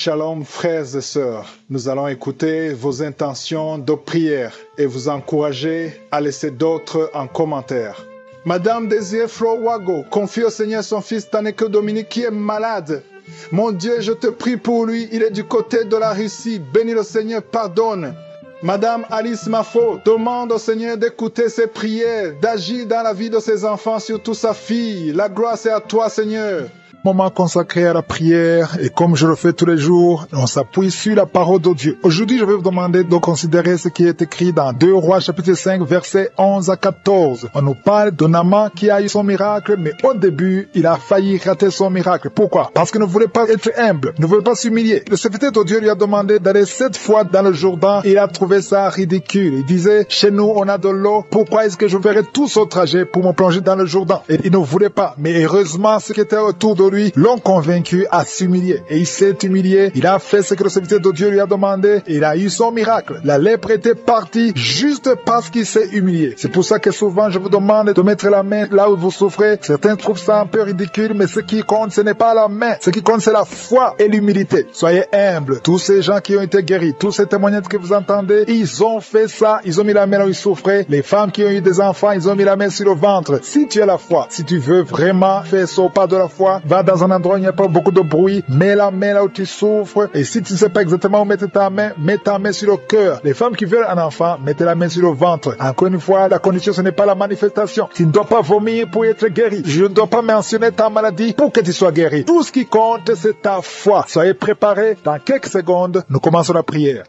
Shalom frères et sœurs, nous allons écouter vos intentions de prière et vous encourager à laisser d'autres en commentaire. Madame Désiré Flo-Wago confie au Seigneur son fils Taneke Dominique qui est malade. Mon Dieu, je te prie pour lui, il est du côté de la Russie, bénis le Seigneur, pardonne. Madame Alice Mafo demande au Seigneur d'écouter ses prières, d'agir dans la vie de ses enfants, surtout sa fille. La gloire c'est à toi, Seigneur. Moment consacré à la prière, et comme je le fais tous les jours, on s'appuie sur la parole de Dieu. Aujourd'hui, je vais vous demander de considérer ce qui est écrit dans 2 Rois chapitre 5 versets 11 à 14. On nous parle de Naaman qui a eu son miracle, mais au début, il a failli rater son miracle. Pourquoi? Parce qu'il ne voulait pas être humble, ne voulait pas s'humilier. Le serviteur de Dieu lui a demandé d'aller 7 fois dans le Jourdain, et il a trouvé ça ridicule. Il disait, chez nous, on a de l'eau, pourquoi est-ce que je ferais tout ce trajet pour me plonger dans le Jourdain? Et il ne voulait pas, mais heureusement, ceux qui étaient autour de lui l'ont convaincu à s'humilier. Et il s'est humilié, il a fait ce que le serviteur de Dieu lui a demandé, et il a eu son miracle. La lèpre était partie juste parce qu'il s'est humilié. C'est pour ça que souvent je vous demande de mettre la main là où vous souffrez. Certains trouvent ça un peu ridicule, mais ce qui compte, ce n'est pas la main. Ce qui compte, c'est la foi et l'humilité. Soyez humbles. Tous ces gens qui ont été guéris, tous ces témoignages que vous entendez, ils ont fait ça, ils ont mis la main là où ils souffraient. Les femmes qui ont eu des enfants, ils ont mis la main sur le ventre. Si tu as la foi, si tu veux vraiment faire ce pas de la foi, va dans un endroit où il n'y a pas beaucoup de bruit, mets la main là où tu souffres, et si tu ne sais pas exactement où mettre ta main, mets ta main sur le cœur. Les femmes qui veulent un enfant, mettez la main sur le ventre. Encore une fois, la condition, ce n'est pas la manifestation. Tu ne dois pas vomir pour être guéri. Je ne dois pas mentionner ta maladie pour que tu sois guéri. Tout ce qui compte, c'est ta foi. Soyez préparés. Dans quelques secondes, nous commençons la prière.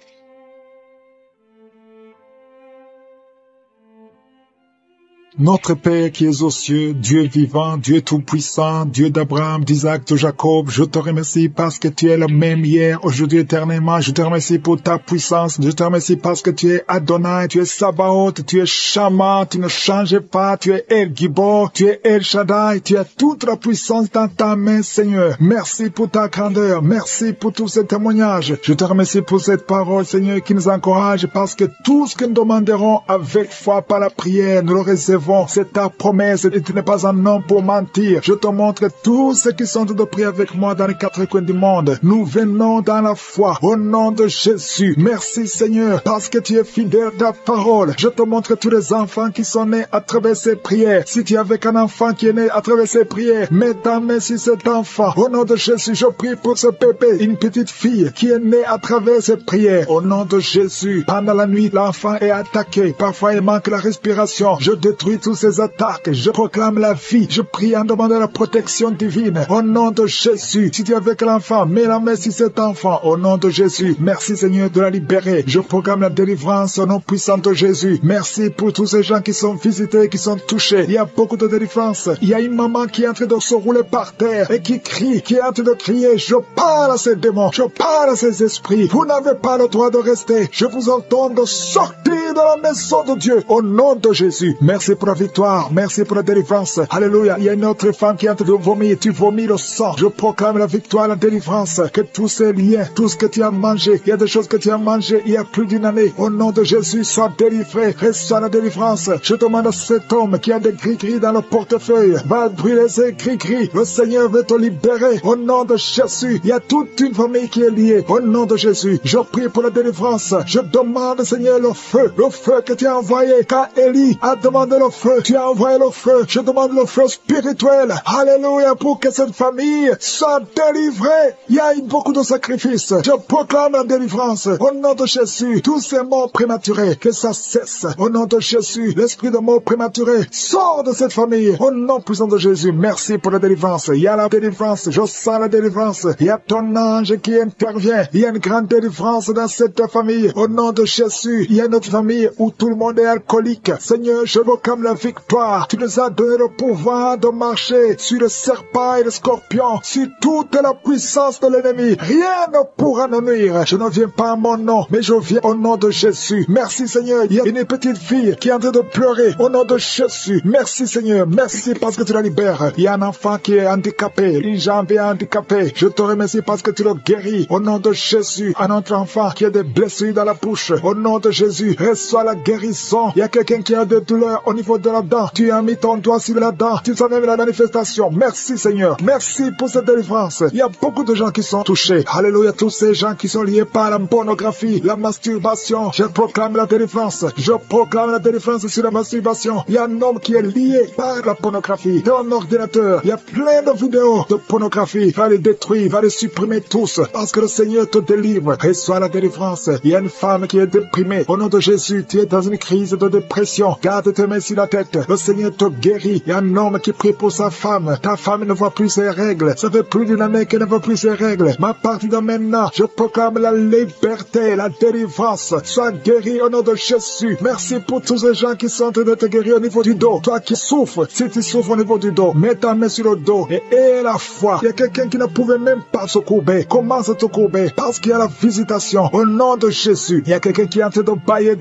Notre Père qui es aux cieux, Dieu vivant, Dieu tout-puissant, Dieu d'Abraham, d'Isaac, de Jacob, je te remercie parce que tu es le même hier, aujourd'hui, éternellement. Je te remercie pour ta puissance. Je te remercie parce que tu es Adonai, tu es Sabaoth, tu es Shama, tu ne changes pas, tu es El Gibor, tu es El Shaddai, tu as toute la puissance dans ta main, Seigneur. Merci pour ta grandeur, merci pour tous ces témoignages. Je te remercie pour cette parole, Seigneur, qui nous encourage parce que tout ce que nous demanderons avec foi par la prière, nous le recevons. C'est ta promesse et tu n'es pas un homme pour mentir. Je te montre tous ceux qui sont de prier avec moi dans les 4 coins du monde. Nous venons dans la foi au nom de Jésus. Merci Seigneur parce que tu es fidèle à ta parole. Je te montre tous les enfants qui sont nés à travers ces prières. Si tu es avec un enfant qui est né à travers ces prières, mets ta main sur cet enfant. Au nom de Jésus, je prie pour ce bébé, une petite fille qui est née à travers ces prières. Au nom de Jésus, pendant la nuit, l'enfant est attaqué. Parfois, il manque la respiration. Je détruis toutes ces attaques, je proclame la vie, je prie en demandant la protection divine, au nom de Jésus. Si tu es avec l'enfant, mets la main sur cet enfant, au nom de Jésus. Merci Seigneur de la libérer, je proclame la délivrance au nom puissant de Jésus. Merci pour tous ces gens qui sont visités, qui sont touchés. Il y a beaucoup de délivrance. Il y a une maman qui est en train de se rouler par terre et qui crie, qui est en train de crier, je parle à ces démons, je parle à ces esprits. Vous n'avez pas le droit de rester. Je vous ordonne de sortir de la maison de Dieu, au nom de Jésus. Merci pour la victoire, merci pour la délivrance. Alléluia. Il y a une autre femme qui est en train de vomir, tu vomis le sang. Je proclame la victoire, la délivrance, que tous ces liens, tout ce que tu as mangé, il y a des choses que tu as mangé il y a plus d'une année, au nom de Jésus, sois délivré, reçois la délivrance. Je demande à cet homme qui a des gris-gris dans le portefeuille, va brûler ces gris-gris. Le Seigneur veut te libérer, au nom de Jésus. Il y a toute une famille qui est liée, au nom de Jésus. Je prie pour la délivrance. Je demande, Seigneur, le feu que tu as envoyé quand Élie a demandé le feu. Tu as envoyé le feu. Je demande le feu spirituel. Alléluia, pour que cette famille soit délivrée. Il y a eu beaucoup de sacrifices. Je proclame la délivrance. Au nom de Jésus, tous ces morts prématurés, que ça cesse. Au nom de Jésus, l'esprit de mort prématuré sort de cette famille. Au nom puissant de Jésus, merci pour la délivrance. Il y a la délivrance. Je sens la délivrance. Il y a ton ange qui intervient. Il y a une grande délivrance dans cette famille. Au nom de Jésus, il y a notre famille où tout le monde est alcoolique. Seigneur, je proclame la victoire. Tu nous as donné le pouvoir de marcher sur le serpent et le scorpion, sur toute la puissance de l'ennemi. Rien ne pourra nous nuire. Je ne viens pas à mon nom, mais je viens au nom de Jésus. Merci Seigneur. Il y a une petite fille qui est en train de pleurer au nom de Jésus. Merci Seigneur. Merci parce que tu la libères. Il y a un enfant qui est handicapé, une jambe est handicapée. Je te remercie parce que tu le guéris. Au nom de Jésus. Un autre enfant qui a des blessures dans la bouche. Au nom de Jésus, reçois la guérison. Il y a quelqu'un qui a des douleurs au niveau niveau de la dent. Tu as mis ton doigt sur la dent. Tu sens même la manifestation. Merci Seigneur. Merci pour cette délivrance. Il y a beaucoup de gens qui sont touchés. Alléluia, tous ces gens qui sont liés par la pornographie, la masturbation. Je proclame la délivrance. Je proclame la délivrance sur la masturbation. Il y a un homme qui est lié par la pornographie. Dans un ordinateur, il y a plein de vidéos de pornographie. Va les détruire, va les supprimer tous. Parce que le Seigneur te délivre. Reçois la délivrance. Il y a une femme qui est déprimée. Au nom de Jésus, tu es dans une crise de dépression. Garde tes mains sur la tête. Le Seigneur te guérit. Il y a un homme qui prie pour sa femme. Ta femme ne voit plus ses règles. Ça fait plus d'une année qu'elle ne voit plus ses règles. Mais à partir de maintenant, je proclame la liberté, la délivrance. Sois guéri au nom de Jésus. Merci pour tous ces gens qui sont en train de te guérir au niveau du dos. Toi qui souffres, si tu souffres au niveau du dos, mets ta main sur le dos et aie la foi. Il y a quelqu'un qui ne pouvait même pas se courber. Commence à te courber parce qu'il y a la visitation au nom de Jésus. Il y a quelqu'un qui est en train de bailler.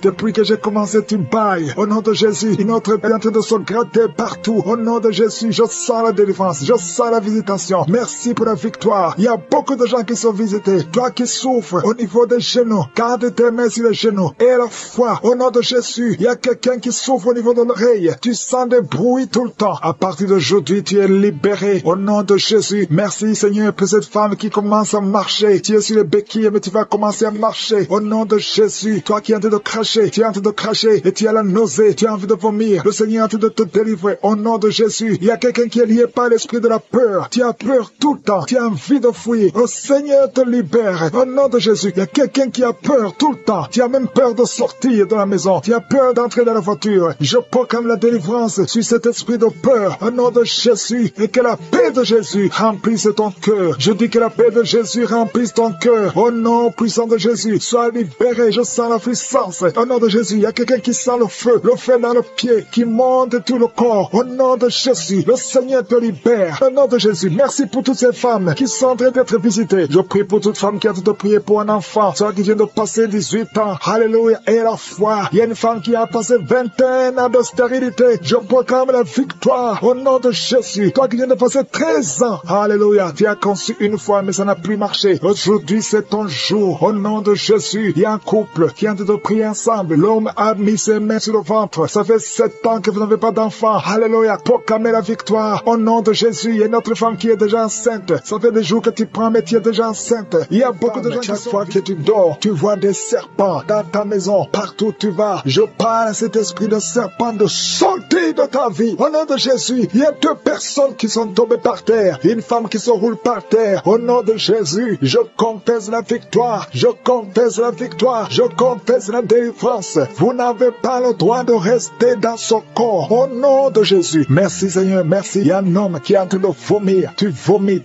Depuis que j'ai commencé, tu bailles. Au nom de Jésus, une autre est en train de se gratter partout. Au nom de Jésus, je sens la délivrance. Je sens la visitation. Merci pour la victoire. Il y a beaucoup de gens qui sont visités. Toi qui souffres au niveau des genoux, garde tes mains sur les genoux. Et la foi, au nom de Jésus, il y a quelqu'un qui souffre au niveau de l'oreille. Tu sens des bruits tout le temps. À partir d'aujourd'hui, tu es libéré. Au nom de Jésus, merci Seigneur pour cette femme qui commence à marcher. Tu es sur les béquilles, mais tu vas commencer à marcher. Au nom de Jésus, toi qui es en train de cracher, tu es en train de cracher et tu as la nausée, tu as envie de vomir. Le Seigneur est en train de te délivrer. Au nom de Jésus, il y a quelqu'un qui est lié par l'esprit de la peur. Tu as peur tout le temps. Tu as envie de fuir. Le Seigneur te libère. Au nom de Jésus, il y a quelqu'un qui a peur tout le temps. Tu as même peur de sortir de la maison. Tu as peur d'entrer dans la voiture. Je proclame la délivrance sur cet esprit de peur. Au nom de Jésus, et que la paix de Jésus remplisse ton cœur. Je dis que la paix de Jésus remplisse ton cœur. Au nom puissant de Jésus, sois libéré. Je sens la puissance. Au nom de Jésus, il y a quelqu'un qui sent le feu dans le pied, qui monte tout le corps. Au nom de Jésus, le Seigneur te libère. Au nom de Jésus, merci pour toutes ces femmes qui sont en train d'être visitées. Je prie pour toute femme qui a de prier pour un enfant, soit qui vient de passer 18 ans. Alléluia, et la foi. Il y a une femme qui a passé 21 ans de stérilité. Je proclame la victoire au nom de Jésus. Toi qui viens de passer 13 ans. Alléluia, tu as conçu une fois, mais ça n'a plus marché. Aujourd'hui, c'est ton jour. Au nom de Jésus, il y a un couple qui est en train de prier ensemble. L'homme a mis ses mains sur le ventre. Ça fait 7 ans que vous n'avez pas d'enfant. Alléluia, proclamez la victoire. Au nom de Jésus, il y a une autre femme qui est déjà enceinte. Ça fait des jours que tu prends, mais tu es déjà enceinte. Il y a beaucoup de gens qui, chaque fois que tu dors, tu vois des serpents dans ta maison. Partout où tu vas, je parle à cet esprit de serpent de sortir de ta vie. Au nom de Jésus, il y a 2 personnes qui sont tombées par terre. Une femme qui se roule par terre. Au nom de Jésus, je confesse la victoire. Je confesse la victoire. Je confesse la délivrance. Vous n'avez pas le droit de rester dans son corps. Au nom de Jésus. Merci Seigneur, merci. Il y a un homme qui est en train de vomir. Tu vomis.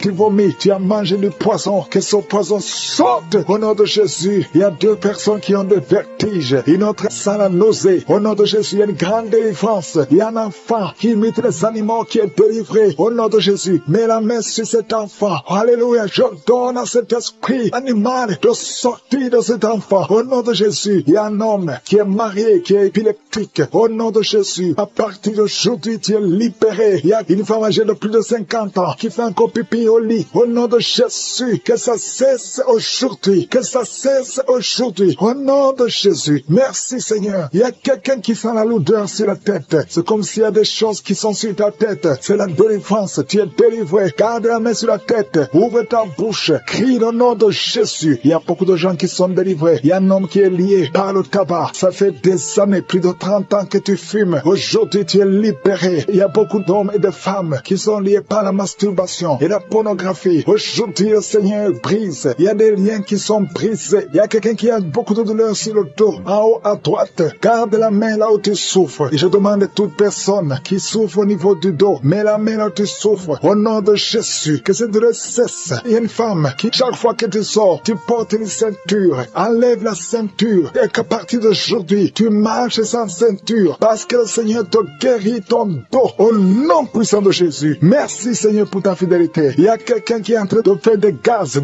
Tu as mangé du poison. Que ce poison sorte. Au nom de Jésus. Il y a 2 personnes qui ont des vertiges. Une autre sent la nausée. Au nom de Jésus, il y a une grande délivrance. Il y a un enfant qui imite les animaux qui est délivré. Au nom de Jésus. Mets la main sur cet enfant. Alléluia. Je donne à cet esprit animal de sortir de cet enfant. Au nom de Jésus. Il y a un homme qui est marié, qui est épileptique. Au nom de Jésus. À partir d'aujourd'hui, tu es libéré. Il y a une femme âgée de plus de 50 ans qui fait encore pipi au lit. Au nom de Jésus. Que ça cesse aujourd'hui. Que ça cesse aujourd'hui. Au nom de Jésus. Merci Seigneur. Il y a quelqu'un qui sent la lourdeur sur la tête. C'est comme s'il y a des choses qui sont sur ta tête. C'est la délivrance. Tu es délivré. Garde la main sur la tête. Ouvre ta bouche. Crie le nom de Jésus. Il y a beaucoup de gens qui sont délivrés. Il y a un homme qui est lié par le tabac. Ça fait des années, plus de 30 ans que tu fumes. Aujourd'hui, tu es libéré. Il y a beaucoup d'hommes et de femmes qui sont liés par la masturbation et la pornographie. Aujourd'hui, le Seigneur brise. Il y a des liens qui sont brisés. Il y a quelqu'un qui a beaucoup de douleur sur le dos. En haut à droite, garde la main là où tu souffres. Et je demande à toute personne qui souffre au niveau du dos, mets la main là où tu souffres. Au nom de Jésus, que cette douleur cesse. Il y a une femme qui, chaque fois que tu sors, tu portes une ceinture. Enlève la ceinture. Et qu'à partir d'aujourd'hui, tu marches sans ceinture. Parce que le Seigneur te guérit ton dos. Au nom puissant de Jésus. Merci Seigneur pour ta fidélité. Il y a quelqu'un qui est en train de faire des gaz.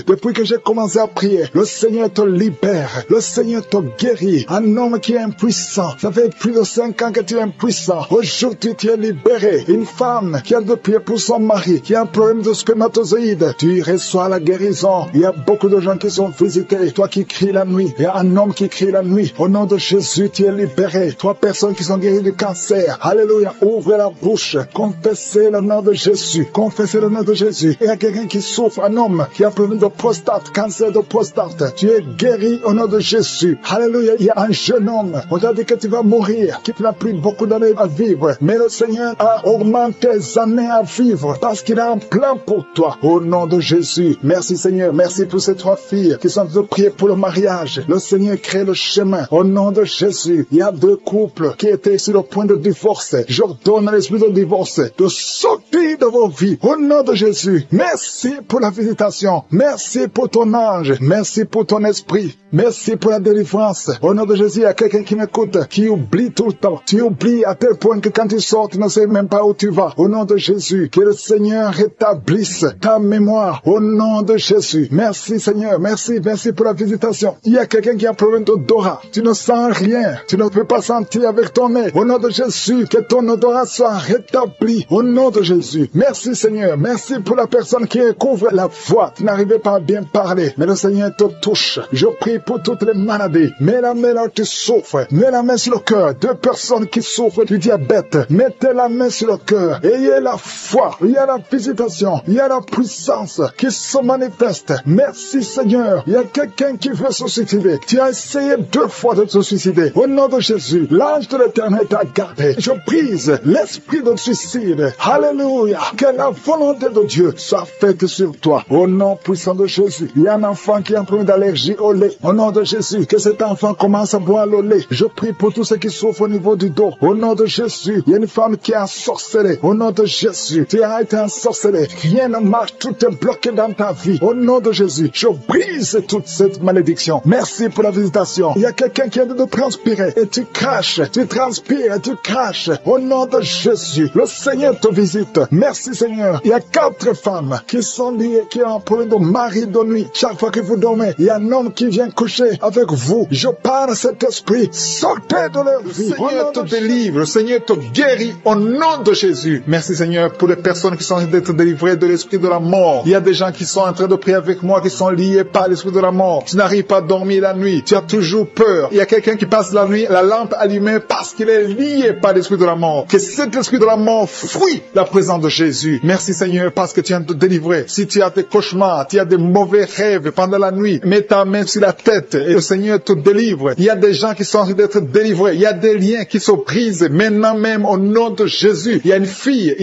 Depuis que j'ai commencé à prier, le Seigneur te libère. Le Seigneur te guérit. Un homme qui est impuissant. Ça fait plus de 5 ans que tu es impuissant. Aujourd'hui, tu es libéré. Une femme qui a de prier pour son mari, qui a un problème de spermatozoïde. Tu reçois la guérison. Il y a beaucoup de gens qui sont visités. Toi qui cries la nuit. Il y a un homme qui crie la nuit. Au nom de Jésus, tu es libéré. Toi, personnes qui sont guéries du cancer. Alléluia. Ouvrez la bouche. Confessez le nom de Jésus. Confessez le nom de Jésus. Il y a quelqu'un qui souffre, un homme qui a un problème de prostate, cancer de prostate. Tu es guéri au nom de Jésus. Alléluia. Il y a un jeune homme. On t'a dit que tu vas mourir, qu'il n'a plus beaucoup d'années à vivre. Mais le Seigneur a augmenté tes années à vivre parce qu'il a un plan pour toi. Au nom de Jésus. Merci Seigneur. Merci pour ces 3 filles qui sont en train de prier pour le mariage. Le Seigneur crée le chemin. Au nom de Jésus. Il y a 2 couples qui étaient sur le point de divorce. J'ordonne à l'esprit de divorce de sortir de vos vies. Au nom de Jésus. Merci pour la visitation. Merci pour ton ange. Merci pour ton esprit. Merci pour la délivrance. Au nom de Jésus, il y a quelqu'un qui m'écoute, qui oublie tout le temps. Tu oublies à tel point que quand tu sors, tu ne sais même pas où tu vas. Au nom de Jésus, que le Seigneur rétablisse ta mémoire. Au nom de Jésus. Merci Seigneur. Merci pour la visitation. Il y a quelqu'un qui a un problème d'odorat. Tu ne sens rien. Tu ne peux pas sentir avec ton nez. Au nom de Jésus, que ton odorat soit rétabli. Au nom de Jésus. Merci Seigneur. Merci pour la personne qui couvre la voix. Tu n'arrivais pas à bien parler. Mais le Seigneur te touche. Je prie pour toutes les maladies. Mets la main là où tu souffres. Mets la main sur le cœur. 2 personnes qui souffrent du diabète. Mettez la main sur le cœur. Ayez la foi. Il y a la visitation. Il y a la puissance qui se manifeste. Merci Seigneur. Il y a quelqu'un qui veut se suicider. Tu as essayé 2 fois de te suicider. Au nom de Jésus, l'ange de l'Éternel t'a gardé. Je brise l'esprit de suicide. Alléluia. Que la volonté de Dieu soit faite sur toi. Au nom puissant de Jésus. Il y a un enfant qui a un problème d'allergie au lait. Au nom de Jésus, que cet enfant commence à boire le lait. Je prie pour tous ceux qui souffrent au niveau du dos. Au nom de Jésus, il y a une femme qui a ensorcelé. Au nom de Jésus, tu as été ensorcelé. Rien ne marche, tout est bloqué dans ta vie. Au nom de Jésus, je brise toute cette malédiction. Merci pour la visitation. Il y a quelqu'un qui a de transpirer et tu craches. Tu transpires et tu craches. Au nom de Jésus, le Seigneur te visite. Merci Seigneur. Il y a 4 femmes qui sont liées, qui ont un problème de mari de nuit. Chaque fois que vous dormez, il y a un homme qui vient coucher avec vous. Je parle à cet esprit. Sortez de leur vie. Le Seigneur te délivre. Le Seigneur te guérit au nom de Jésus. Merci Seigneur pour les personnes qui sont en train d'être délivrées de l'esprit de la mort. Il y a des gens qui sont en train de prier avec moi, qui sont liés par l'esprit de la mort. Tu n'arrives pas à dormir la nuit. Tu as toujours peur. Il y a quelqu'un qui passe la nuit, la lampe allumée parce qu'il est lié par l'esprit de la mort. Que cet esprit de la mort fuit la présence de Jésus. Merci Seigneur parce que tu viens de te délivrer. Si tu as des cauchemars, tu as des mauvais rêves pendant la nuit, mets ta main sur la tête et le Seigneur te délivre. Il y a des gens qui sont en train d'être délivrés. Il y a des liens qui se brisent maintenant même au nom de Jésus. Il y a une fille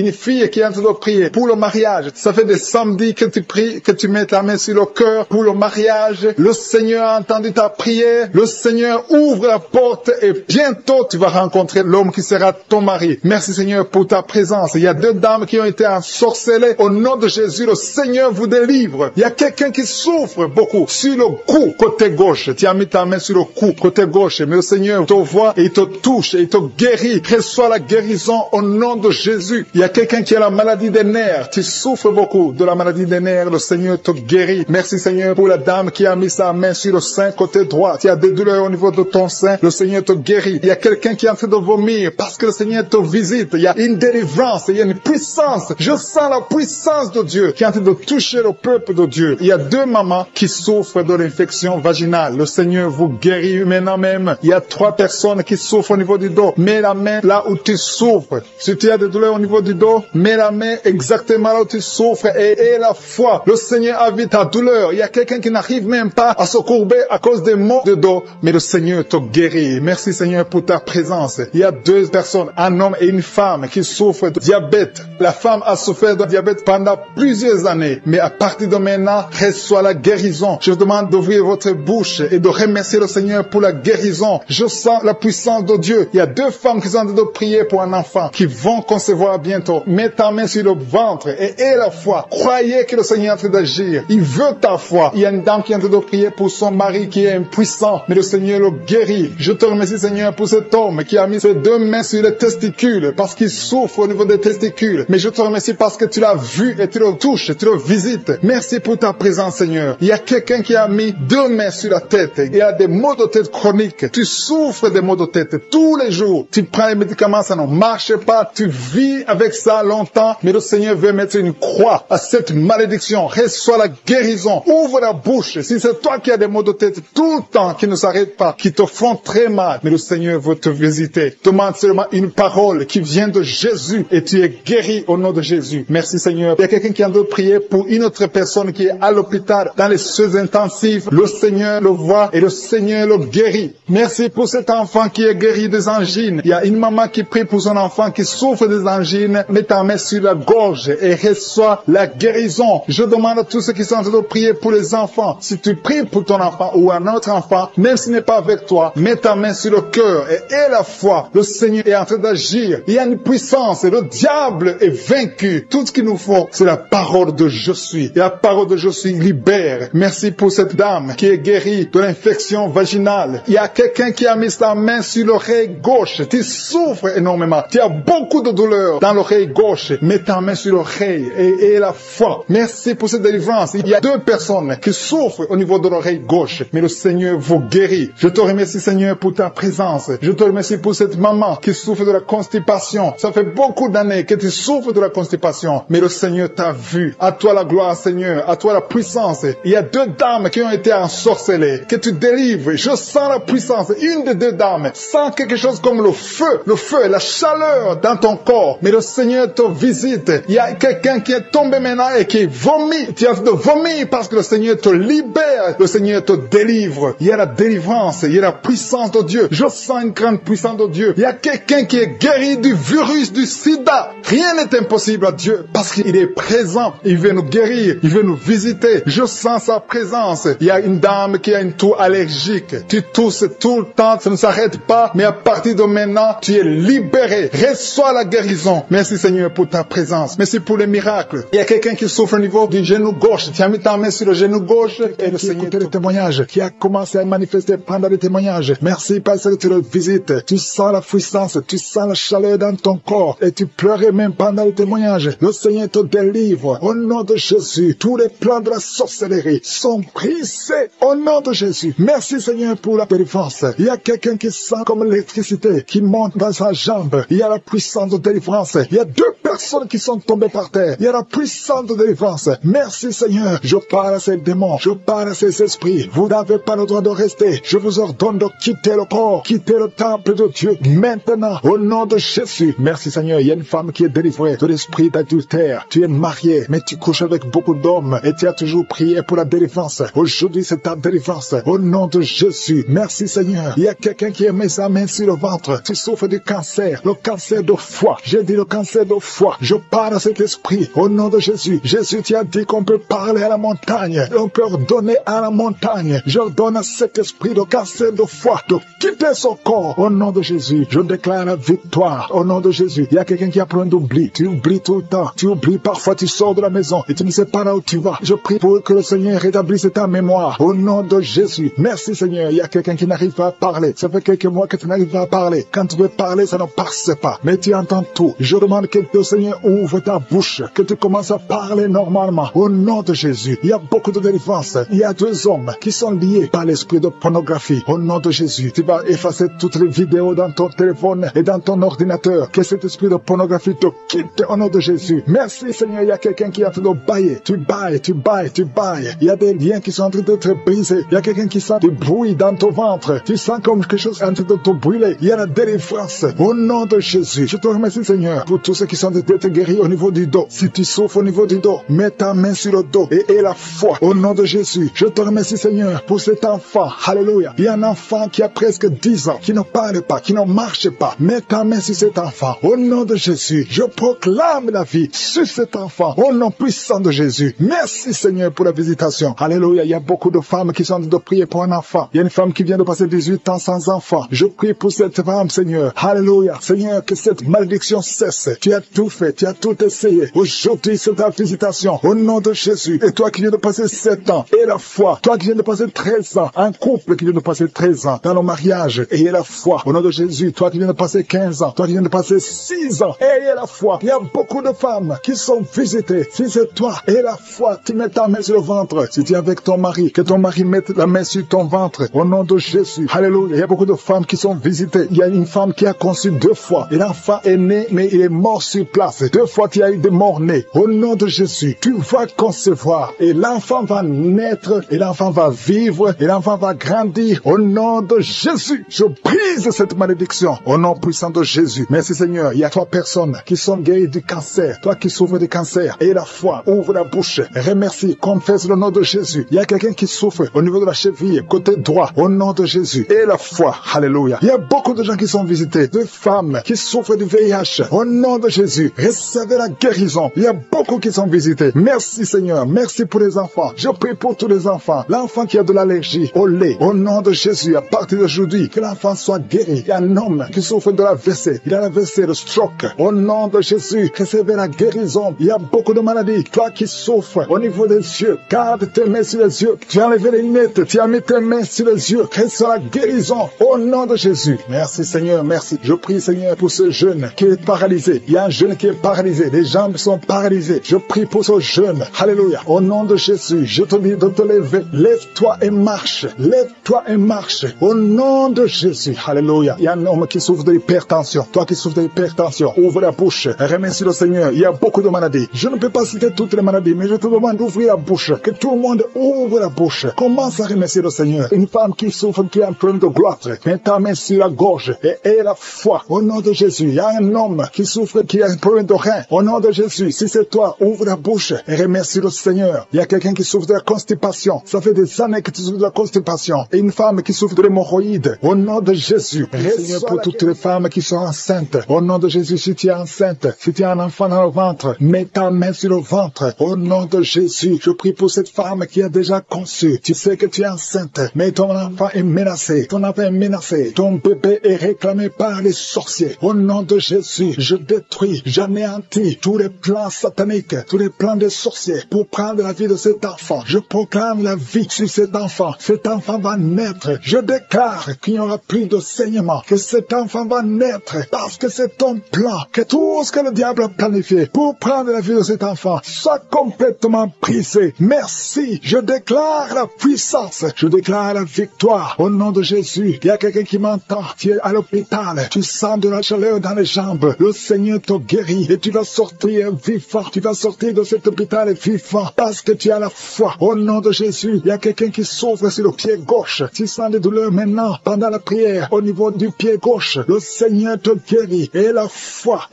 qui est en train de prier pour le mariage. Ça fait des samedis que tu pries, que tu mets ta main sur le cœur pour le mariage. Le Seigneur a entendu ta prière. Le Seigneur ouvre la porte et bientôt tu vas rencontrer l'homme qui sera ton mari. Merci Seigneur pour ta présence. Il y a 2 dames qui ont été ensorcelées. Au nom de Jésus, le Seigneur vous délivre. Il y a quelqu'un qui souffre beaucoup sur le cou, côté gauche. Tu as mis ta main sur le cou, côté gauche. Mais le Seigneur te voit et il te touche et il te guérit. Reçois la guérison au nom de Jésus. Il y a quelqu'un qui a la maladie des nerfs. Tu souffres beaucoup de la maladie des nerfs. Le Seigneur te guérit. Merci Seigneur pour la dame qui a mis sa main sur le sein côté droit. Tu as des douleurs au niveau de ton sein. Le Seigneur te guérit. Il y a quelqu'un qui est en train de vomir parce que le Seigneur te visite. Il y a une délivrance. Il y a une puissance. Je sens la puissance de Dieu qui est en train de toucher le peuple de Dieu. Il y a 2 mamans qui souffrent de l'infection vaginale. Le Seigneur vous guérit maintenant même. Il y a 3 personnes qui souffrent au niveau du dos. Mets la main là où tu souffres. Si tu as des douleurs au niveau du dos, mets la main exactement là où tu souffres et aie la foi. Le Seigneur a vu ta douleur. Il y a quelqu'un qui n'arrive même pas à se courber à cause des maux de dos, mais le Seigneur te guérit. Merci Seigneur pour ta présence. Il y a 2 personnes, un homme et une femme qui souffrent de diabète. La femme a souffert de diabète pendant plusieurs années, mais à partir de maintenant, reçoit la guérison. Je vous demande d'ouvrir votre bouche et de remercier le Seigneur pour la guérison. Je sens la puissance de Dieu. Il y a 2 femmes qui sont en train de prier pour un enfant qui vont concevoir bientôt. Mets ta main sur le ventre et aie la foi. Croyez que le Seigneur est en train d'agir. Il veut ta foi. Il y a une dame qui est en train de prier pour son mari qui est impuissant, mais le Seigneur le guérit. Je te remercie Seigneur pour cet homme qui a mis ses 2 mains sur les testicules parce qu'il souffre au niveau des testicules. Mais je te remercie parce que tu l'as vu et tu le touches, tu le visites. Merci pour ta présence Seigneur. Il y a quelqu'un qui a mis 2 mains sur la tête. Il y a des maux de tête chroniques. Tu souffres des maux de tête tous les jours. Tu prends les médicaments, ça ne marche pas. Tu vis avec ça longtemps. Mais le Seigneur veut mettre une croix à cette malédiction. Reçois la guérison. Ouvre la bouche. Si c'est toi qui as des maux de tête tout le temps qui ne s'arrêtent pas, qui te font très mal, mais le Seigneur Seigneur veut te visiter. Demande seulement une parole qui vient de Jésus et tu es guéri au nom de Jésus. Merci Seigneur. Il y a quelqu'un qui a envie de prier pour une autre personne qui est à l'hôpital, dans les soins intensifs. Le Seigneur le voit et le Seigneur le guérit. Merci pour cet enfant qui est guéri des angines. Il y a une maman qui prie pour son enfant qui souffre des angines. Mets ta main sur la gorge et reçois la guérison. Je demande à tous ceux qui sont en train de prier pour les enfants. Si tu pries pour ton enfant ou un autre enfant, même s'il n'est pas avec toi, mets ta main sur le cœur et aie la foi. Le Seigneur est en train d'agir. Il y a une puissance et le diable est vaincu. Tout ce qu'il nous faut, c'est la parole de je suis. Et la parole de je suis libère. Merci pour cette dame qui est guérie de l'infection vaginale. Il y a quelqu'un qui a mis sa main sur l'oreille gauche. Tu souffres énormément. Tu as beaucoup de douleur dans l'oreille gauche. Mets ta main sur l'oreille et aie la foi. Merci pour cette délivrance. Il y a 2 personnes qui souffrent au niveau de l'oreille gauche. Mais le Seigneur vous guérit. Je te remercie Seigneur pour ta présence. Je te remercie pour cette maman qui souffre de la constipation. Ça fait beaucoup d'années que tu souffres de la constipation. Mais le Seigneur t'a vu. À toi la gloire Seigneur. À toi la puissance. Il y a 2 dames qui ont été ensorcelées. Que tu délivres. Je sens la puissance. Une des 2 dames sent quelque chose comme le feu, la chaleur dans ton corps. Mais le Seigneur te visite. Il y a quelqu'un qui est tombé maintenant et qui vomit. Tu as de vomir parce que le Seigneur te libère. Le Seigneur te délivre. Il y a la délivrance. Il y a la puissance de Dieu. Je sens une grande puissance de Dieu. Il y a quelqu'un qui est guéri du virus du sida. Rien n'est impossible à Dieu parce qu'il est présent. Il veut nous guérir. Il veut nous visiter. Je sens sa présence. Il y a une dame qui a une toux allergique. Tu tousses tout le temps. Ça ne s'arrête pas. Mais à partir de maintenant, tu es libéré. Reçois la guérison. Merci Seigneur pour ta présence. Merci pour les miracles. Il y a quelqu'un qui souffre au niveau du genou gauche. Tu as mis ta main sur le genou gauche et le Seigneur le témoignage qui a commencé à manifester pendant les témoignages. Merci parce que tu le visites. Tu sens la puissance. Tu sens la chaleur dans ton corps et tu pleurais même pendant le témoignage. Le Seigneur te délivre. Au nom de Jésus, tous les plans de la sorcellerie sont brisés. Au nom de Jésus. Merci Seigneur pour la délivrance. Il y a quelqu'un qui sent comme l'électricité qui monte dans sa jambe. Il y a la puissance de délivrance. Il y a 2 personnes qui sont tombées par terre. Il y a la puissance de délivrance. Merci Seigneur. Je parle à ces démons. Je parle à ces esprits. Vous n'avez pas le droit de rester. Je vous ordonne de quitter le corps. Quitter le temple de Dieu. Maintenant. Au nom de Jésus. Merci Seigneur. Il y a une femme qui est délivrée de l'esprit d'adultère. Tu es marié, mais tu couches avec beaucoup d'hommes et tu as toujours prié pour la délivrance. Aujourd'hui, c'est ta délivrance. Au nom de Jésus. Merci Seigneur. Il y a quelqu'un qui a mis sa main sur le ventre. Tu souffres du cancer. Le cancer de foie. J'ai dit le cancer de foie. Je parle à cet esprit. Au nom de Jésus. Jésus, tu as dit qu'on peut parler à la montagne. On peut ordonner à la montagne. J'ordonne à cet esprit de cancer de foie de quitter son corps. Au nom de Jésus. Je déclare la victoire. Au nom de Jésus. Il y a quelqu'un qui a pris d'oubli. Tu oublies tout le temps. Tu oublies parfois. Tu sors de la maison et tu ne sais pas là où tu vas. Je prie pour que le Seigneur rétablisse ta mémoire. Au nom de Jésus. Merci Seigneur. Il y a quelqu'un qui n'arrive pas à parler. Ça fait quelques mois que tu n'arrives pas à parler. Quand tu veux parler, ça ne passe pas. Mais tu entends tout. Je demande que le Seigneur ouvre ta bouche. Que tu commences à parler normalement. Au nom de Jésus. Il y a beaucoup de délivrance. Il y a 2 hommes qui sont liés par l'esprit de pornographie. Au nom de Jésus. Tu vas effacer toutes les vidéos dans ton téléphone et dans ton ordinateur. Que cet esprit de pornographie te quitte au nom de Jésus. Merci Seigneur. Il y a quelqu'un qui est en train de bailler. Tu bailles, tu bailles, tu bailles. Il y a des liens qui sont en train d'être brisés. Il y a quelqu'un qui sent du bruit dans ton ventre. Tu sens comme quelque chose en train de te brûler. Il y a la délivrance. Au nom de Jésus. Je te remercie Seigneur pour tous ceux qui sont d'être guéris au niveau du dos. Si tu souffres au niveau du dos, mets ta main sur le dos et aie la foi. Au nom de Jésus. Je te remercie Seigneur pour cet enfant. Alléluia. Il y a un enfant qui a presque 10 ans, qui ne parle pas, qui ne marche pas. Mets ta main sur cet enfant. Au nom de Jésus. Je proclame la vie sur cet enfant. Au nom puissant de Jésus. Merci Seigneur pour la visitation. Alléluia. Il y a beaucoup de femmes qui sont en train de prier pour un enfant. Il y a une femme qui vient de passer 18 ans sans enfant. Je prie pour cette femme Seigneur. Alléluia. Seigneur, que cette malédiction cesse. Tu as tout fait. Tu as tout essayé. Aujourd'hui, c'est ta visitation. Au nom de Jésus. Et toi qui viens de passer 7 ans. Et la foi. Toi qui viens de passer 13 ans. Un couple qui vient de passer 13 ans dans le mariage. Ayez la foi. Au nom de Jésus. Toi qui viens de passer 15 ans. Toi qui viens de passer 6 ans. Ayez la foi. Il y a beaucoup de femmes qui sont visitées. Si c'est toi, ayez la foi. Tu mets ta main sur le ventre. Si tu es avec ton mari, que ton mari mette la main sur ton ventre. Au nom de Jésus. Alléluia. Il y a beaucoup de femmes qui sont visitées. Il y a une femme qui a conçu 2 fois. Et l'enfant est né, mais il est mort sur place. 2 fois, tu as eu des morts-nés. Au nom de Jésus, tu vas concevoir. Et l'enfant va naître. Et l'enfant va vivre. Et l'enfant va grandir. Au nom de Jésus, je brise cette malédiction au nom puissant de Jésus. Merci Seigneur. Il y a 3 personnes qui sont guéries du cancer. Toi qui souffres du cancer, et la foi, ouvre la bouche, remercie, confesse le nom de Jésus. Il y a quelqu'un qui souffre au niveau de la cheville, côté droit, au nom de Jésus. Et la foi, alléluia. Il y a beaucoup de gens qui sont visités, de femmes qui souffrent du VIH, au nom de Jésus. Recevez la guérison. Il y a beaucoup qui sont visités. Merci Seigneur. Merci pour les enfants. Je prie pour tous les enfants. L'enfant qui a de l'allergie au lait, au nom de Jésus, à partir d'aujourd'hui, que l'enfant soit guéri. Il y a un homme qui souffre de l'AVC. Il a l'AVC, le stroke. Au nom de Jésus, recevez la guérison. Il y a beaucoup de maladies. Toi qui souffres au niveau des yeux, garde tes mains sur les yeux. Tu as enlevé les lunettes. Tu as mis tes mains sur les yeux. Reçois la guérison au nom de Jésus. Merci Seigneur, merci. Je prie Seigneur pour ce jeune qui est paralysé. Il y a un jeune qui est paralysé. Les jambes sont paralysées. Je prie pour ce jeune. Alléluia. Au nom de Jésus, je te dis de te lever. Lève-toi et marche. Lève-toi et marche. Au nom de Jésus. Alléluia. Il y a un homme qui souffre de l'hypertension. Toi qui souffres de l'hypertension, ouvre la bouche. Remercie le Seigneur. Il y a beaucoup de maladies. Je ne peux pas citer toutes les maladies, mais je te demande d'ouvrir la bouche. Que tout le monde ouvre la bouche. Commence à remercier le Seigneur. Une femme qui souffre, qui a un problème de gloire, mets ta main sur la gorge et aie la foi. Au nom de Jésus. Il y a un homme qui souffre, qui a un problème de rein. Au nom de Jésus. Si c'est toi, ouvre la bouche et remercie le Seigneur. Il y a quelqu'un qui souffre de la constipation. Ça fait des années que tu souffres de la constipation. Et une femme qui souffre de l'hémorroïde. Au nom de Jésus. Seigneur, pour toutes les femmes qui sont enceintes. Au nom de Jésus, si tu es enceinte, si tu as un enfant dans le ventre, mets ta main sur le ventre. Au nom de Jésus, je prie pour cette femme qui a déjà conçu. Tu sais que tu es enceinte, mais ton enfant est menacé. Ton enfant est menacé. Ton bébé est réclamé par les sorciers. Au nom de Jésus, je détruis, j'anéantis tous les plans sataniques, tous les plans des sorciers pour prendre la vie de cet enfant. Je proclame la vie sur cet enfant. Cet enfant va naître. Je déclare qu'il n'y aura plus de saignement, que cet enfant va naître parce que c'est ton plan, que tout ce que le diable a planifié pour prendre la vie de cet enfant soit complètement brisé. Merci. Je déclare la puissance. Je déclare la victoire au nom de Jésus. Il y a quelqu'un qui m'entend. Tu es à l'hôpital. Tu sens de la chaleur dans les jambes. Le Seigneur te guérit et tu vas sortir vivant. Tu vas sortir de cet hôpital vivant parce que tu as la foi. Au nom de Jésus, il y a quelqu'un qui souffre sur le pied gauche. Tu sens des douleurs maintenant pendant la prière au niveau du pied gauche. Le Seigneur te guérit. Et la foi,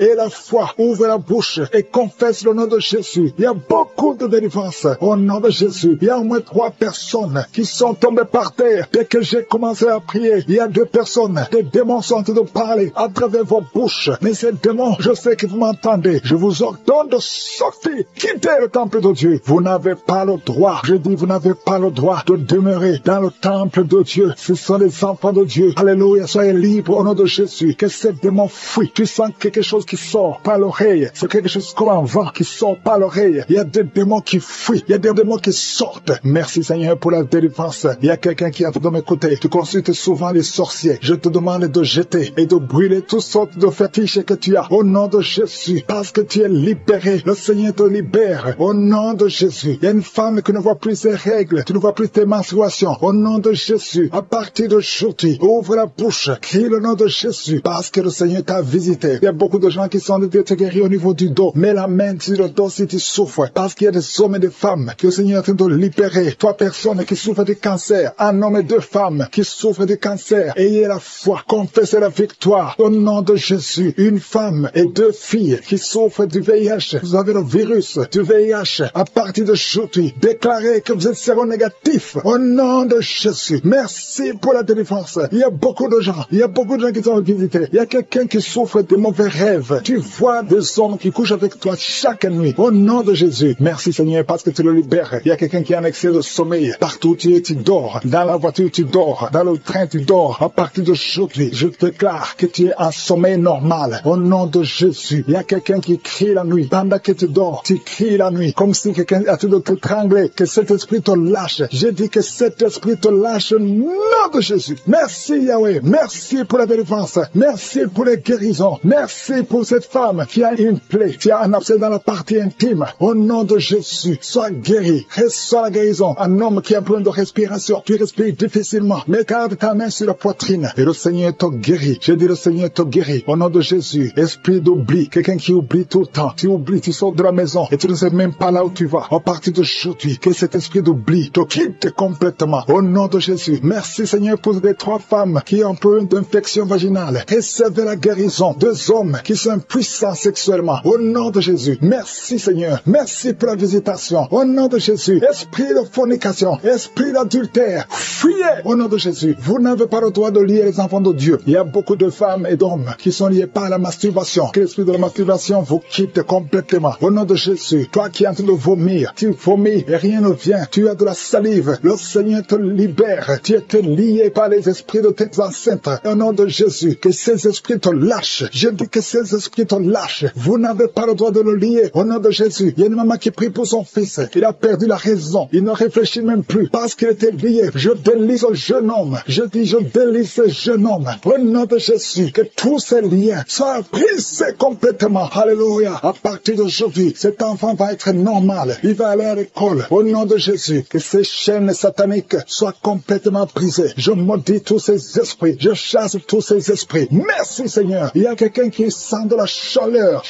ouvre la bouche et confesse le nom de Jésus. Il y a beaucoup de délivrance au nom de Jésus. Il y a au moins 3 personnes qui sont tombées par terre. Dès que j'ai commencé à prier, il y a 2 personnes. Des démons sont en train de parler à travers vos bouches. Mais ces démons, je sais que vous m'entendez. Je vous ordonne de sortir, quitter le temple de Dieu. Vous n'avez pas le droit. Je dis, vous n'avez pas le droit de demeurer dans le temple de Dieu. Ce sont les enfants de Dieu. Alléluia. Soyez libres au nom de Jésus. Que ces démons fuient. Tu sens quelque chose qui sort par l'oreille. C'est quelque chose comme un vent qui sort par l'oreille. Il y a des démons qui fuient. Il y a des démons qui sortent. Merci Seigneur pour la délivrance. Il y a quelqu'un qui est de mes côtés. Tu consultes souvent les sorciers. Je te demande de jeter et de brûler toutes sortes de fétiches que tu as. Au nom de Jésus. Parce que tu es libéré. Le Seigneur te libère. Au nom de Jésus. Il y a une femme qui ne voit plus ses règles. Tu ne vois plus tes menstruations. Au nom de Jésus. À partir d'aujourd'hui, ouvre la bouche. Crie le nom de Jésus. Parce que le Seigneur t'a visité. Il y a beaucoup de gens qui sont de te guérir au niveau du dos. Mets la main sur le dos si tu souffres. Parce qu'il y a des hommes et des femmes que le Seigneur est en train de libérer. 3 personnes qui souffrent de cancer. Un homme et 2 femmes qui souffrent de cancer. Ayez la foi. Confessez la victoire. Au nom de Jésus. Une femme et 2 filles qui souffrent du VIH. Vous avez le virus du VIH. À partir d'aujourd'hui, déclarez que vous êtes séronégatif. Au nom de Jésus. Merci pour la délivrance. Il y a beaucoup de gens. Il y a beaucoup de gens qui sont visités. Il y a quelqu'un qui souffre de mauvais rêves. Tu vois des hommes qui couchent avec toi chaque nuit. Au nom de Jésus. Merci Seigneur parce que tu le libères. Il y a quelqu'un qui a un excès de sommeil. Partout tu es, tu dors. Dans la voiture tu dors. Dans le train tu dors. À partir d'aujourd'hui, je déclare que tu es en sommeil normal. Au nom de Jésus. Il y a quelqu'un qui crie la nuit. Pendant que tu dors, tu cries la nuit. Comme si quelqu'un a tout de t'étrangler. Que cet esprit te lâche. J'ai dit que cet esprit te lâche au nom de Jésus. Merci Yahweh. Merci pour la délivrance. Merci pour les guérisons. Merci pour cette femme qui a une plaie, qui a un abcès dans la partie intime. Au nom de Jésus, sois guéri. Reçois la guérison. Un homme qui a un problème de respiration. Tu respires difficilement. Mais garde ta main sur la poitrine. Et le Seigneur te guérit. J'ai dit le Seigneur te guérit. Au nom de Jésus, esprit d'oubli. Quelqu'un qui oublie tout le temps. Tu oublies, tu sors de la maison et tu ne sais même pas là où tu vas. À partir d'aujourd'hui, que cet esprit d'oubli te quitte complètement. Au nom de Jésus. Merci Seigneur pour les 3 femmes qui ont un peu d'infection vaginale. Recevez la guérison. 2 hommes qui sont puissants sexuellement. Au nom de Jésus. Merci Seigneur. Merci pour la visitation. Au nom de Jésus. Esprit de fornication. Esprit d'adultère. Fuyez. Au nom de Jésus. Vous n'avez pas le droit de lier les enfants de Dieu. Il y a beaucoup de femmes et d'hommes qui sont liés par la masturbation. Que l'esprit de la masturbation vous quitte complètement. Au nom de Jésus. Toi qui es en train de vomir. Tu vomis et rien ne vient. Tu as de la salive. Le Seigneur te libère. Tu es lié par les esprits de tes ancêtres. Au nom de Jésus. Que ces esprits te lâchent. Je dis que ces esprits te lâchent. Vous n'avez pas le droit de le lier. Au nom de Jésus. Il y a une maman qui prie pour son fils. Il a perdu la raison. Il ne réfléchit même plus parce qu'il était lié. Je délie ce jeune homme. Je dis, je délie ce jeune homme. Au nom de Jésus. Que tous ces liens soient brisés complètement. Alléluia. À partir d'aujourd'hui, cet enfant va être normal. Il va aller à l'école. Au nom de Jésus. Que ces chaînes sataniques soient complètement brisées. Je maudis tous ces esprits. Je chasse tous ces esprits. Merci Seigneur. Il y a quelqu'un qui sent de la chaleur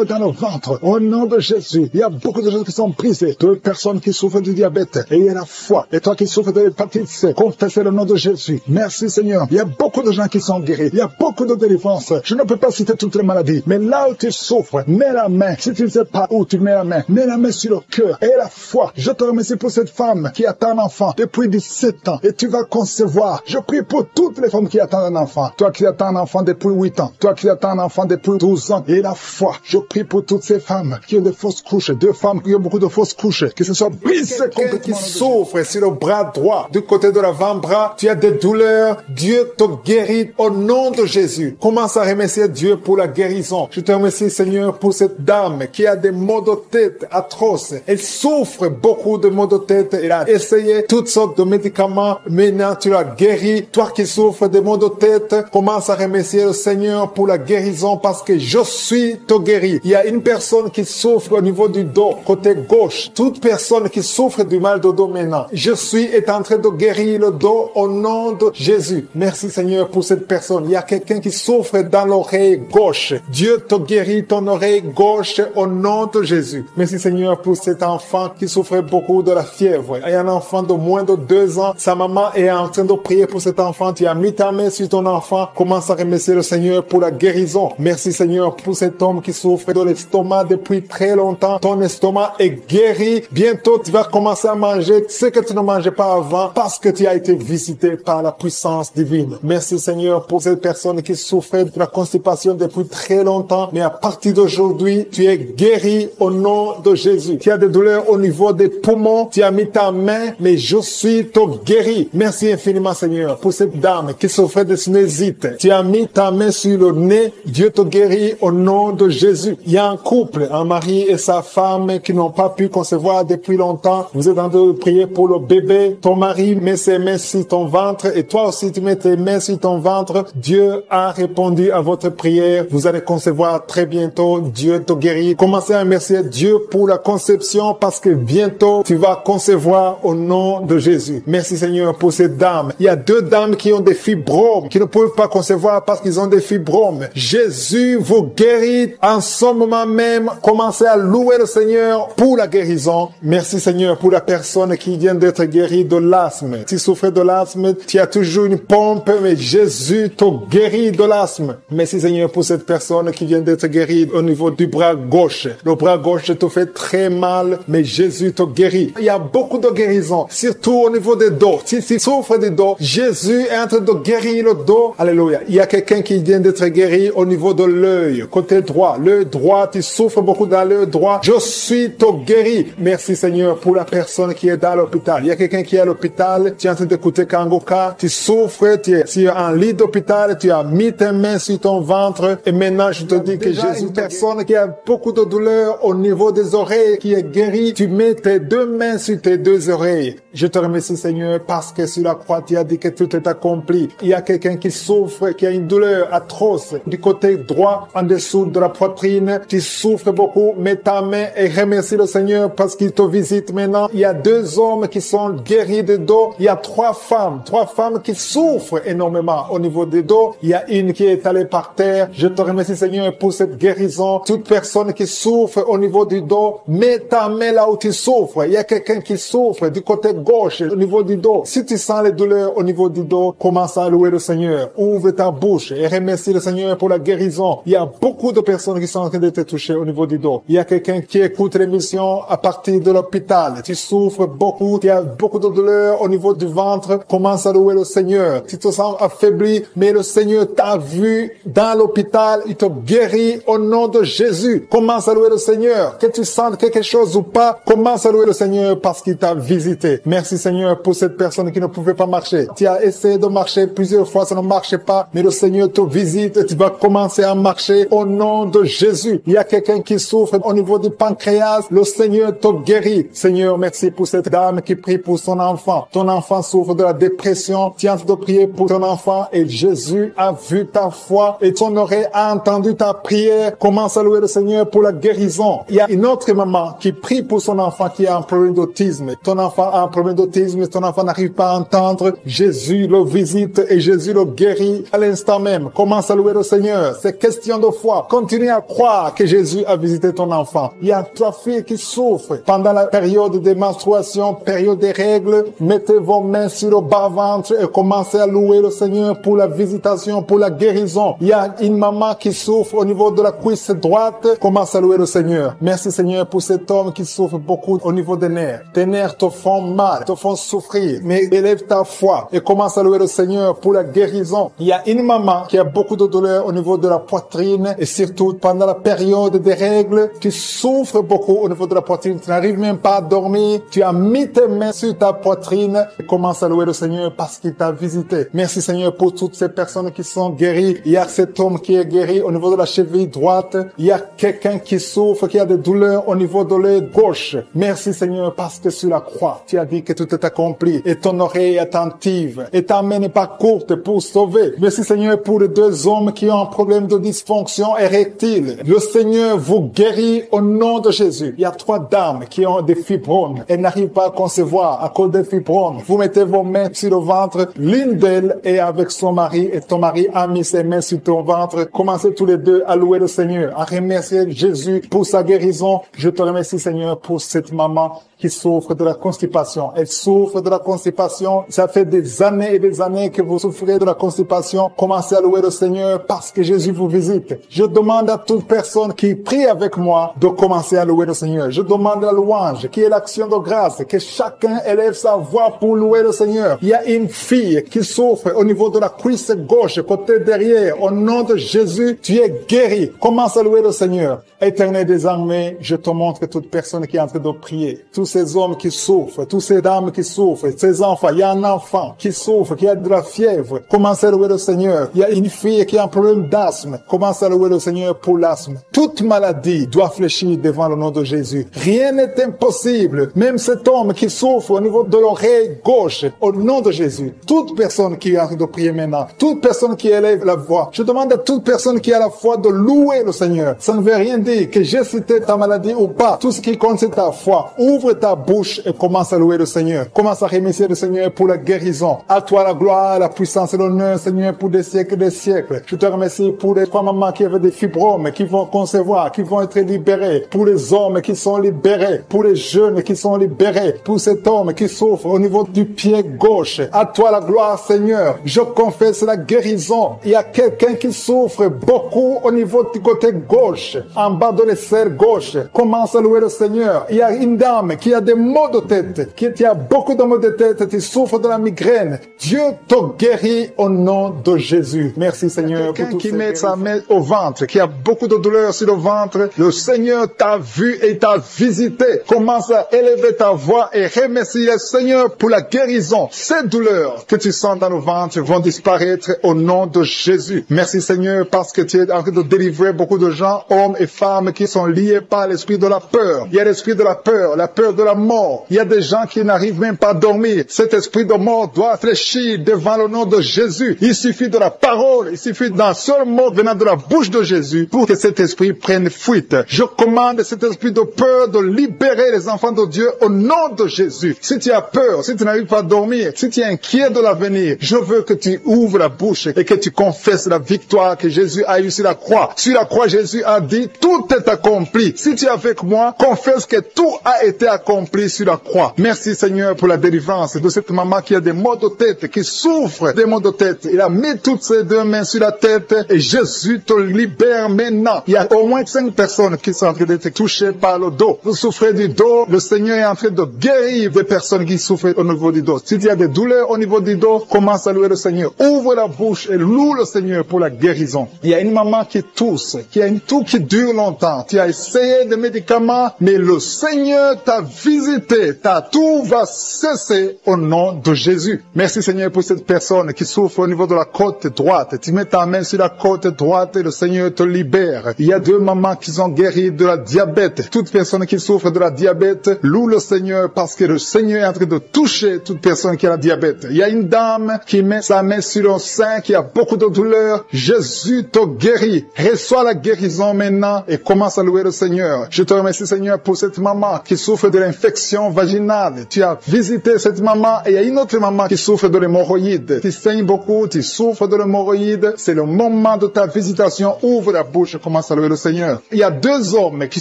dans le ventre. Au nom de Jésus. Il y a beaucoup de gens qui sont brisés. 2 personnes qui souffrent du diabète. Et il y a la foi. Et toi qui souffres de l'hépatite C. Confessez le nom de Jésus. Merci Seigneur. Il y a beaucoup de gens qui sont guéris. Il y a beaucoup de délivrance. Je ne peux pas citer toutes les maladies. Mais là où tu souffres, mets la main. Si tu ne sais pas où tu mets la main, mets la main sur le cœur. Et la foi. Je te remercie pour cette femme qui attend un enfant depuis 17 ans. Et tu vas concevoir. Je prie pour toutes les femmes qui attendent un enfant. Toi qui attends un enfant depuis 8 ans. Toi qui attends un enfant depuis 12 ans. Et la foi. Je prie pour toutes ces femmes qui ont de fausses couches. 2 femmes qui ont beaucoup de fausses couches. Que ce soit brisé complètement. Qui souffre sur le bras droit, du côté de l'avant-bras. Tu as des douleurs. Dieu te guérit au nom de Jésus. Commence à remercier Dieu pour la guérison. Je te remercie Seigneur pour cette dame qui a des maux de tête atroces. Elle souffre beaucoup de maux de tête. Elle a essayé toutes sortes de médicaments. Maintenant tu l'as guérie. Toi qui souffres de maux de tête, commence à remercier le Seigneur pour la guérison parce que je suis te guéri. Il y a une personne qui souffre au niveau du dos, côté gauche. Toute personne qui souffre du mal de dos maintenant, je suis en train de guérir le dos au nom de Jésus. Merci Seigneur pour cette personne. Il y a quelqu'un qui souffre dans l'oreille gauche. Dieu te guérit ton oreille gauche au nom de Jésus. Merci Seigneur pour cet enfant qui souffrait beaucoup de la fièvre. Il y a un enfant de moins de 2 ans. Sa maman est en train de prier pour cet enfant. Tu as mis ta main sur ton enfant. Commence à remercier le Seigneur pour la guérison. Merci Seigneur pour cet homme qui souffre de l'estomac depuis très longtemps. Ton estomac est guéri. Bientôt tu vas commencer à manger ce que tu ne mangeais pas avant parce que tu as été visité par la puissance divine. Merci Seigneur pour cette personne qui souffrait de la constipation depuis très longtemps. Mais à partir d'aujourd'hui, tu es guéri au nom de Jésus. Tu as des douleurs au niveau des poumons. Tu as mis ta main, mais je suis te guéri. Merci infiniment Seigneur pour cette dame qui souffrait de sinusite. Tu as mis ta main sur le nez. Dieu te guérit au nom de Jésus. Il y a un couple, un mari et sa femme qui n'ont pas pu concevoir depuis longtemps. Vous êtes en train de prier pour le bébé. Ton mari met ses mains sur ton ventre et toi aussi tu mets tes mains sur ton ventre. Dieu a répondu à votre prière. Vous allez concevoir très bientôt. Dieu te guérit. Commencez à remercier Dieu pour la conception parce que bientôt tu vas concevoir au nom de Jésus. Merci Seigneur pour ces dames. Il y a 2 dames qui ont des fibromes, qui ne peuvent pas concevoir parce qu'ils ont des fibromes. Jésus vous guérit en ce moment même. Commencez à louer le Seigneur pour la guérison. Merci Seigneur pour la personne qui vient d'être guérie de l'asthme. Tu souffres de l'asthme, tu as toujours une pompe, mais Jésus te guérit de l'asthme. Merci Seigneur pour cette personne qui vient d'être guérie au niveau du bras gauche. Le bras gauche te fait très mal, mais Jésus te guérit. Il y a beaucoup de guérisons, surtout au niveau des dos. Si tu souffres des dos, Jésus est en train de guérir le dos. Alléluia. Il y a quelqu'un qui vient d'être guéri au niveau de l'œil, côté droit. L'œil droit, tu souffres beaucoup dans l'œil droit. Je suis te guéri. Merci Seigneur pour la personne qui est dans l'hôpital. Il y a quelqu'un qui est à l'hôpital, tu es en train d'écouter Kangoka, tu souffres, tu es sur un lit d'hôpital, tu as mis tes mains sur ton ventre et maintenant je te dis que Jésus, une personne qui a beaucoup de douleur au niveau des oreilles, qui est guérie, tu mets tes 2 mains sur tes 2 oreilles. Je te remercie Seigneur parce que sur la croix tu as dit que tout est accompli. Il y a quelqu'un qui souffre, qui a une douleur atroce du côté droit en dessous de la poitrine, tu souffres beaucoup, mets ta main et remercie le Seigneur parce qu'il te visite maintenant. Il y a 2 hommes qui sont guéris de dos. Il y a Il y a trois femmes qui souffrent énormément au niveau des dos. Il y a une qui est allée par terre. Je te remercie, Seigneur, pour cette guérison. Toute personne qui souffre au niveau du dos, mets ta main là où tu souffres. Il y a quelqu'un qui souffre du côté gauche, au niveau du dos. Si tu sens les douleurs au niveau du dos, commence à louer le Seigneur. Ouvre ta bouche et remercie le Seigneur pour la guérison. Il y a beaucoup de personnes qui sont en train de te toucher au niveau du dos. Il y a quelqu'un qui écoute l'émission à partir de l'hôpital. Tu souffres beaucoup, tu as beaucoup de douleurs au niveau du ventre. Commence à louer le Seigneur. Tu te sens affaibli, mais le Seigneur t'a vu dans l'hôpital. Il te guérit au nom de Jésus. Commence à louer le Seigneur. Que tu sentes quelque chose ou pas, commence à louer le Seigneur parce qu'il t'a visité. Merci Seigneur pour cette personne qui ne pouvait pas marcher. Tu as essayé de marcher plusieurs fois, ça ne marchait pas, mais le Seigneur te visite et tu vas commencer à marcher au nom de Jésus. Il y a quelqu'un qui souffre au niveau du pancréas, le Seigneur te guérit. Seigneur, merci pour cette dame qui prie pour son enfant. Ton enfant souffre de la dépression. Tu es en train de prier pour ton enfant et Jésus a vu ta foi et ton oreille a entendu ta prière. Commence à louer le Seigneur pour la guérison. Il y a une autre maman qui prie pour son enfant qui a un problème d'autisme. Ton enfant a un problème d'autisme, ton enfant n'arrive pas à entendre. Jésus le visite et Jésus le guérit à l'instant même. Commence à louer le Seigneur. C'est question de foi. Continue à croire que Jésus a visité ton enfant. Il y a trois filles qui souffrent pendant la période des menstruations, période des règles. Mettez vos mains sur le bas-ventre et commencez à louer le Seigneur pour la visitation, pour la guérison. Il y a une maman qui souffre au niveau de la cuisse droite. Commence à louer le Seigneur. Merci Seigneur pour cet homme qui souffre beaucoup au niveau des nerfs. Tes nerfs te font mal, te font souffrir. Mais élève ta foi et commence à louer le Seigneur pour la guérison. Il y a une maman qui a beaucoup de douleur au niveau de la poitrine et surtout pendant la période des règles, tu souffres beaucoup au niveau de la poitrine. Tu n'arrives même pas à dormir. Tu as mis tes mains sur ta poitrine et commence à louer le Seigneur parce qu'il t'a visité. Merci Seigneur pour toutes ces personnes qui sont guéries. Il y a cet homme qui est guéri au niveau de la cheville droite. Il y a quelqu'un qui souffre, qui a des douleurs au niveau de l'œil gauche. Merci Seigneur parce que sur la croix, tu as dit que tout est accompli et ton oreille est attentive et ta main n'est pas courte pour sauver. Merci Seigneur pour les deux hommes qui ont un problème de dysfonction érectile. Le Seigneur vous guérit au nom de Jésus. Il y a trois dames qui ont des fibromes. Elles n'arrivent pas à concevoir à cause des fibromes. Vous mettez vos mains sur le ventre. L'une d'elles est avec son mari et ton mari a mis ses mains sur ton ventre. Commencez tous les deux à louer le Seigneur, à remercier Jésus pour sa guérison. Je te remercie Seigneur pour cette maman qui souffre de la constipation. Elle souffre de la constipation. Ça fait des années et des années que vous souffrez de la constipation. Commencez à louer le Seigneur parce que Jésus vous visite. Je demande à toute personne qui prie avec moi de commencer à louer le Seigneur. Je demande la louange, qui est l'action de grâce, que chacun élève sa voix pour louer le Seigneur. Il y a une fille qui souffre au niveau de la cuisse gauche, côté derrière. Au nom de Jésus, tu es guéri. Commence à louer le Seigneur. Éternel des armées, je te montre toute personne qui est en train de prier. Tous ces hommes qui souffrent, toutes ces dames qui souffrent, ces enfants. Il y a un enfant qui souffre, qui a de la fièvre. Commence à louer le Seigneur. Il y a une fille qui a un problème d'asthme. Commence à louer le Seigneur pour l'asthme. Toute maladie doit fléchir devant le nom de Jésus. Rien n'est impossible. Même cet homme qui souffre au niveau de l'oreille gauche, au nom de Jésus. Toute personne qui est en train de prier maintenant, toute personne qui élève la voix, je demande à toute personne qui a la foi de louer le Seigneur. Ça ne veut rien dire que j'ai cité ta maladie ou pas. Tout ce qui compte, c'est ta foi. Ouvre ta bouche et commence à louer le Seigneur. Commence à remercier le Seigneur pour la guérison. À toi la gloire, la puissance et l'honneur, Seigneur, pour des siècles et des siècles. Je te remercie pour les trois mamans qui avaient des fibromes, qui vont concevoir, qui vont être libérés. Pour les hommes qui sont libérés. Pour les jeunes qui sont libérés. Pour cet homme qui souffre au niveau du pied gauche. À toi la gloire, Seigneur. Je confesse la guérison. Il y a quelqu'un qui souffre beaucoup au niveau du côté gauche. En bas de l'aisselle gauche. Commence à louer le Seigneur. Il y a une dame qui a des maux de tête, qui a beaucoup de maux de tête, qui souffre de la migraine. Dieu te guérit au nom de Jésus. Merci Seigneur. Quelqu'un qui met sa main au ventre, qui a beaucoup de douleur sur le ventre, le Seigneur t'a vu et t'a visité. Commence à élever ta voix et remercier le Seigneur pour la guérison. Ces douleurs que tu sens dans le ventre vont disparaître au nom de Jésus. Merci Seigneur parce que tu es en train de délivrer beaucoup de gens, hommes et femmes qui sont liés par l'esprit de la peur. Il y a l'esprit de la peur de la mort. Il y a des gens qui n'arrivent même pas à dormir. Cet esprit de mort doit fléchir devant le nom de Jésus. Il suffit de la parole, il suffit d'un seul mot venant de la bouche de Jésus pour que cet esprit prenne fuite. Je commande cet esprit de peur de libérer les enfants de Dieu au nom de Jésus. Si tu as peur, si tu n'arrives n'arrives pas à dormir, si tu es inquiet de l'avenir, je veux que tu ouvres la bouche et que tu confesses la victoire que Jésus a eue sur la croix. Sur la croix, Jésus a dit, tout est accompli. Si tu es avec moi, confesse que tout a été accompli sur la croix. Merci Seigneur pour la délivrance de cette maman qui a des maux de tête, qui souffre des maux de tête. Il a mis toutes ses deux mains sur la tête et Jésus te libère maintenant. Il y a au moins 5 personnes qui sont en train d'être touchées par le dos. Vous souffrez du dos, le Seigneur est en train de guérir des personnes qui souffrent au niveau du dos. Si tu as des douleurs au niveau du dos, commence à louer le Seigneur. Ouvre la bouche et loue le Seigneur pour la guérison. Il y a une maman qui tousse, qui a une toux qui dure longtemps. Tu as essayé des médicaments, mais le Seigneur t'a visité. Ta toux va cesser au nom de Jésus. Merci Seigneur pour cette personne qui souffre au niveau de la côte droite. Tu mets ta main sur la côte droite et le Seigneur te libère. Il y a 2 mamans qui sont guéries de la diabète. Toute personne qui souffre de la diabète, loue le Seigneur parce que le Seigneur est en train de toucher toute personne qui a la diabète. Il y a une dame qui met sa main sur le sein, qui a beaucoup de douleur. Jésus te guérit. Reçois la guérison maintenant et commence à louer le Seigneur. Je te remercie Seigneur pour cette maman qui souffre de l'infection vaginale. Tu as visité cette maman et il y a une autre maman qui souffre de l'hémorroïde. Tu saignes beaucoup, tu souffres de l'hémorroïde. C'est le moment de ta visitation. Ouvre la bouche et commence à louer le Seigneur. Il y a 2 hommes qui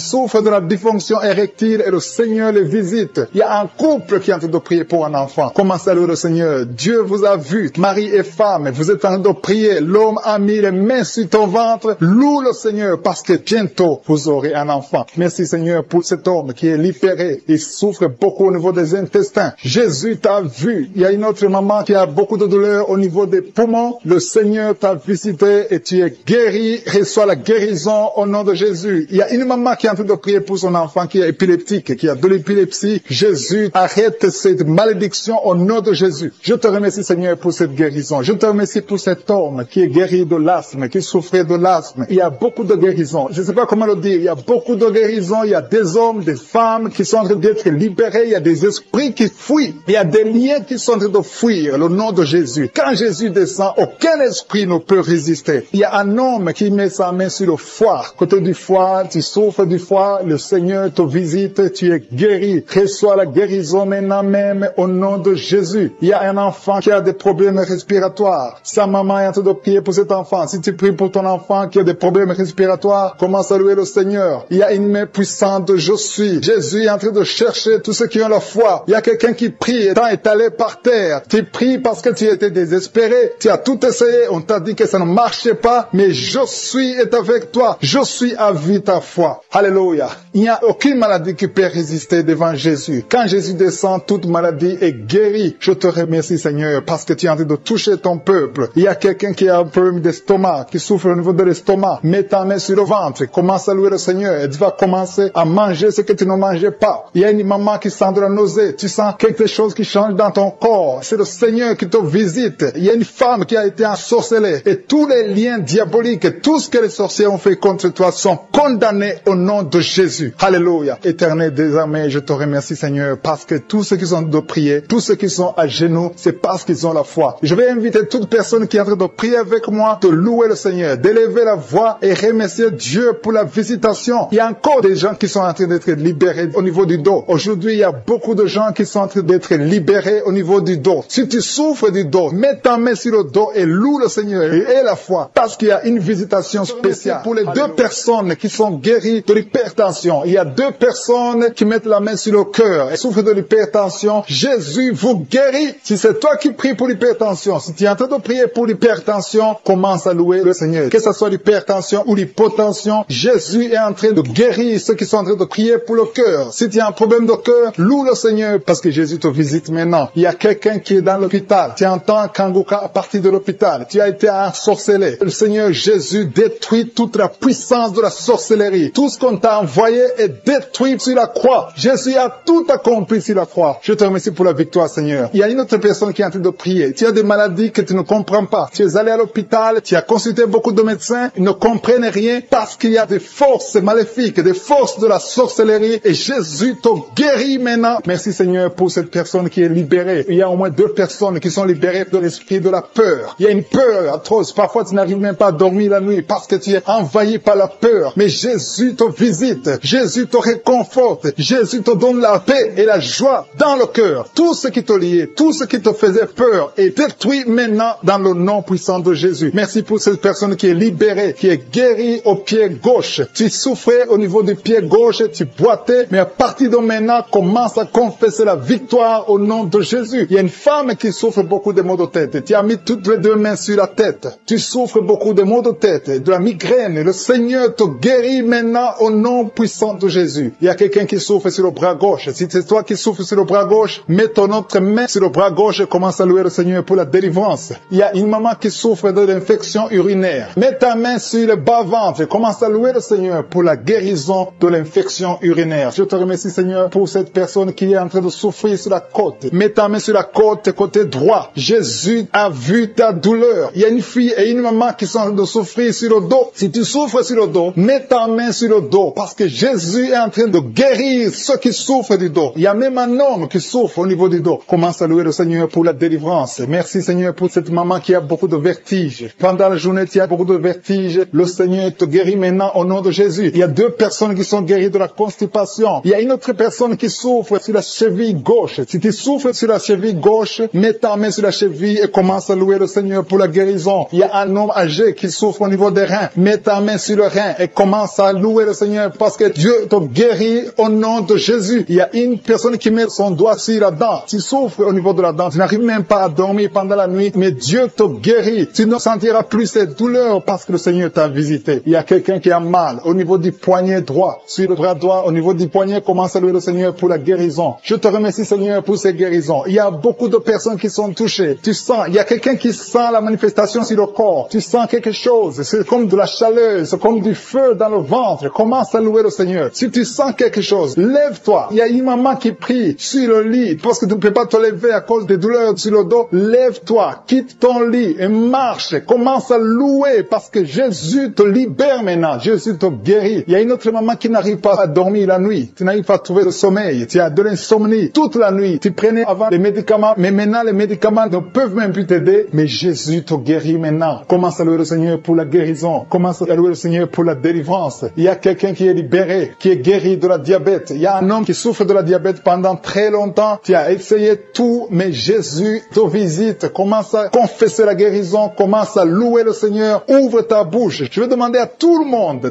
souffrent de la dysfonction érectile et le Seigneur les visite. Il y a un couple qui est en train de prier pour un enfant. Commence à louer le Seigneur. Dieu vous a vu, mari et femme, vous êtes en train de prier. L'homme a mis les mains sur ton ventre. Loue le Seigneur parce que bientôt vous aurez un enfant. Merci Seigneur pour cet homme qui est libéré. Il souffre beaucoup au niveau des intestins. Jésus t'a vu. Il y a une autre maman qui a beaucoup de douleur au niveau des poumons. Le Seigneur t'a visité et tu es guéri. Reçois la guérison au nom de Jésus. Il y a une maman qui est en train de prier pour son enfant qui est épileptique, qui a de l'épilepsie. Jésus, arrête cette malédiction au nom de Jésus. Je te remercie Seigneur pour cette guérison. Je te remercie pour cet homme qui est guéri de l'asthme, qui souffrait de l'asthme. Il y a beaucoup de guérisons. Je ne sais pas comment le dire. Il y a beaucoup de guérisons. Il y a des hommes, des femmes qui sont en train d'être libérés. Il y a des esprits qui fuient. Il y a des liens qui sont en train de fuir le nom de Jésus. Quand Jésus descend, aucun esprit ne peut résister. Il y a un homme qui met sa main sur le foie. Côté du foie, tu souffres du foie. Le Seigneur te visite. Tu es guéri. Reçois la guérison maintenant même au nom de Jésus. Il y a un enfant qui a des problèmes respiratoires. Sa maman est en train de prier pour cet enfant. Si tu pries pour ton enfant qui a des problèmes respiratoires, commence à louer le Seigneur. Il y a une main puissante de je suis. Jésus est en train de chercher tous ceux qui ont la foi. Il y a quelqu'un qui prie étant étalé par terre. Tu pries parce que tu étais désespéré. Tu as tout essayé. On t'a dit que ça ne marchait pas. Mais je suis est avec toi. Je suis à vie ta foi. Alléluia. Il n'y a aucune maladie qui peut résister devant Jésus. Quand Jésus descend, toute maladie est guérie. Je te remercie Seigneur parce que tu es en train de toucher ton peuple. Il y a quelqu'un qui a un problème d'estomac, qui souffre au niveau de l'estomac. Mets ta main sur le ventre. Commence à louer le Seigneur. Et tu vas commencer à manger ce que tu ne mangeais pas. Il y a une maman qui sent de la nausée. Tu sens quelque chose qui change dans ton corps. C'est le Seigneur qui te visite. Il y a une femme qui a été ensorcelée. Et tous les liens diaboliques, tout ce que les sorciers ont fait contre toi sont condamnés au nom de Jésus. Alléluia. Éternel désormais, je te remercie Seigneur parce que tous ceux qui sont de prier, tous ceux qui sont à genoux, c'est parce qu'ils ont la foi. Je vais inviter toute personne qui est en train de prier avec moi de louer le Seigneur, d'élever la voix et remercier Dieu pour la visitation. Il y a encore des gens qui sont en train d'être libérés au niveau du dos. Aujourd'hui, il y a beaucoup de gens qui sont en train d'être libérés au niveau du dos. Si tu souffres du dos, mets ta main sur le dos et loue le Seigneur et aie la foi parce qu'il y a une visitation spéciale pour les 2 personnes qui sont guéries de l'hypertension. Il y a 2 personnes qui mettent la main sur le cœur et souffrent de l'hypertension. Jésus vous guérit. Si c'est toi qui pries pour l'hypertension, si tu es en train de prier pour l'hypertension, commence à louer le Seigneur. Que ce soit l'hypertension ou l'hypotension, Jésus est en train de guérir ceux qui sont en train de prier pour le cœur. Si tu as un problème de cœur, loue le Seigneur parce que Jésus te visite maintenant. Il y a quelqu'un qui est dans l'hôpital. Tu entends Kanguka à partir de l'hôpital. Tu as été ensorcelé. Le Seigneur Jésus détruit toute la puissance de la sorcellerie. Tout ce qu'on t'a envoyé est détruit sur la croix. Jésus a tout accompli sur la croix. Je te remercie pour la victoire, Seigneur. Il y a une autre personne qui est en train de prier. Tu as des maladies que tu ne comprends pas. Tu es allé à l'hôpital, tu as consulté beaucoup de médecins, ils ne comprennent rien parce qu'il y a des forces maléfiques, des forces de la sorcellerie et Jésus te guérit maintenant. Merci Seigneur pour cette personne qui est libérée. Il y a au moins 2 personnes qui sont libérées de l'esprit de la peur. Il y a une peur atroce. Parfois tu n'arrives même pas à dormir la nuit parce que tu es envahi par la peur. Mais Jésus te visite. Jésus te réconforte. Jésus te donne la paix et la joie dans le cœur. Tout tout ce qui te liait, tout ce qui te faisait peur est détruit maintenant dans le nom puissant de Jésus. Merci pour cette personne qui est libérée, qui est guérie au pied gauche. Tu souffrais au niveau du pied gauche, tu boitais, mais à partir de maintenant, commence à confesser la victoire au nom de Jésus. Il y a une femme qui souffre beaucoup de maux de tête. Tu as mis toutes les deux mains sur la tête. Tu souffres beaucoup de maux de tête, de la migraine. Le Seigneur te guérit maintenant au nom puissant de Jésus. Il y a quelqu'un qui souffre sur le bras gauche. Si c'est toi qui souffres sur le bras gauche, mets ton autre main sur le bras gauche et commence à louer le Seigneur pour la délivrance. Il y a une maman qui souffre de l'infection urinaire. Mets ta main sur le bas-ventre et commence à louer le Seigneur pour la guérison de l'infection urinaire. Je te remercie, Seigneur, pour cette personne qui est en train de souffrir sur la côte. Mets ta main sur la côte, côté droit. Jésus a vu ta douleur. Il y a une fille et une maman qui sont en train de souffrir sur le dos. Si tu souffres sur le dos, mets ta main sur le dos parce que Jésus est en train de guérir ceux qui souffrent du dos. Il y a même un homme qui souffre au niveau du dos. Commence à louer le Seigneur pour la délivrance. Merci, Seigneur, pour cette maman qui a beaucoup de vertiges. Pendant la journée, tu as beaucoup de vertiges. Le Seigneur te guérit maintenant au nom de Jésus. Il y a 2 personnes qui sont guéries de la constipation. Il y a une autre personne qui souffre sur la cheville gauche. Si tu souffres sur la cheville gauche, mets ta main sur la cheville et commence à louer le Seigneur pour la guérison. Il y a un homme âgé qui souffre au niveau des reins. Mets ta main sur le rein et commence à louer le Seigneur parce que Dieu te guérit au nom de Jésus. Il y a une personne qui met son doigt sur la dent. Tu souffres au niveau de la dent. Tu n'arrives même pas à dormir pendant la nuit, mais Dieu te guérit. Tu ne sentiras plus cette douleur parce que le Seigneur t'a visité. Il y a quelqu'un qui a mal au niveau du poignet droit, sur le bras droit, au niveau du poignet, commence à louer le Seigneur pour la guérison. Je te remercie, Seigneur, pour ces guérisons. Il y a beaucoup de personnes qui sont touchées. Tu sens, il y a quelqu'un qui sent la manifestation sur le corps. Tu sens quelque chose. C'est comme de la chaleur, c'est comme du feu dans le ventre. Commence à louer le Seigneur. Si tu sens quelque chose, lève-toi. Il y a une maman qui prie sur le lit parce que tu ne peux pas te lever à cause des douleurs sur le dos. Lève-toi, quitte ton lit et marche. Commence à louer parce que Jésus te libère maintenant. Jésus te guérit. Il y a une autre maman qui n'arrive pas à dormir la nuit. Tu n'arrives pas à trouver le sommeil. Tu as de l'insomnie toute la nuit. Tu prenais avant les médicaments, mais maintenant les médicaments ne peuvent même plus t'aider. Mais Jésus te guérit maintenant. Commence à louer le Seigneur pour la guérison. Commence à louer le Seigneur pour la délivrance. Il y a quelqu'un qui est libéré, qui est guéri de la diabète. Il y a un homme qui souffre de la diabète pendant très longtemps. Tu as essayé tout, mais Jésus te visite. Commence à confesser la guérison. Commence à louer le Seigneur. Ouvre ta bouche. Je vais demander à tout le monde,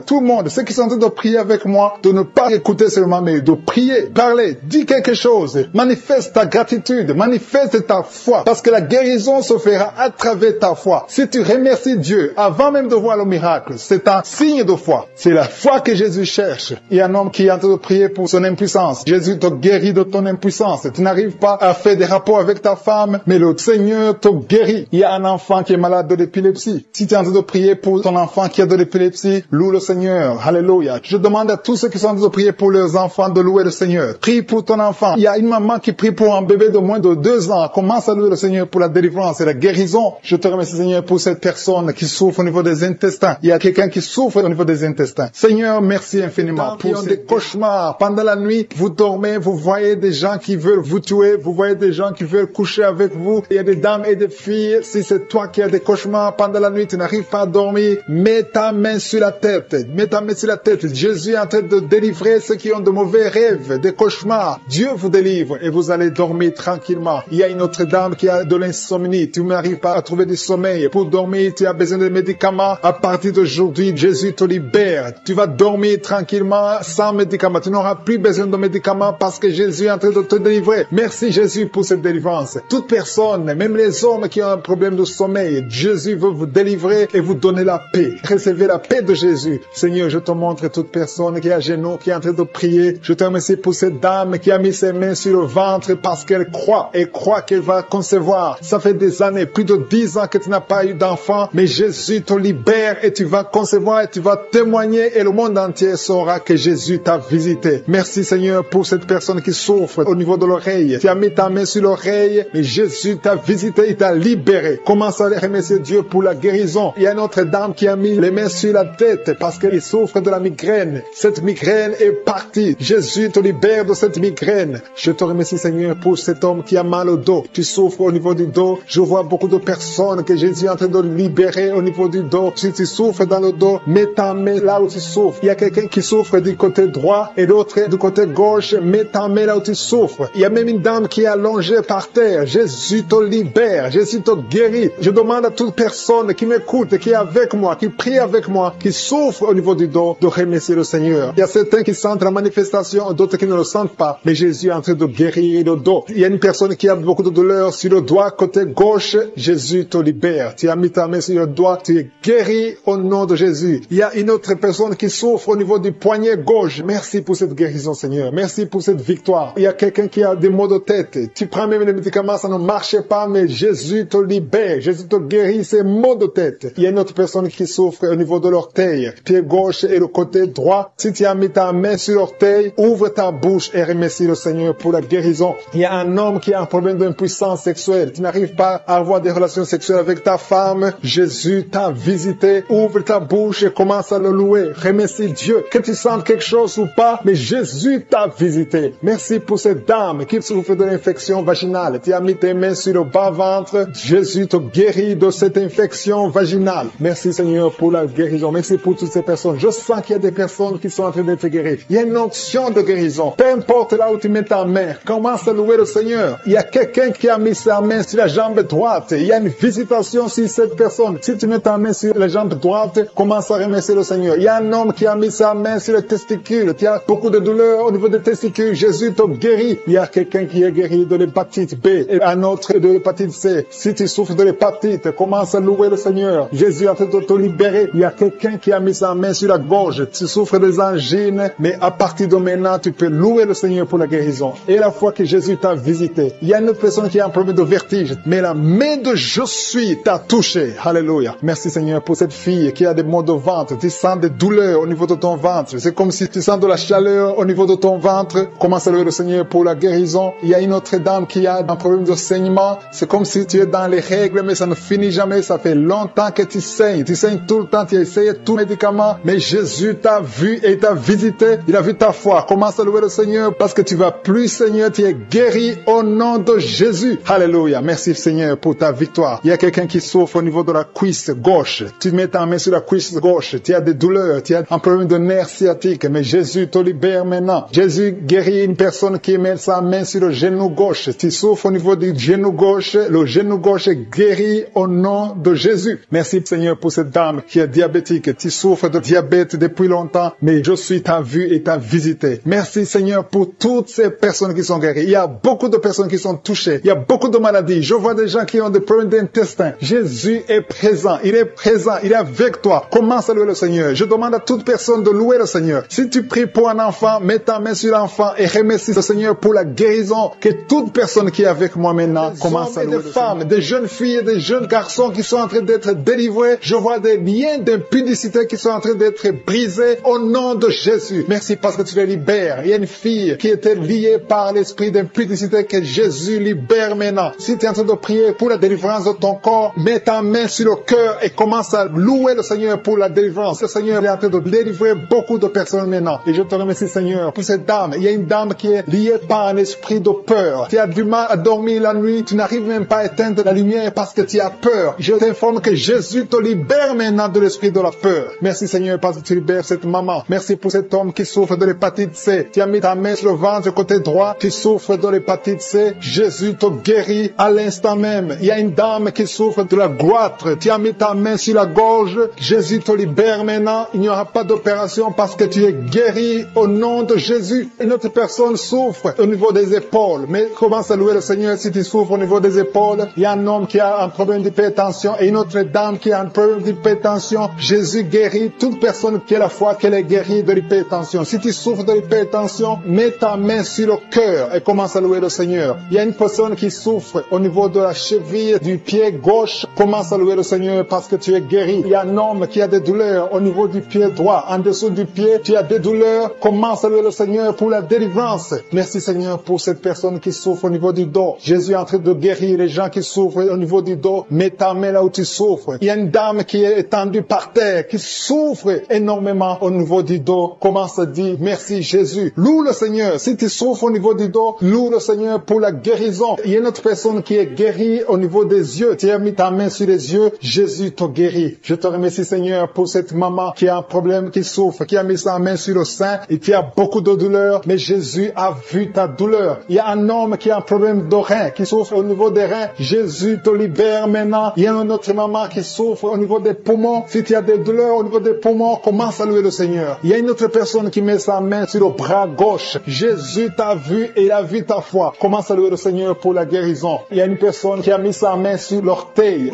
ceux qui sont en train de prier avec moi, de ne pas écouter seulement, mais de prier, parler, dis quelque chose. Manifeste ta gratitude, manifeste ta foi, parce que la guérison se fera à travers ta foi. Si tu remercies Dieu avant même de voir le miracle, c'est un signe de foi. C'est la foi que Jésus cherche. Il y a un homme qui est en train de prier pour son impuissance. Jésus te guérit de ton impuissance. Tu n'arrives pas à faire des rapports avec ta femme, mais le Seigneur te guérit. Il y a un enfant qui est malade de l'épilepsie. Si tu es en train de prier pour ton enfant qui a de l'épilepsie, loue le Seigneur. Alléluia. Je demande à tous ceux qui sont en train de prier pour leurs enfants de louer le Seigneur. Prie pour ton enfant. Il y a une maman qui prie pour un bébé de moins de 2 ans. Commence à louer le Seigneur pour la délivrance et la guérison. Je te remercie, Seigneur, pour cette personne qui souffre au niveau des intestins. Il y a quelqu'un qui souffre au niveau des intestins. Seigneur, merci infiniment pour ces cauchemars. Pendant la nuit, vous dormez, vous voyez des gens qui veulent vous tuer, vous voyez des gens qui veulent coucher avec vous. Il y a des dames et des filles. Si c'est toi qui as des cauchemars pendant la nuit, tu n'arrives pas à dormir, mets ta main sur la tête. Mets ta main sur la tête. Jésus est en train de délivrer ceux qui ont de mauvais rêves, des cauchemars. Dieu vous délivre et vous allez dormir tranquillement. Il y a une autre dame qui a de l'insomnie. Tu n'arrives pas à trouver du sommeil. Pour dormir, tu as besoin de médicaments. À partir d'aujourd'hui, Jésus te libère. Tu vas dormir tranquillement sans médicaments. Tu n'auras plus besoin de médicaments parce que Jésus est en train de te délivrer. Merci Jésus pour cette délivrance. Toute personne, même les hommes qui ont un problème de sommeil, Jésus veut vous délivrer et vous donner la paix. Recevez la paix de Jésus. Seigneur, je te montre toute personne qui est à genoux, qui est en train de prier. Je te remercie pour cette dame qui a mis ses mains sur le ventre parce qu'elle croit et croit qu'elle va concevoir. Ça fait des années, plus de 10 ans que tu n'as pas eu d'enfant, mais Jésus te libère et tu vas concevoir et tu vas témoigner et le monde entier saura que Jésus t'a visité. Merci Seigneur pour cette personne qui souffre au niveau de l'oreille. Tu as mis ta main sur l'oreille, mais Jésus t'a visité, il t'a libéré. Commence à remercier Dieu pour la guérison. Il y a une autre dame qui a mis les mains sur la tête parce qu'elle souffre de la migraine. Cette migraine est partie. Jésus te libère de cette migraine. Je te remercie Seigneur pour cet homme qui a mal au dos. Tu souffres au niveau du dos. Je vois beaucoup de personnes que Jésus est en train de libérer au niveau du dos. Si tu souffres dans le dos, mets ta main là où tu souffres. Il y a quelqu'un qui souffre du côté droit et l'autre du côté gauche. Mets ta main là où tu souffres. Il y a même une dame qui est allongée par terre. Jésus te libère. Jésus te guérit. Je demande à toute personne qui m'écoute, qui est avec moi, qui prie avec moi, qui souffre au niveau du dos, de remercier le Seigneur. Il y a certains qui sentent la manifestation, d'autres qui ne le sentent pas. Mais Jésus est en train de guérir le dos. Il y a une personne qui a beaucoup de douleur sur le doigt côté gauche. Jésus te libère. Tu as mis ta main sur le doigt. Tu es guéri au nom de Jésus. Il y a une autre personne qui souffre au niveau du poignet gauche. Merci pour cette guérison, Seigneur. Merci pour cette victoire. Il y a quelqu'un qui a des maux de tête. Tu prends même les médicaments, ça ne marche pas, mais Jésus te libère. Jésus te guérit ces maux de tête. Il y a une autre personne qui souffre au niveau de l'orteil, pied gauche et le côté droit. Si tu as mis ta main sur l'orteil, ouvre ta bouche et remercie le Seigneur pour la guérison. Il y a un homme qui a un problème d'impuissance sexuelle. Tu n'arrives pas à avoir des relations sexuelles avec ta femme. Jésus t'a visité. Ouvre ta bouche et commence à le louer. Remercie Dieu. Que tu sentes quelque chose ou pas, mais Jésus t'a visité. Merci pour cette dame qui souffre de l'infection vaginale. Tu as mis tes mains sur le bas-ventre. Jésus te guérit de cette infection vaginale. Merci Seigneur pour la guérison. Merci pour toutes ces personnes. Je sens qu'il y a des personnes qui sont en train d'être guéries. Il y a une onction de guérison. Peu importe là où tu mets ta main, commence à louer le Seigneur. Il y a quelqu'un qui a mis sa main sur la jambe droite. Il y a une visitation sur cette personne. Si tu mets ta main sur la jambe droite, commence à remercier le Seigneur. Il y a un homme qui a mis sa main sur les testicules. Tu as beaucoup de douleurs au niveau des testicules. Jésus te guérit. Il y a quelqu'un qui est guéri de l'hépatite B et un autre de l'hépatite C. Si tu souffres de l'hépatite, commence à louer le Seigneur. Jésus est en train de te libérer. Il y a quelqu'un qui a mis sa main sur la gorge. Tu souffres des angines, mais à partir de maintenant, tu peux louer le Seigneur pour la guérison. Et la fois que Jésus t'a visité, il y a une autre personne qui a un problème de vertige, mais la main de je suis t'a touché. Alléluia. Merci Seigneur pour cette fille qui a des maux de ventre. Tu sens des douleurs au niveau de ton ventre. C'est comme si tu sens de la chaleur au niveau de ton ventre. Commence à louer le Seigneur pour la guérison. Il y a une autre dame qui a un problème de saignement. C'est comme si tu es dans les règles, mais ça ne finit jamais. Ça fait longtemps que tu saignes. Tu saignes tout le temps. Tu as essayé tout médicament, mais Jésus t'a vu et t'a visité. Il a vu ta foi. Commence à louer le Seigneur parce que tu vas plus, Seigneur. Tu es guéri au nom de Jésus. Alléluia. Merci Seigneur pour ta victoire. Il y a quelqu'un qui souffre au niveau de la cuisse gauche. Tu mets ta main sur la cuisse gauche. Tu as des douleurs. Tu as un problème de nerf sciatique, mais Jésus te libère maintenant. Jésus guérit une personne qui met sa main sur le genou gauche. Tu souffres au niveau du genou gauche. Le genou gauche est guéri au nom de Jésus. Merci Seigneur pour cette dame qui est diabétique. Tu souffres de diabète depuis longtemps, mais je suis t'a vu et t'a visité. Merci Seigneur pour toutes ces personnes qui sont guéries. Il y a beaucoup de personnes qui sont touchées. Il y a beaucoup de maladies. Je vois des gens qui ont des problèmes d'intestin. Jésus est présent. Il est présent. Il est avec toi. Commence à louer le Seigneur. Je demande à toute personne de louer le Seigneur. Si tu pries pour un enfant, mets ta main sur l'enfant et remercie le Seigneur pour la guérison. Que toute personne qui est avec moi maintenant commence à louer le Seigneur. Des femmes, des jeunes filles et des jeunes garçons qui sont en train d'être délivrés. Je vois des liens d'impudicité qui sont en train d'être brisés au nom de Jésus. Merci parce que tu les libères. Il y a une fille qui était liée par l'esprit d'impudicité que Jésus libère maintenant. Si tu es en train de prier pour la délivrance de ton corps, mets ta main sur le cœur et commence à louer le Seigneur pour la délivrance. Le Seigneur est en train de délivrer beaucoup de personnes maintenant. Et je te remercie Seigneur pour cette dame. Il y a une dame qui est liée par un esprit de peur. Tu as du mal à dormir la nuit. Tu n'arrives même pas à éteindre la lumière parce que tu as peur. Je t'informe que Jésus te libère maintenant de l'esprit de la peur. Merci Seigneur parce que tu libères cette maman. Merci pour cet homme qui souffre de l'hépatite C. Tu as mis ta main sur le ventre côté droit. Tu souffres de l'hépatite C. Jésus te guérit à l'instant même. Il y a une dame qui souffre de la goitre. Tu as mis ta main sur la gorge. Jésus te libère maintenant. Il n'y aura pas d'opération parce que tu es guéri au nom de Jésus. Une autre personne souffre au niveau des épaules. Mais commence à louer le Seigneur si tu souffres au niveau des épaules. Il y a un homme qui a un problème d'hypertension et une autre dame qui a un problème d'hypertension. Jésus guérit toute personne qui a la foi qu'elle est guérie de l'hypertension. Si tu souffres de l'hypertension, mets ta main sur le cœur et commence à louer le Seigneur. Il y a une personne qui souffre au niveau de la cheville du pied gauche. Commence à louer le Seigneur parce que tu es guéri. Il y a un homme qui a des douleurs au niveau du pied droit. En dessous du pied, tu as des douleurs. Commence à louer le Seigneur pour la délivrance. Merci Seigneur pour cette personne qui souffre au niveau du dos. Jésus est en train de guérir les gens qui souffrent au niveau du dos. Mets ta main là où tu souffres. Il y a une dame qui est étendue par terre, qui souffre énormément au niveau du dos. Commence à dire merci Jésus. Loue le Seigneur. Si tu souffres au niveau du dos, loue le Seigneur pour la guérison. Il y a une autre personne qui est guérie au niveau des yeux. Tu as mis ta main sur les yeux. Jésus te guérit. Je te remercie Seigneur pour cette maman qui a un problème, qui souffre, qui a mis sa main sur le sein et qui a beaucoup de douleur. Mais Jésus a vu ta douleur. Il y a un homme qui a un problème de rein, qui souffre au niveau des reins. Jésus te libère maintenant. Il y a une autre maman qui souffre au niveau des poumons. Si tu as des douleurs au niveau des poumons, commence à louer le Seigneur. Il y a une autre personne qui met sa main sur le bras gauche. Jésus t'a vu et il a vu ta foi. Commence à louer le Seigneur pour la guérison. Il y a une personne qui a mis sa main sur l'orteil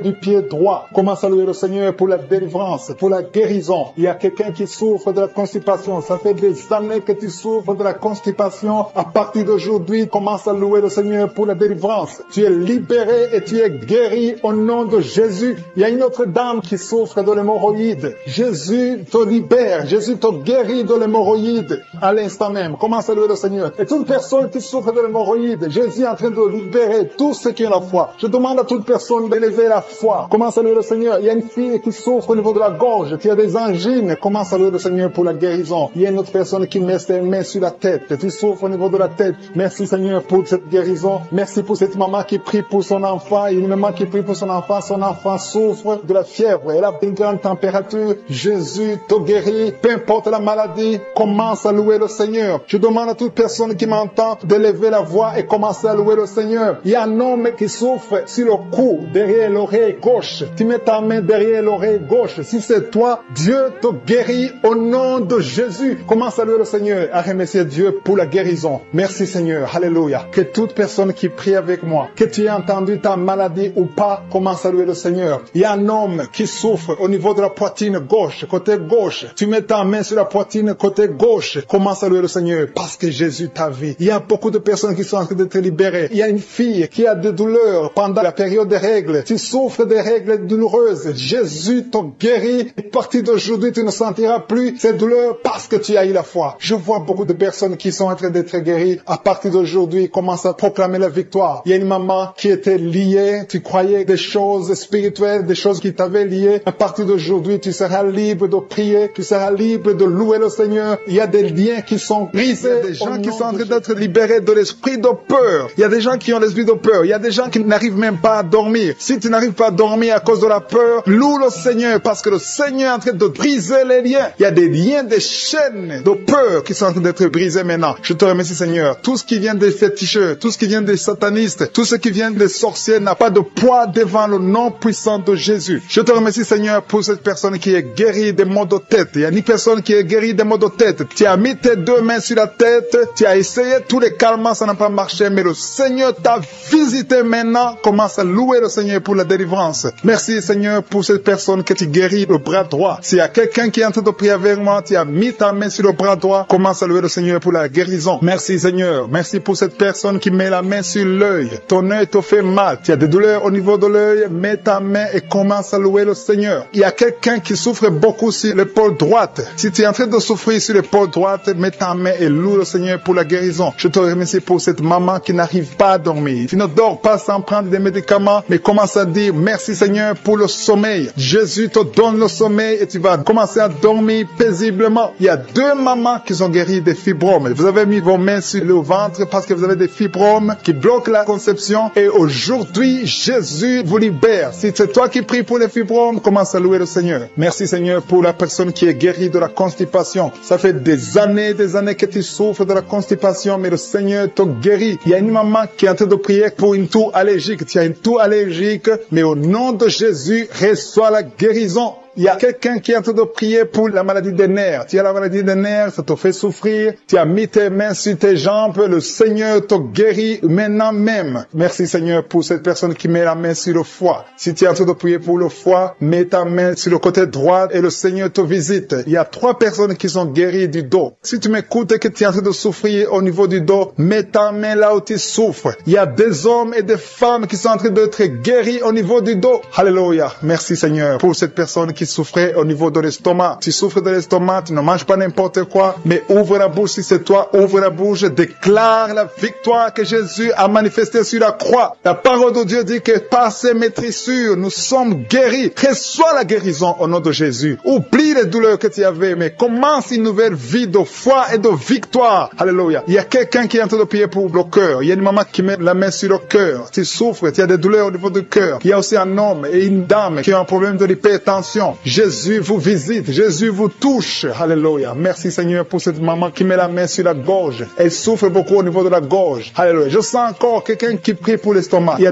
du pied droit. Commence à louer le Seigneur pour la délivrance, pour la guérison. Il y a quelqu'un qui souffre de la constipation. Ça fait des années que tu souffres de la constipation. À partir d'aujourd'hui, commence à louer le Seigneur pour la délivrance. Tu es libéré et tu es guéri au nom de Jésus. Il y a une autre dame qui souffre de l'hémorroïde. Jésus te libère. Jésus te guérit de l'hémorroïde à l'instant même. Commence à louer le Seigneur. Et toute personne qui souffre de l'hémorroïde, Jésus est en train de libérer tout ce qui est la foi. Je demande à toute personne d'élever la foi. Commence à louer le Seigneur. Il y a une fille qui souffre au niveau de la gorge, qui a des angines. Commence à louer le Seigneur pour la guérison. Il y a une autre personne qui met ses mains sur la tête. Tu souffres au niveau de la tête. Merci Seigneur pour cette guérison. Merci pour cette maman qui prie pour son enfant. Il y a une maman qui prie pour son enfant. Son enfant souffre de la fièvre. Elle a une grande température. Jésus te guérit. Peu importe la maladie, commence à louer le Seigneur. Je demande à toute personne qui m'entend d'élever la voix et commencer à louer le Seigneur. Il y a un homme qui souffre sur le cou, derrière l'oreille gauche. Tu mets ta main derrière l'oreille gauche. Si c'est toi, Dieu te guérit au nom de Jésus. Commence à louer le Seigneur, à remercier Dieu pour la guérison. Merci Seigneur. Alléluia. Que toute personne qui prie avec moi, que tu aies entendu ta maladie ou pas, commence à louer le Seigneur. Il y a un homme qui souffre au niveau de la poitrine gauche, côté gauche. Tu mets ta main sur la poitrine côté gauche. Commence à louer le Seigneur parce que Jésus t'a vu. Il y a beaucoup de personnes qui sont en train d'être libérées. Il y a une fille qui a des douleurs pendant la période des règles. Tu souffres des règles douloureuses. Jésus t'a guéri. À partir d'aujourd'hui, tu ne sentiras plus ces douleurs parce que tu as eu la foi. Je vois beaucoup de personnes qui sont en train d'être guéries. À partir d'aujourd'hui, commence à proclamer la victoire. Il y a une maman qui était liée. Tu croyais des choses spirituelles, des choses qui t'avaient lié. À partir d'aujourd'hui, tu seras libre de prier. Tu seras libre de louer le Seigneur. Il y a des liens qui sont brisés. Il y a des gens qui sont en train d'être libérés de l'esprit de peur. Il y a des gens qui ont l'esprit de peur. Il y a des gens qui n'arrivent même pas à dormir. Si tu n'arrives pas à dormir à cause de la peur, loue le Seigneur parce que le Seigneur est en train de briser les liens. Il y a des liens, des chaînes de peur qui sont en train d'être brisées maintenant. Je te remercie Seigneur. Tout ce qui vient des féticheurs, tout ce qui vient des satanistes, tout ce qui vient des sorciers n'a pas de poids devant le nom puissant de Jésus. Je te remercie Seigneur pour cette personne qui est guérie des maux de tête. Il y a une personne qui est guérie des maux de tête. Tu as mis tes deux mains sur la tête, tu as essayé tous les calmants, ça n'a pas marché, mais le Seigneur t'a visité maintenant. Commence à louer le Seigneur pour la délivrance. Merci Seigneur pour cette personne que tu guéris le bras droit. S'il y a quelqu'un qui est en train de prier avec moi, tu as mis ta main sur le bras droit, commence à louer le Seigneur pour la guérison. Merci Seigneur. Merci pour cette personne qui met la main sur l'œil. Ton œil te fait mal. Tu as des douleurs au niveau de l'œil, mets ta main et commence à louer le Seigneur. Il y a quelqu'un qui souffre beaucoup sur l'épaule droite. Si tu es en train de souffrir sur l'épaule droite, mets ta main et loue le Seigneur pour la guérison. Je te remercie pour cette maman qui n'arrive pas à dormir. Tu ne dors pas sans prendre des médicaments, mais commence à dire merci Seigneur pour le sommeil. Jésus te donne le sommeil et tu vas commencer à dormir paisiblement. Il y a deux mamans qui sont guéries des fibromes. Vous avez mis vos mains sur le ventre parce que vous avez des fibromes qui bloquent la conception et aujourd'hui, Jésus vous libère. Si c'est toi qui pries pour les fibromes, commence à louer le Seigneur. Merci Seigneur pour la personne qui est guérie de la constipation. Ça fait des années que tu souffres de la constipation, mais le Seigneur te guérit. Il y a une maman qui est en train de prier pour une toux allergique. Tu as une toux allergique, mais au nom de Jésus, reçois la guérison. Il y a quelqu'un qui est en train de prier pour la maladie des nerfs. Tu as la maladie des nerfs, ça te fait souffrir. Tu as mis tes mains sur tes jambes. Le Seigneur te guérit maintenant même. Merci Seigneur pour cette personne qui met la main sur le foie. Si tu es en train de prier pour le foie, mets ta main sur le côté droit et le Seigneur te visite. Il y a 3 personnes qui sont guéries du dos. Si tu m'écoutes et que tu es en train de souffrir au niveau du dos, mets ta main là où tu souffres. Il y a des hommes et des femmes qui sont en train d'être guéris au niveau du dos. Alléluia. Merci Seigneur pour cette personne qui souffrait au niveau de l'estomac. Tu souffres de l'estomac, tu ne manges pas n'importe quoi, mais ouvre la bouche si c'est toi, ouvre la bouche, déclare la victoire que Jésus a manifestée sur la croix. La parole de Dieu dit que par ses maîtrissures, nous sommes guéris. Reçois la guérison au nom de Jésus. Oublie les douleurs que tu avais, mais commence une nouvelle vie de foi et de victoire. Alléluia. Il y a quelqu'un qui est en train de prier pour le cœur. Il y a une maman qui met la main sur le cœur. Tu souffres, tu as des douleurs au niveau du cœur. Il y a aussi un homme et une dame qui ont un problème de l'hypertension. guérison. Jésus vous visite, Jésus vous touche. Alléluia. Merci Seigneur pour cette maman qui met la main sur la gorge. Elle souffre beaucoup au niveau de la gorge. Alléluia. Je sens encore quelqu'un qui prie pour l'estomac. Il y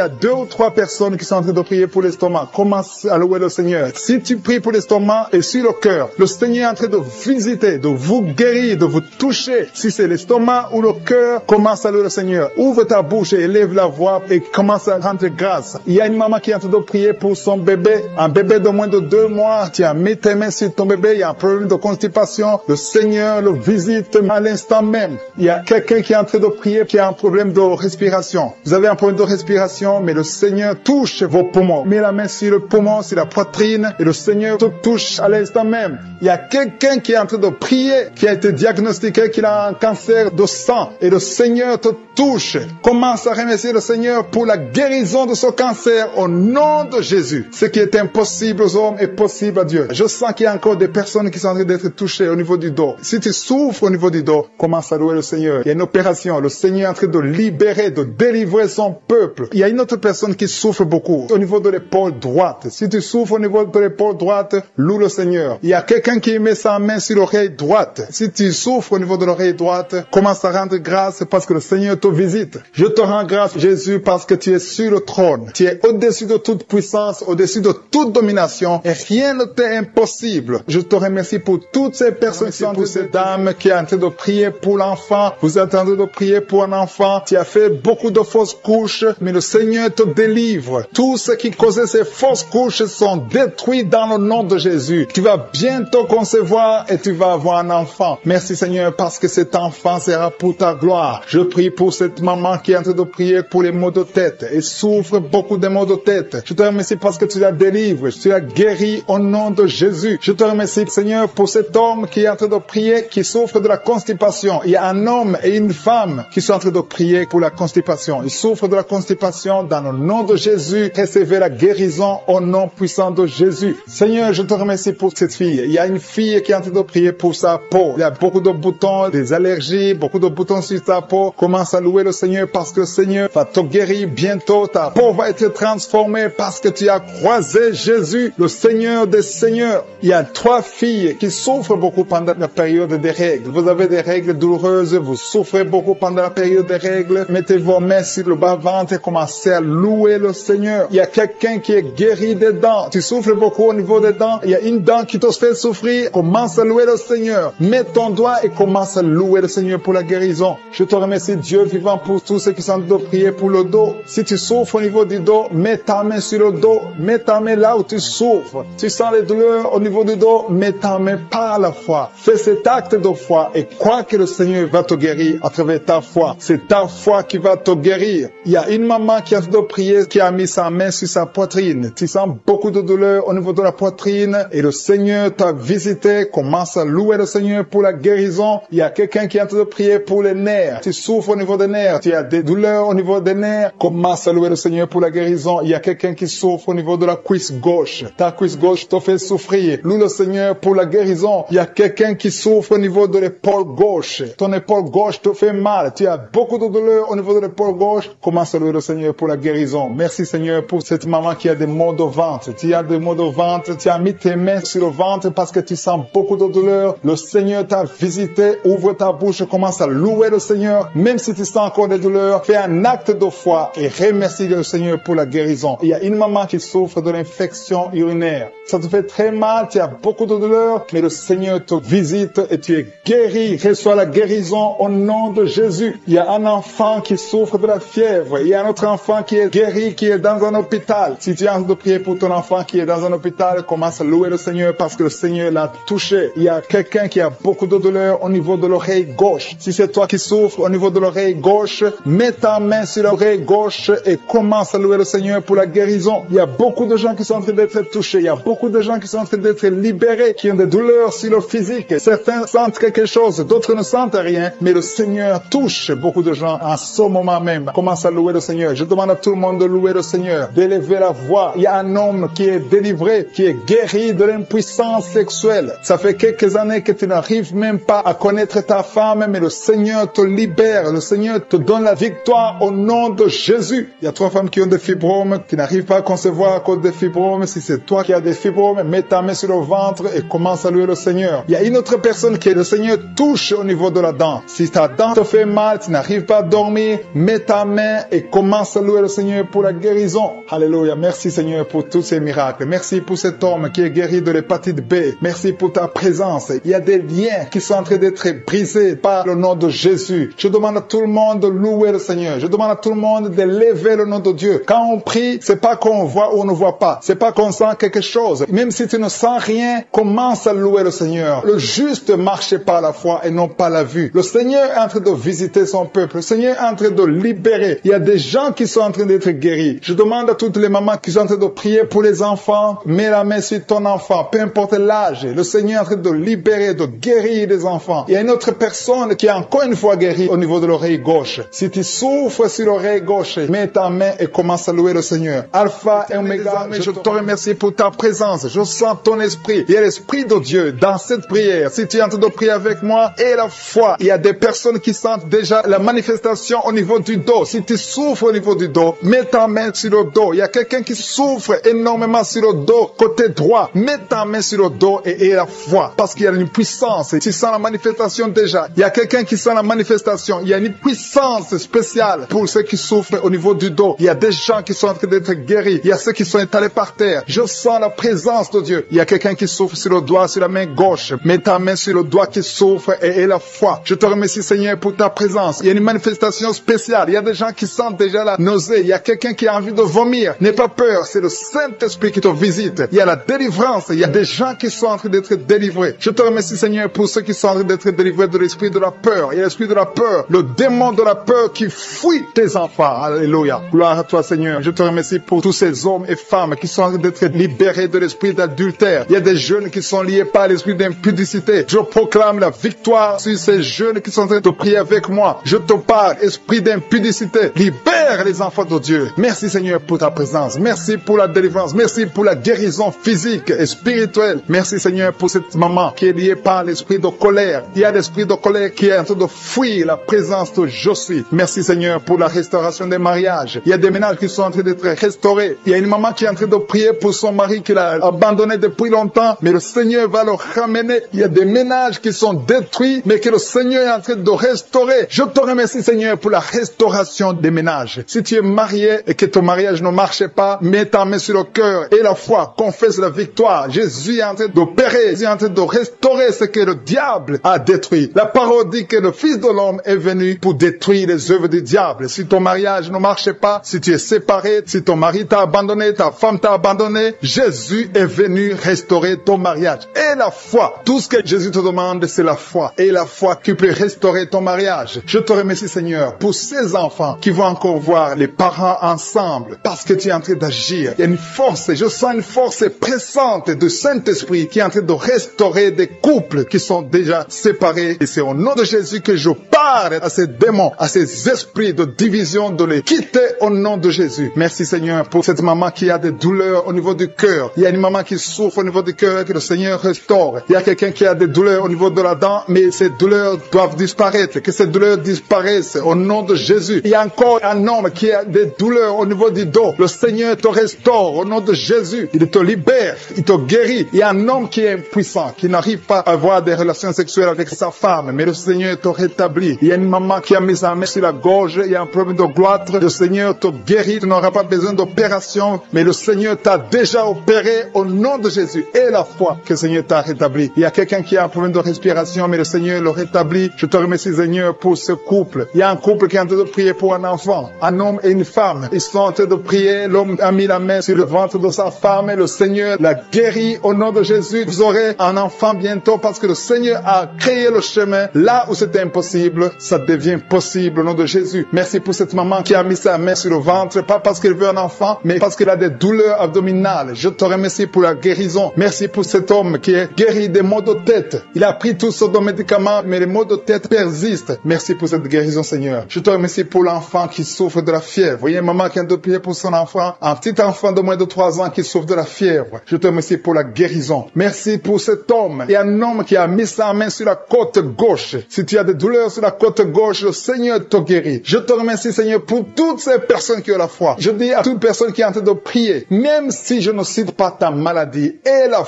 a 2 ou 3 personnes qui sont en train de prier pour l'estomac. Commence à louer le Seigneur. Si tu pries pour l'estomac et sur le cœur, le Seigneur est en train de visiter, de vous guérir, de vous toucher. Si c'est l'estomac ou le cœur, commence à louer le Seigneur. Ouvre ta bouche et élève la voix et commence à rendre grâce. Il y a une maman qui est en train de prier pour son bébé, un bébé de moins de 2 mois. Tu as mis tes mains sur ton bébé, il y a un problème de constipation. Le Seigneur le visite à l'instant même. Il y a quelqu'un qui est en train de prier qui a un problème de respiration. Vous avez un problème de respiration, mais le Seigneur touche vos poumons. Mets la main sur le poumon, sur la poitrine, et le Seigneur te touche à l'instant même. Il y a quelqu'un qui est en train de prier, qui a été diagnostiqué qu'il a un cancer de sang, et le Seigneur te touche. Commence à remercier le Seigneur pour la guérison de ce cancer au nom de Jésus. Ce qui est impossible aux hommes est possible à Dieu. Je sens qu'il y a encore des personnes qui sont en train d'être touchées au niveau du dos. Si tu souffres au niveau du dos, commence à louer le Seigneur. Il y a une opération. Le Seigneur est en train de libérer, de délivrer son peuple. Il y a une autre personne qui souffre beaucoup au niveau de l'épaule droite. Si tu souffres au niveau de l'épaule droite, loue le Seigneur. Il y a quelqu'un qui met sa main sur l'oreille droite. Si tu souffres au niveau de l'oreille droite, commence à rendre grâce parce que le Seigneur te visite. Je te rends grâce, Jésus, parce que tu es sur le trône. Tu es au-dessus de toute puissance, au-dessus de toute domination, et rien ne t'est impossible. Je te remercie pour toutes ces personnes qui sont pour cette dame qui est en train de prier pour l'enfant. Vous êtes en train de prier pour un enfant. Tu as fait beaucoup de fausses couches, mais le Seigneur te délivre. Tout ce qui causait ces fausses couches sont détruits dans le nom de Jésus. Tu vas bientôt concevoir et tu vas avoir un enfant. Merci Seigneur parce que cet enfant sera pour ta gloire. Je prie pour cette maman qui est en train de prier pour les maux de tête et souffre beaucoup de maux de tête. Je te remercie parce que tu la délivres, tu la guéris au nom de Jésus. Je te remercie Seigneur pour cet homme qui est en train de prier, qui souffre de la constipation. Il y a un homme et une femme qui sont en train de prier pour la constipation. Ils souffrent de la constipation dans le nom de Jésus. Recevez la guérison au nom puissant de Jésus. Seigneur, je te remercie pour cette fille. Il y a une fille qui est en train de prier pour sa peau. Il y a beaucoup de boutons, des allergies, beaucoup de boutons sur sa peau. Commence à louer le Seigneur parce que le Seigneur va te guérir bientôt. Ta peau va être transformée parce que tu as croisé Jésus, le Seigneur des Seigneurs. Il y a 3 filles qui souffrent beaucoup pendant la période des règles. Vous avez des règles douloureuses, vous souffrez beaucoup pendant la période des règles. Mettez vos mains sur le bas-ventre et commencez à louer le Seigneur. Il y a quelqu'un qui est guéri des dents. Tu souffres beaucoup au niveau des dents. Il y a une dent qui te fait souffrir. Commence à louer le Seigneur. Mets ton doigt et commence à louer le Seigneur pour la guérison. Je te remercie Dieu vivant pour tous ceux qui sont de prier pour le dos. Si tu souffres au niveau du dos, mets ta main sur le dos. Mets ta main là où tu souffres. Tu sens les douleurs au niveau du dos, mets ta main par la foi. Fais cet acte de foi et crois que le Seigneur va te guérir à travers ta foi. C'est ta foi qui va te guérir. Il y a une maman qui a fait de prier, qui a mis sa main sur sa poitrine. Tu sens beaucoup de douleur au niveau de la poitrine et le Seigneur t'a visité. Commence à louer le Seigneur pour la guérison. Il y a quelqu'un qui est en train de prier pour les nerfs. Tu souffres au niveau des nerfs. Tu as des douleurs au niveau des nerfs. Commence à louer le Seigneur pour la guérison. Il y a quelqu'un qui souffre au niveau de la cuisse gauche. Ta cuisse gauche te fait souffrir. Loue le Seigneur pour la guérison. Il y a quelqu'un qui souffre au niveau de l'épaule gauche. Ton épaule gauche te fait mal. Tu as beaucoup de douleur au niveau de l'épaule gauche. Commence à louer le Seigneur pour la guérison. Merci Seigneur pour cette maman qui a des maux de ventre. Tu as des maux de ventre. Tu as mis tes mains sur le ventre parce que tu sens beaucoup de douleur. Le Seigneur t'a visité. Ouvre ta bouche. Commence à louer le Seigneur. Même si tu sens encore des douleurs, fais un acte de foi et remercie le Seigneur pour la guérison. Il y a une maman qui souffre de l'infection urinaire. Ça te fait très mal, tu as beaucoup de douleur, mais le Seigneur te visite et tu es guéri. Reçois la guérison au nom de Jésus. Il y a un enfant qui souffre de la fièvre. Il y a un autre enfant qui est guéri, qui est dans un hôpital. Si tu as envie de prier pour ton enfant qui est dans un hôpital, commence à louer le Seigneur parce que le Seigneur l'a touché. Il y a quelqu'un qui a beaucoup de douleur au niveau de l'oreille gauche. Si c'est toi qui souffres au niveau de l'oreille gauche, mets ta main sur l'oreille gauche et commence à louer le Seigneur pour la guérison. Il y a beaucoup de gens qui sont en train d'être touchés. Il y a beaucoup de gens qui sont en train d'être libérés, qui ont des douleurs sur le physique. Certains sentent quelque chose, d'autres ne sentent rien, mais le Seigneur touche beaucoup de gens en ce moment même. Commence à louer le Seigneur. Je demande à tout le monde de louer le Seigneur, d'élever la voix. Il y a un homme qui est délivré, qui est guéri de l'impuissance sexuelle. Ça fait quelques années que tu n'arrives même pas à connaître ta femme, mais le Seigneur te libère. Le Seigneur te donne la victoire au nom de Jésus. Il y a 3 femmes qui ont des fibromes, qui n'arrivent pas à concevoir à cause des fibromes. Si c'est toi toi qui as des fibromes, mets ta main sur le ventre et commence à louer le Seigneur. Il y a une autre personne qui le Seigneur touche au niveau de la dent. Si ta dent te fait mal, tu n'arrives pas à dormir, mets ta main et commence à louer le Seigneur pour la guérison. Alléluia. Merci Seigneur pour tous ces miracles. Merci pour cet homme qui est guéri de l'hépatite B. Merci pour ta présence. Il y a des liens qui sont en train d'être brisés par le nom de Jésus. Je demande à tout le monde de louer le Seigneur. Je demande à tout le monde de lever le nom de Dieu. Quand on prie, c'est pas qu'on voit ou on ne voit pas. C'est pas qu'on sent quelque chose. Même si tu ne sens rien, commence à louer le Seigneur. Le juste marche par la foi et non pas la vue. Le Seigneur est en train de visiter son peuple. Le Seigneur est en train de libérer. Il y a des gens qui sont en train d'être guéris. Je demande à toutes les mamans qui sont en train de prier pour les enfants. Mets la main sur ton enfant, peu importe l'âge. Le Seigneur est en train de libérer, de guérir les enfants. Il y a une autre personne qui est encore une fois guérie au niveau de l'oreille gauche. Si tu souffres sur l'oreille gauche, mets ta main et commence à louer le Seigneur. Alpha et Oméga, je te remercie pour ta présence. Je sens ton esprit. Il y a l'esprit de Dieu dans cette prière. Si tu es en train de prier avec moi, et la foi, il y a des personnes qui sentent déjà la manifestation au niveau du dos. Si tu souffres au niveau du dos, mets ta main sur le dos. Il y a quelqu'un qui souffre énormément sur le dos, côté droit. Mets ta main sur le dos et la foi. Parce qu'il y a une puissance. Tu sens la manifestation déjà. Il y a quelqu'un qui sent la manifestation. Il y a une puissance spéciale pour ceux qui souffrent au niveau du dos. Il y a des gens qui sont en train d'être guéris. Il y a ceux qui sont étalés par terre. Je sens la présence de Dieu. Il y a quelqu'un qui souffre sur le doigt, sur la main gauche. Mets ta main sur le doigt qui souffre et la foi. Je te remercie Seigneur pour ta présence. Il y a une manifestation spéciale. Il y a des gens qui sentent déjà la nausée. Il y a quelqu'un qui a envie de vomir. N'aie pas peur. C'est le Saint-Esprit qui te visite. Il y a la délivrance. Il y a des gens qui sont en train d'être délivrés. Je te remercie Seigneur pour ceux qui sont en train d'être délivrés de l'esprit de la peur. Il y a l'esprit de la peur. Le démon de la peur qui fuit tes enfants. Alléluia. Gloire à toi Seigneur. Je te remercie pour tous ces hommes et femmes qui sont en train d'être libérés de l'esprit d'adultère. Il y a des jeunes qui sont liés par l'esprit d'impudicité. Je proclame la victoire sur ces jeunes qui sont en train de prier avec moi. Je te parle, esprit d'impudicité. Libère les enfants de Dieu. Merci Seigneur pour ta présence. Merci pour la délivrance. Merci pour la guérison physique et spirituelle. Merci Seigneur pour cette maman qui est liée par l'esprit de colère. Il y a l'esprit de colère qui est en train de fuir la présence de Josué. Merci Seigneur pour la restauration des mariages. Il y a des ménages qui sont en train d'être restaurés. Il y a une maman qui est en train de prier pour son mari qui l'a abandonné depuis longtemps, mais le Seigneur va le ramener. Il y a des ménages qui sont détruits, mais que le Seigneur est en train de restaurer. Je te remercie Seigneur pour la restauration des ménages. Si tu es marié et que ton mariage ne marche pas, mets ta main sur le cœur et la foi, confesse la victoire. Jésus est en train d'opérer, Jésus est en train de restaurer ce que le diable a détruit. La parole dit que le Fils de l'homme est venu pour détruire les œuvres du diable. Si ton mariage ne marche pas, si tu es séparé, si ton mari t'a abandonné, ta femme t'a abandonné, Jésus est venu restaurer ton mariage. Et la foi. Tout ce que Jésus te demande, c'est la foi. Et la foi qui peut restaurer ton mariage. Je te remercie Seigneur pour ces enfants qui vont encore voir les parents ensemble parce que tu es en train d'agir. Il y a une force, je sens une force pressante du Saint-Esprit qui est en train de restaurer des couples qui sont déjà séparés. Et c'est au nom de Jésus que je parle à ces démons, à ces esprits de division, de les quitter au nom de Jésus. Merci Seigneur pour cette maman qui a des douleurs au niveau du cœur. Il y a une maman qui souffre au niveau du cœur que le Seigneur restaure. Il y a quelqu'un qui a des douleurs au niveau de la dent, mais ces douleurs doivent disparaître. Que ces douleurs disparaissent au nom de Jésus. Il y a encore un homme qui a des douleurs au niveau du dos. Le Seigneur te restaure au nom de Jésus. Il te libère, il te guérit. Il y a un homme qui est impuissant, qui n'arrive pas à avoir des relations sexuelles avec sa femme, mais le Seigneur te rétablit. Il y a une maman qui a mis sa main sur la gorge, il y a un problème de gloître. Le Seigneur te guérit, tu n'auras pas besoin d'opération, mais le Seigneur t'a déjà opéré au nom de Jésus. Et la foi que le Seigneur t'a rétabli. Il y a quelqu'un qui a un problème de respiration, mais le Seigneur le rétablit. Je te remercie Seigneur pour ce couple. Il y a un couple qui est en train de prier pour un enfant, un homme et une femme. Ils sont en train de prier, l'homme a mis la main sur le ventre de sa femme et le Seigneur l'a guéri au nom de Jésus. Vous aurez un enfant bientôt parce que le Seigneur a créé le chemin. Là où c'était impossible, ça devient possible au nom de Jésus. Merci pour cette maman qui a mis sa main sur le ventre, pas parce qu'elle veut un enfant, mais parce qu'elle a des douleurs abdominales. Je te remercie pour la guérison. Merci pour cet homme qui est guéri des maux de tête. Il a pris tous sortes de médicaments, mais les maux de tête persistent. Merci pour cette guérison, Seigneur. Je te remercie pour l'enfant qui souffre de la fièvre. Vous voyez, une maman qui a de prier pour son enfant, un petit enfant de moins de 3 ans qui souffre de la fièvre. Je te remercie pour la guérison. Merci pour cet homme. Il y a un homme qui a mis sa main sur la côte gauche. Si tu as des douleurs sur la côte gauche, le Seigneur te guérit. Je te remercie, Seigneur, pour toutes ces personnes qui ont la foi. Je dis à toute personne qui est en train de prier, même si je ne génocide par ta maladie. Et la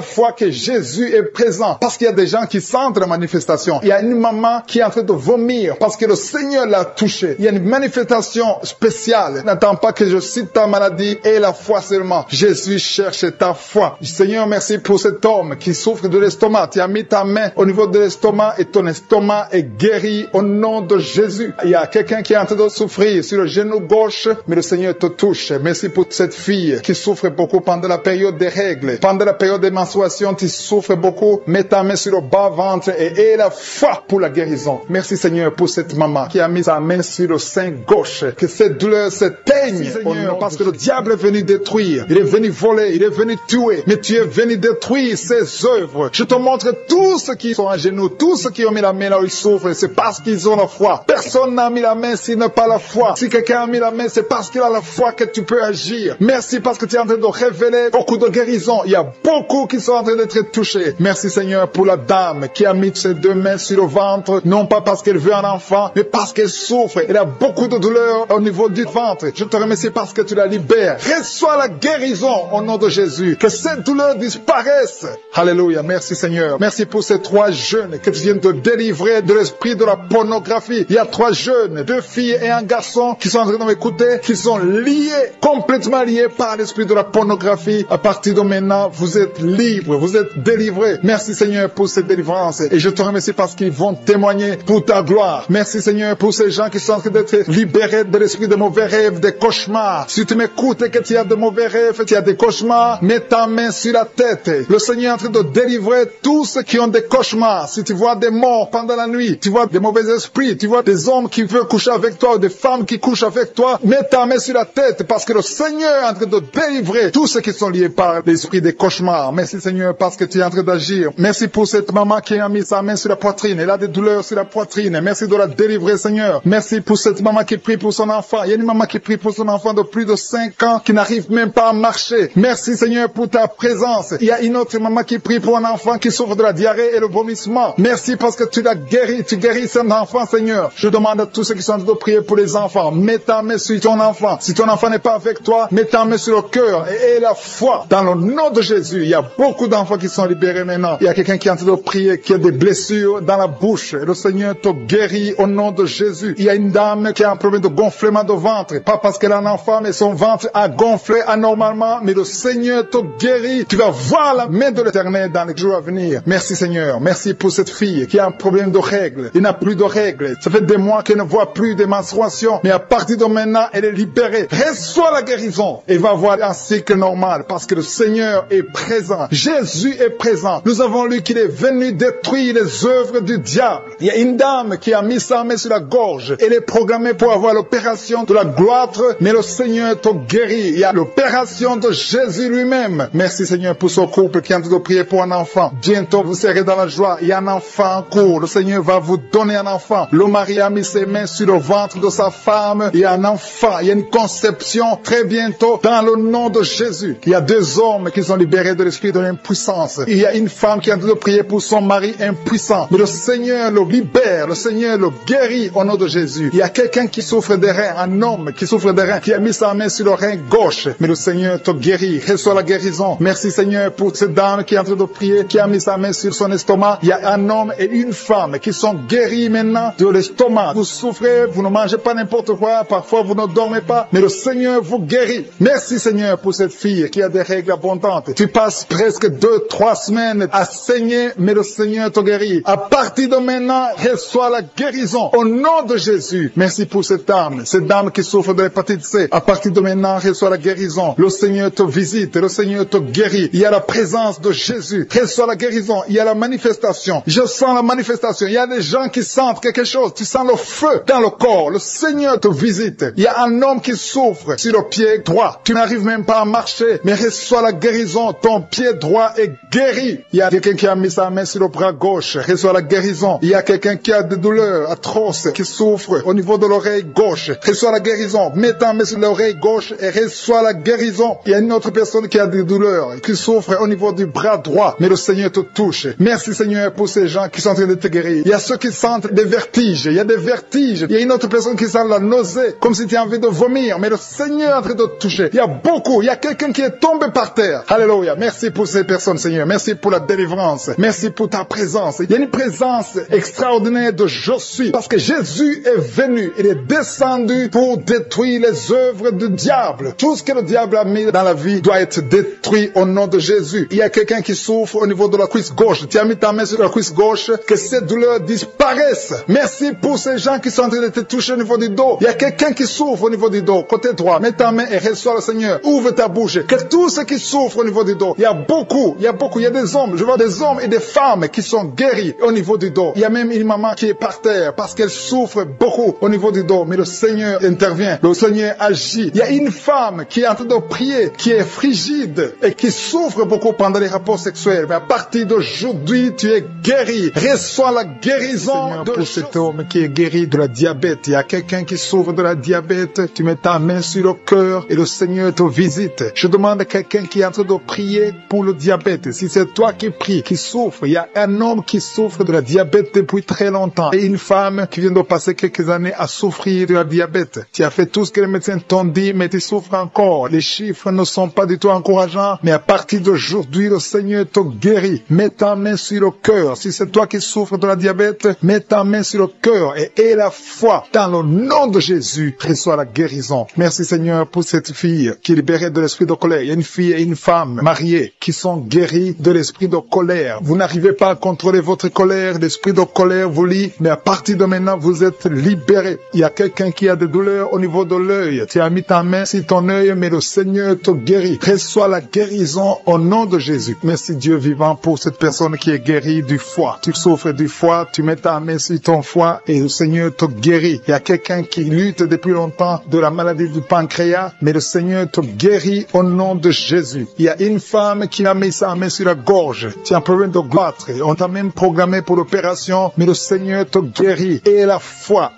foi que Jésus est présent. Parce qu'il y a des gens qui sentent la manifestation. Il y a une maman qui est en train de vomir parce que le Seigneur l'a touché. Il y a une manifestation spéciale. N'attends pas que je cite ta maladie et la foi seulement. Jésus cherche ta foi. Seigneur, merci pour cet homme qui souffre de l'estomac. Tu as mis ta main au niveau de l'estomac et ton estomac est guéri au nom de Jésus. Il y a quelqu'un qui est en train de souffrir sur le genou gauche, mais le Seigneur te touche. Merci pour cette fille qui souffre beaucoup pendant la période des règles. Pendant la période des menstruations, tu souffres beaucoup. Mets ta main sur le bas-ventre et aie la foi pour la guérison. Merci Seigneur pour cette maman qui a mis sa main sur le sein gauche. Que cette douleur s'éteigne, Seigneur, parce que le diable est venu détruire. Il est venu voler, il est venu tuer. Mais tu es venu détruire ses œuvres. Je te montre tous ceux qui sont à genoux, tous ceux qui ont mis la main là où ils souffrent. C'est parce qu'ils ont la foi. Personne n'a mis la main s'il n'a pas la foi. Si quelqu'un a mis la main, c'est parce qu'il a la foi que tu peux agir. Merci parce que tu es en train de révéler beaucoup de guérisons. Il y a beaucoup qui sont en train d'être touchés. Merci Seigneur pour la dame qui a mis ses deux mains sur le ventre, non pas parce qu'elle veut un enfant, mais parce qu'elle souffre. Elle a beaucoup de douleur au niveau du ventre. Je te remercie parce que tu la libères. Reçois la guérison au nom de Jésus. Que cette douleur disparaisse. Alléluia. Merci Seigneur. Merci pour ces 3 jeunes que tu viens de délivrer de l'esprit de la pornographie. Il y a 3 jeunes, 2 filles et un garçon qui sont en train de m'écouter, qui sont liés, complètement liés par l'esprit de la pornographie. À partir de maintenant, vous êtes libres, vous êtes délivrés. Merci Seigneur pour cette délivrance. Et je te remercie parce qu'ils vont témoigner pour ta gloire. Merci Seigneur pour ces gens qui sont en train d'être libérés de l'esprit de mauvais rêves, des cauchemars. Si tu m'écoutes et que tu as de mauvais rêves, tu as des cauchemars, mets ta main sur la tête. Le Seigneur est en train de délivrer tous ceux qui ont des cauchemars. Si tu vois des morts pendant la nuit, tu vois des mauvais esprits, tu vois des hommes qui veulent coucher avec toi ou des femmes qui couchent avec toi, mets ta main sur la tête parce que le Seigneur est en train de délivrer tous ceux qui sont liés par l'esprit des cauchemars. Merci Seigneur parce que tu es en train d'agir. Merci pour cette maman qui a mis sa main sur la poitrine. Elle a des douleurs sur la poitrine. Merci de la délivrer Seigneur. Merci pour cette maman qui prie pour son enfant. Il y a une maman qui prie pour son enfant de plus de 5 ans qui n'arrive même pas à marcher. Merci Seigneur pour ta présence. Il y a une autre maman qui prie pour un enfant qui souffre de la diarrhée et le vomissement. Merci parce que tu l'as guéri. Tu guéris cet enfant Seigneur. Je demande à tous ceux qui sont en train de prier pour les enfants. Mets ta main sur ton enfant. Si ton enfant n'est pas avec toi, mets ta main sur le cœur et la foi. Dans le nom de Jésus, il y a beaucoup d'enfants qui sont libérés maintenant. Il y a quelqu'un qui est en train de prier, qui a des blessures dans la bouche. Et le Seigneur te guérit au nom de Jésus. Il y a une dame qui a un problème de gonflement de ventre. Pas parce qu'elle a un enfant, mais son ventre a gonflé anormalement. Mais le Seigneur te guérit. Tu vas voir la main de l'Éternel dans les jours à venir. Merci Seigneur. Merci pour cette fille qui a un problème de règles. Il n'a plus de règles. Ça fait des mois qu'elle ne voit plus de menstruations. Mais à partir de maintenant, elle est libérée. Reçois la guérison. Et va avoir un cycle normal parce que le Seigneur est présent. Jésus est présent. Nous avons lu qu'il est venu détruire les œuvres du diable. Il y a une dame qui a mis sa main sur la gorge. Elle est programmée pour avoir l'opération de la gloître, mais le Seigneur te guérit. Il y a l'opération de Jésus lui-même. Merci Seigneur pour ce couple qui est en train de prier pour un enfant. Bientôt vous serez dans la joie. Il y a un enfant en cours. Le Seigneur va vous donner un enfant. Le mari a mis ses mains sur le ventre de sa femme. Il y a un enfant. Il y a une conception très bientôt dans le nom de Jésus. Il y a 2 hommes qui sont libérés de l'esprit de l'impuissance. Il y a une femme qui est en train de prier pour son mari impuissant. Mais le Seigneur le libère. Le Seigneur le guérit au nom de Jésus. Il y a quelqu'un qui souffre des reins. Un homme qui souffre des reins. Qui a mis sa main sur le rein gauche. Mais le Seigneur te guérit. Reçois la guérison. Merci Seigneur pour cette dame qui est en train de prier. Qui a mis sa main sur son estomac. Il y a un homme et une femme qui sont guéris maintenant de l'estomac. Vous souffrez. Vous ne mangez pas n'importe quoi. Parfois vous ne dormez pas. Mais le Seigneur vous guérit. Merci Seigneur pour cette fille qui a des règles abondantes. Tu passes presque 2-3 semaines à saigner, mais le Seigneur te guérit. À partir de maintenant, reçois la guérison au nom de Jésus. Merci pour cette dame qui souffre de l'hépatite C. À partir de maintenant, reçois la guérison. Le Seigneur te visite, le Seigneur te guérit. Il y a la présence de Jésus. Reçois la guérison. Il y a la manifestation. Je sens la manifestation. Il y a des gens qui sentent quelque chose. Tu sens le feu dans le corps. Le Seigneur te visite. Il y a un homme qui souffre sur le pied droit. Tu n'arrives même pas à marcher, mais reçois la guérison. Ton pied droit est guéri. Il y a quelqu'un qui a mis sa main sur le bras gauche. Reçois la guérison. Il y a quelqu'un qui a des douleurs atroces, qui souffre au niveau de l'oreille gauche. Reçois la guérison. Mets ta main sur l'oreille gauche et reçois la guérison. Il y a une autre personne qui a des douleurs, qui souffre au niveau du bras droit, mais le Seigneur te touche. Merci Seigneur pour ces gens qui sont en train de te guérir. Il y a ceux qui sentent des vertiges. Il y a des vertiges. Il y a une autre personne qui sent la nausée, comme si tu as envie de vomir, mais le Seigneur est en train de te toucher. Il y a beaucoup secours. Il y a quelqu'un qui est tombé par terre. Alléluia. Merci pour ces personnes, Seigneur. Merci pour la délivrance. Merci pour ta présence. Il y a une présence extraordinaire de je suis. Parce que Jésus est venu. Il est descendu pour détruire les œuvres du diable. Tout ce que le diable a mis dans la vie doit être détruit au nom de Jésus. Il y a quelqu'un qui souffre au niveau de la cuisse gauche. Tu as mis ta main sur la cuisse gauche. Que cette douleur disparaisse. Merci pour ces gens qui sont en train de te toucher au niveau du dos. Il y a quelqu'un qui souffre au niveau du dos. Côté droit. Mets ta main et reçois le Seigneur. Ouvre ta bouche. Que tous ceux qui souffrent au niveau du dos. Il y a beaucoup. Il y a des hommes. Je vois des hommes et des femmes qui sont guéris au niveau du dos. Il y a même une maman qui est par terre parce qu'elle souffre beaucoup au niveau du dos. Mais le Seigneur intervient. Le Seigneur agit. Il y a une femme qui est en train de prier, qui est frigide et qui souffre beaucoup pendant les rapports sexuels. Mais à partir d'aujourd'hui, tu es guéri. Reçois la guérison. Seigneur, pour cet homme qui est guéri de la diabète. Il y a quelqu'un qui souffre de la diabète. Tu mets ta main sur le cœur et le Seigneur te visite. Je demande à quelqu'un qui est en train de prier pour le diabète. Si c'est toi qui pries, qui souffre, il y a un homme qui souffre de la diabète depuis très longtemps et une femme qui vient de passer quelques années à souffrir de la diabète. Tu as fait tout ce que les médecins t'ont dit, mais tu souffres encore. Les chiffres ne sont pas du tout encourageants, mais à partir d'aujourd'hui, le Seigneur te guérit. Mets ta main sur le cœur. Si c'est toi qui souffres de la diabète, mets ta main sur le cœur et aie la foi. Dans le nom de Jésus, reçois la guérison. Merci Seigneur pour cette fille qui est libérée de l'esprit de colère. Il y a une fille et une femme mariées qui sont guéries de l'esprit de colère. Vous n'arrivez pas à contrôler votre colère. L'esprit de colère vous lie, mais à partir de maintenant, vous êtes libérés. Il y a quelqu'un qui a des douleurs au niveau de l'œil. Tu as mis ta main sur ton œil, mais le Seigneur te guérit. Reçois la guérison au nom de Jésus. Merci Dieu vivant pour cette personne qui est guérie du foie. Tu souffres du foie, tu mets ta main sur ton foie et le Seigneur te guérit. Il y a quelqu'un qui lutte depuis longtemps de la maladie du pancréas, mais le Seigneur te guérit au nom de Jésus. Il y a une femme qui a mis sa main sur la gorge. Tu as un problème de goitre. On t'a même programmé pour l'opération, mais le Seigneur te guérit. Et la foi.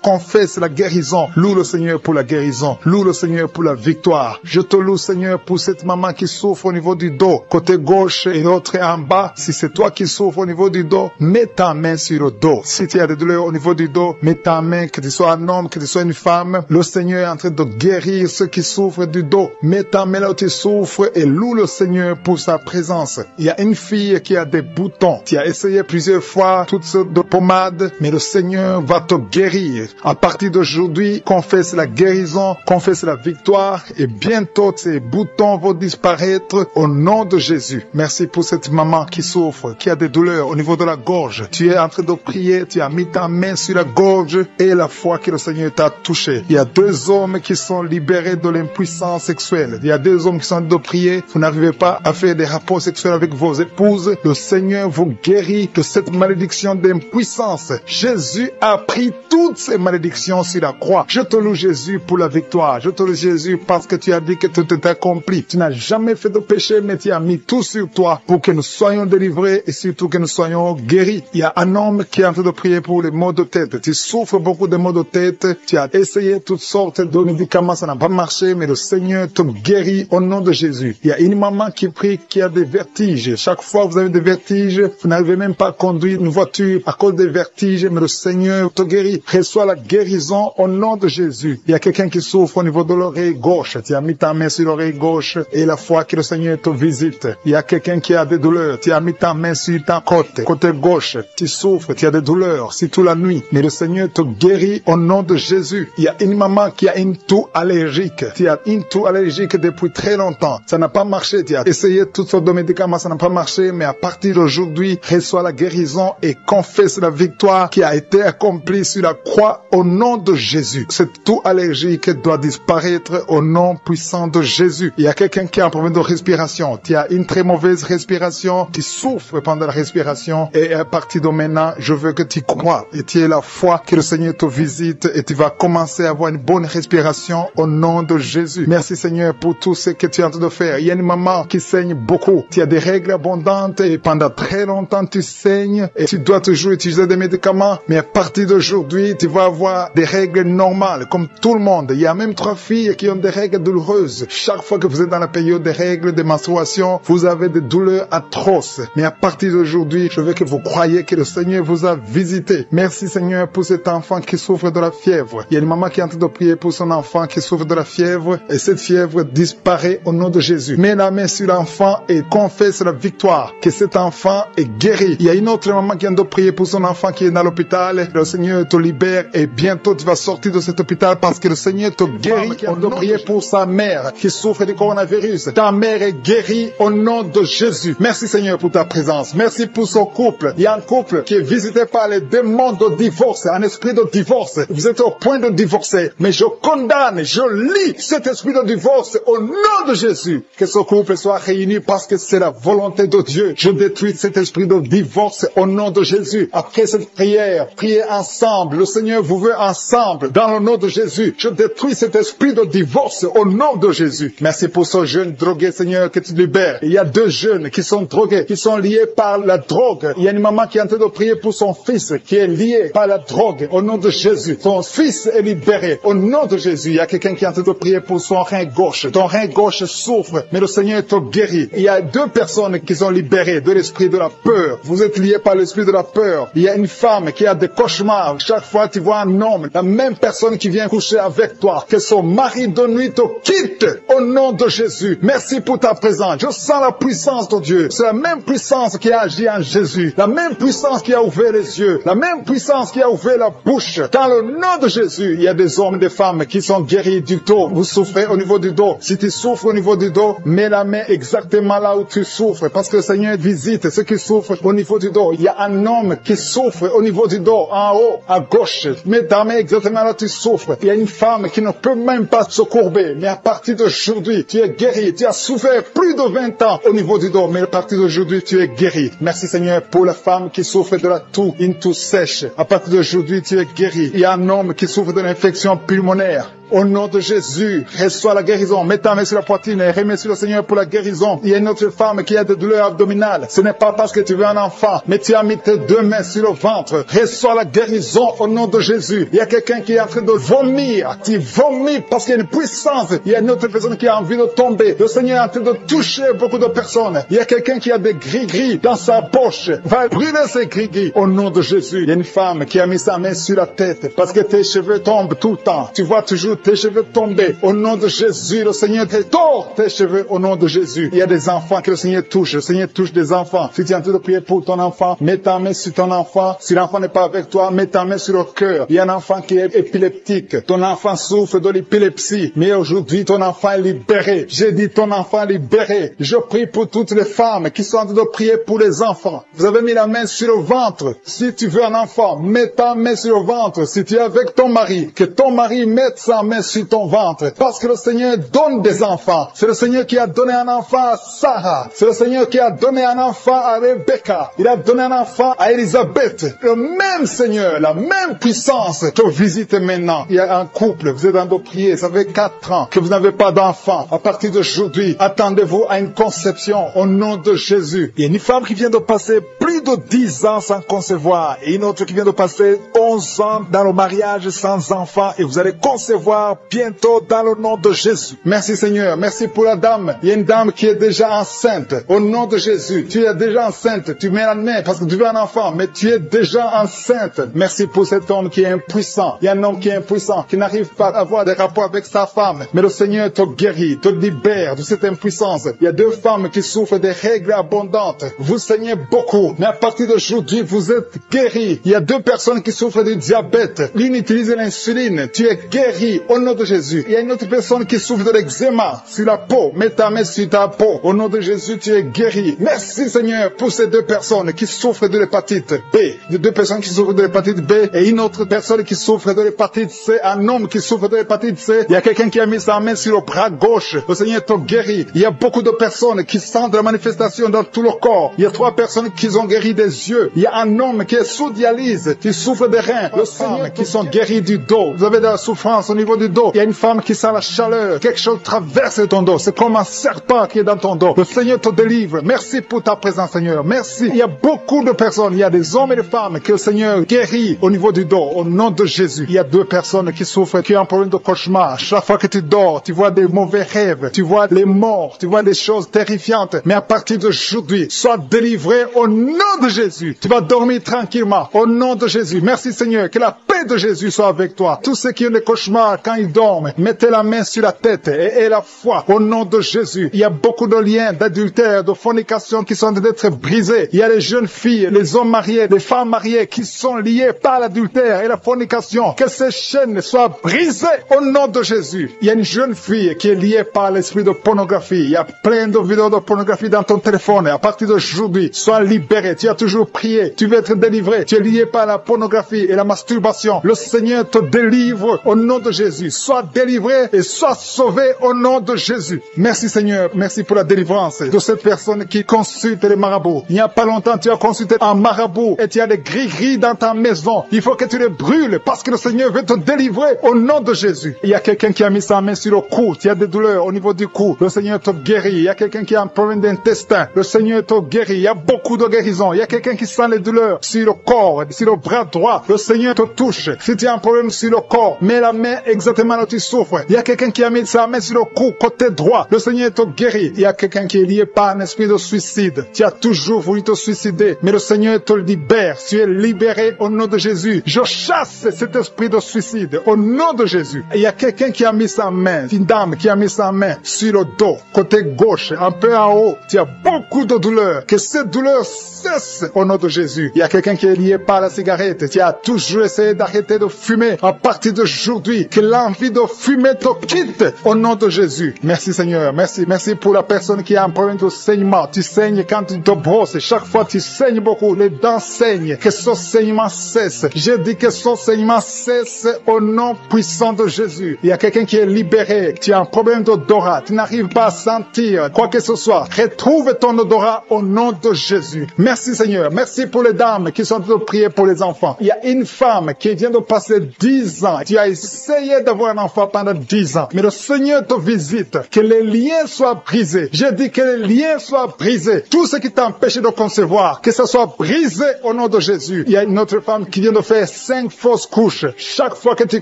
Confesse la guérison. Loue le Seigneur pour la guérison. Loue le Seigneur pour la victoire. Je te loue Seigneur pour cette maman qui souffre au niveau du dos. Côté gauche et l'autre en bas. Si c'est toi qui souffres au niveau du dos, mets ta main sur le dos. Si tu as des douleurs au niveau du dos, mets ta main, que tu sois un homme, que tu sois une femme. Le Seigneur est en train de guérir ceux qui souffrent du dos. Mets ta main là où tu souffres et loue le Seigneur pour sa présence. Il y a une fille qui a des boutons. Tu as essayé plusieurs fois toutes sortes de pommades, mais le Seigneur va te guérir. À partir d'aujourd'hui, confesse la guérison, confesse la victoire et bientôt ces boutons vont disparaître au nom de Jésus. Merci pour cette maman qui souffre, qui a des douleurs au niveau de la gorge. Tu es en train de prier, tu as mis ta main sur la gorge et la foi que le Seigneur t'a touché. Il y a 2 hommes qui sont libérés de l'impuissance sexuelle. Il y a 2 hommes qui sont en train de prier. Vous n'arrivez pas à faire des rapports sexuels avec vos épouses. Le Seigneur vous guérit de cette malédiction d'impuissance. Jésus a pris toutes ces malédictions sur la croix. Je te loue Jésus pour la victoire. Je te loue Jésus parce que tu as dit que tout est accompli. Tu n'as jamais fait de péché, mais tu as mis tout sur toi pour que nous soyons délivrés et surtout que nous soyons guéris. Il y a un homme qui est en train de prier pour les maux de tête. Tu souffres beaucoup de maux de tête. Tu as essayé toutes sortes de médicaments, ça n'a pas marché, mais le Seigneur te guérit au nom de Jésus. Il y a une maman qui prie qui a des vertiges. Chaque fois que vous avez des vertiges, vous n'arrivez même pas à conduire une voiture à cause des vertiges, mais le Seigneur te guérit. Reçois la guérison au nom de Jésus. Il y a quelqu'un qui souffre au niveau de l'oreille gauche. Tu as mis ta main sur l'oreille gauche et la foi que le Seigneur te visite. Il y a quelqu'un qui a des douleurs. Tu as mis ta main sur ta côté gauche. Tu souffres, tu as des douleurs, c'est toute la nuit. Mais le Seigneur te guérit au nom de Jésus. Il y a une maman qui a une toux allergique. Tu as une toux allergique depuis très longtemps. Ça n'a pas marché. Tu as essayé toutes sortes de médicaments, ça n'a pas marché. Mais à partir d'aujourd'hui, reçois la guérison et confesse la victoire qui a été accomplie sur la croix au nom de Jésus. Cette toux allergique doit disparaître au nom puissant de Jésus. Il y a quelqu'un qui a un problème de respiration. Tu as une très mauvaise respiration. Tu souffres pendant la respiration. Et à partir de maintenant, je veux que tu crois et tu aies la foi que le Seigneur te visite et tu vas commencer à avoir une bonne respiration au nom de Jésus. Merci Seigneur pour tout ce que tu es en train de faire. Il y a une maman qui saigne beaucoup. Tu as des règles abondantes et pendant très longtemps tu saignes et tu dois toujours utiliser des médicaments. Mais à partir d'aujourd'hui, tu vas avoir des règles normales comme tout le monde. Il y a même 3 filles qui ont des règles douloureuses. Chaque fois que vous êtes dans la période des règles, des menstruations, vous avez des douleurs atroces. Mais à partir d'aujourd'hui, je veux que vous croyez que le Seigneur vous a visité. Merci Seigneur pour cet enfant qui souffre de la fièvre. Il y a une maman qui est en train de prier pour son enfant qui souffre de la fièvre. Et cette cette fièvre disparaît au nom de Jésus. Mets la main sur l'enfant et confesse la victoire, que cet enfant est guéri. Il y a une autre maman qui vient de prier pour son enfant qui est dans l'hôpital. Le Seigneur te libère et bientôt tu vas sortir de cet hôpital parce que le Seigneur te guérit. On doit prier pour sa mère qui souffre du coronavirus. Ta mère est guérie au nom de Jésus. Merci Seigneur pour ta présence. Merci pour son couple. Il y a un couple qui est visité par les démons de divorce, un esprit de divorce. Vous êtes au point de divorcer, mais je condamne, je lis cet esprit de divorce au nom de Jésus. Que ce couple soit réuni parce que c'est la volonté de Dieu. Je détruis cet esprit de divorce au nom de Jésus. Après cette prière, priez ensemble. Le Seigneur vous veut ensemble dans le nom de Jésus. Je détruis cet esprit de divorce au nom de Jésus. Merci pour ce jeune drogué, Seigneur, que tu libères. Il y a 2 jeunes qui sont drogués, qui sont liés par la drogue. Il y a une maman qui est en train de prier pour son fils qui est lié par la drogue au nom de Jésus. Ton fils est libéré au nom de Jésus. Il y a quelqu'un qui est en train de prier pour son rein gauche. Ton rein gauche souffre, mais le Seigneur te guérit. Il y a 2 personnes qui sont libérées de l'esprit de la peur. Vous êtes liés par l'esprit de la peur. Il y a une femme qui a des cauchemars. Chaque fois tu vois un homme, la même personne qui vient coucher avec toi, que son mari de nuit te quitte au nom de Jésus. Merci pour ta présence. Je sens la puissance de Dieu. C'est la même puissance qui a agi en Jésus. La même puissance qui a ouvert les yeux. La même puissance qui a ouvert la bouche. Dans le nom de Jésus, il y a des hommes et des femmes qui sont guéris du dos. Vous souffrez au niveau du dos. Si tu souffres au niveau du dos, mets la main exactement là où tu souffres. Parce que le Seigneur visite ceux qui souffrent au niveau du dos. Il y a un homme qui souffre au niveau du dos, en haut, à gauche. Mets ta main exactement là où tu souffres. Il y a une femme qui ne peut même pas se courber. Mais à partir d'aujourd'hui, tu es guéri. Tu as souffert plus de 20 ans au niveau du dos. Mais à partir d'aujourd'hui, tu es guéri. Merci Seigneur pour la femme qui souffre de la toux, une toux sèche. À partir d'aujourd'hui, tu es guéri. Il y a un homme qui souffre de l'infection pulmonaire. Au nom de Jésus, reçois la guérison. Mets ta main sur la poitrine et remercie le Seigneur pour la guérison. Il y a une autre femme qui a des douleurs abdominales. Ce n'est pas parce que tu veux un enfant, mais tu as mis tes 2 mains sur le ventre. Reçois la guérison au nom de Jésus. Il y a quelqu'un qui est en train de vomir. Tu vomis parce qu'il y a une puissance. Il y a une autre personne qui a envie de tomber. Le Seigneur est en train de toucher beaucoup de personnes. Il y a quelqu'un qui a des gris-gris dans sa poche. Va brûler ces gris-gris au nom de Jésus. Il y a une femme qui a mis sa main sur la tête parce que tes cheveux tombent tout le temps. Tu vois toujours tes cheveux tomber. Au nom de Jésus, le Seigneur tord tes cheveux au nom de Jésus. Il y a des enfants que le Seigneur touche. Le Seigneur touche des enfants. Si tu es en train de prier pour ton enfant, mets ta main sur ton enfant. Si l'enfant n'est pas avec toi, mets ta main sur le cœur. Il y a un enfant qui est épileptique. Ton enfant souffre de l'épilepsie. Mais aujourd'hui, ton enfant est libéré. J'ai dit ton enfant est libéré. Je prie pour toutes les femmes qui sont en train de prier pour les enfants. Vous avez mis la main sur le ventre. Si tu veux un enfant, mets ta main sur le ventre. Si tu es avec ton mari, que ton mari mette sa main sur ton ventre. Parce que le Seigneur donne des enfants. C'est le Seigneur qui a donné un enfant à Sarah. C'est le Seigneur qui a donné un enfant à Rebecca. Il a donné un enfant à Élisabeth. Le même Seigneur, la même puissance te visite maintenant. Il y a un couple, vous êtes en train de prier, ça fait 4 ans que vous n'avez pas d'enfant. À partir d'aujourd'hui, attendez-vous à une conception au nom de Jésus. Il y a une femme qui vient de passer plus de 10 ans sans concevoir et une autre qui vient de passer 11 ans dans le mariage sans enfant et vous allez concevoir bientôt dans le nom de Jésus. Merci Seigneur, merci pour la dame. Il y a une dame qui est déjà enceinte. Au nom de Jésus, tu es déjà enceinte. Tu mets la main parce que tu veux un enfant, mais tu es déjà enceinte. Merci pour cet homme qui est impuissant. Il y a un homme qui est impuissant, qui n'arrive pas à avoir des rapports avec sa femme. Mais le Seigneur te guérit, te libère de cette impuissance. Il y a 2 femmes qui souffrent des règles abondantes. Vous saignez beaucoup, mais à partir d'aujourd'hui, vous êtes guéris. Il y a 2 personnes qui souffrent du diabète. L'une utilise l'insuline. Tu es guéri au nom de Jésus. Il y a une autre personne qui souffre de l'eczéma sur la peau. Mets ta main sur ta peau. Au nom de Jésus, tu es guéri. Merci Seigneur pour ces 2 personnes qui souffrent de l'hépatite B. Les 2 personnes qui souffrent de l'hépatite B et une autre personne qui souffre de l'hépatite C. Un homme qui souffre de l'hépatite C. Il y a quelqu'un qui a mis sa main sur le bras gauche. Le Seigneur te guérit. Il y a beaucoup de personnes qui sentent la manifestation dans tout leur corps. Il y a 3 personnes qui ont guéri des yeux. Il y a un homme qui est sous dialyse, qui souffre des reins. Le Seigneur qui sont guéris du dos. Vous avez de la souffrance au niveau du dos. Il y a une femme qui sent la chaleur. Quelque chose traverse ton dos. C'est comme un serpent qui est dans ton dos. Le Seigneur te délivre. Merci pour ta présence, Seigneur. Merci. Il y a beaucoup de personnes. Il y a des hommes et des femmes que le Seigneur guérit au niveau du dos. Au nom de Jésus. Il y a 2 personnes qui souffrent, qui ont un problème de cauchemar. Chaque fois que tu dors, tu vois des mauvais rêves. Tu vois les morts. Tu vois des choses terrifiantes. Mais à partir d'aujourd'hui, sois délivré au nom de Jésus. Tu vas dormir tranquillement. Au nom de Jésus. Merci, Seigneur. Que la paix de Jésus soit avec toi. Tous ceux qui ont des cauchemars quand ils dorment, mettez la main sur sur la tête et aie la foi au nom de Jésus. Il y a beaucoup de liens d'adultère, de fornication qui sont en train d'être brisés. Il y a les jeunes filles, les hommes mariés, les femmes mariées qui sont liés par l'adultère et la fornication. Que ces chaînes soient brisées au nom de Jésus. Il y a une jeune fille qui est liée par l'esprit de pornographie. Il y a plein de vidéos de pornographie dans ton téléphone. Et à partir d'aujourd'hui, sois libéré. Tu as toujours prié. Tu veux être délivré. Tu es lié par la pornographie et la masturbation. Le Seigneur te délivre au nom de Jésus. Sois délivré et sois sauvé au nom de Jésus. Merci Seigneur. Merci pour la délivrance de cette personne qui consulte les marabouts. Il n'y a pas longtemps, tu as consulté un marabout et tu as des gris-gris dans ta maison. Il faut que tu les brûles parce que le Seigneur veut te délivrer au nom de Jésus. Il y a quelqu'un qui a mis sa main sur le cou. Tu as des douleurs au niveau du cou. Le Seigneur te guérit. Il y a quelqu'un qui a un problème d'intestin. Le Seigneur te guérit. Il y a beaucoup de guérisons. Il y a quelqu'un qui sent les douleurs sur le corps, sur le bras droit. Le Seigneur te touche. Si tu as un problème sur le corps, mets la main exactement là où tu souffres. Il y a quelqu'un qui a mis sa main sur le cou, côté droit. Le Seigneur te guérit. Il y a quelqu'un qui est lié par un esprit de suicide. Tu as toujours voulu te suicider, mais le Seigneur te libère. Tu es libéré au nom de Jésus. Je chasse cet esprit de suicide au nom de Jésus. Et il y a quelqu'un qui a mis sa main, une dame qui a mis sa main sur le dos, côté gauche, un peu en haut. Tu as beaucoup de douleur. Que cette douleur cesse au nom de Jésus. Il y a quelqu'un qui est lié par la cigarette. Tu as toujours essayé d'arrêter de fumer. À partir d'aujourd'hui, que l'envie de fumer te quitte au nom de Jésus. Merci Seigneur. Merci. Merci pour la personne qui a un problème de saignement. Tu saignes quand tu te brosses. Chaque fois tu saignes beaucoup. Les dents saignent. Que ce saignement cesse. Je dis que ce saignement cesse au nom puissant de Jésus. Il y a quelqu'un qui est libéré. Tu as un problème d'odorat. Tu n'arrives pas à sentir quoi que ce soit. Retrouve ton odorat au nom de Jésus. Merci Seigneur. Merci pour les dames qui sont en train de prier pour les enfants. Il y a une femme qui vient de passer 10 ans. Tu as essayé d'avoir un enfant pendant 10 ans. Mais le Seigneur te visite. Que les liens soient brisés. Je dis que les liens soient brisés. Tout ce qui t'a empêché de concevoir, que ça soit brisé au nom de Jésus. Il y a une autre femme qui vient de faire 5 fausses couches. Chaque fois que tu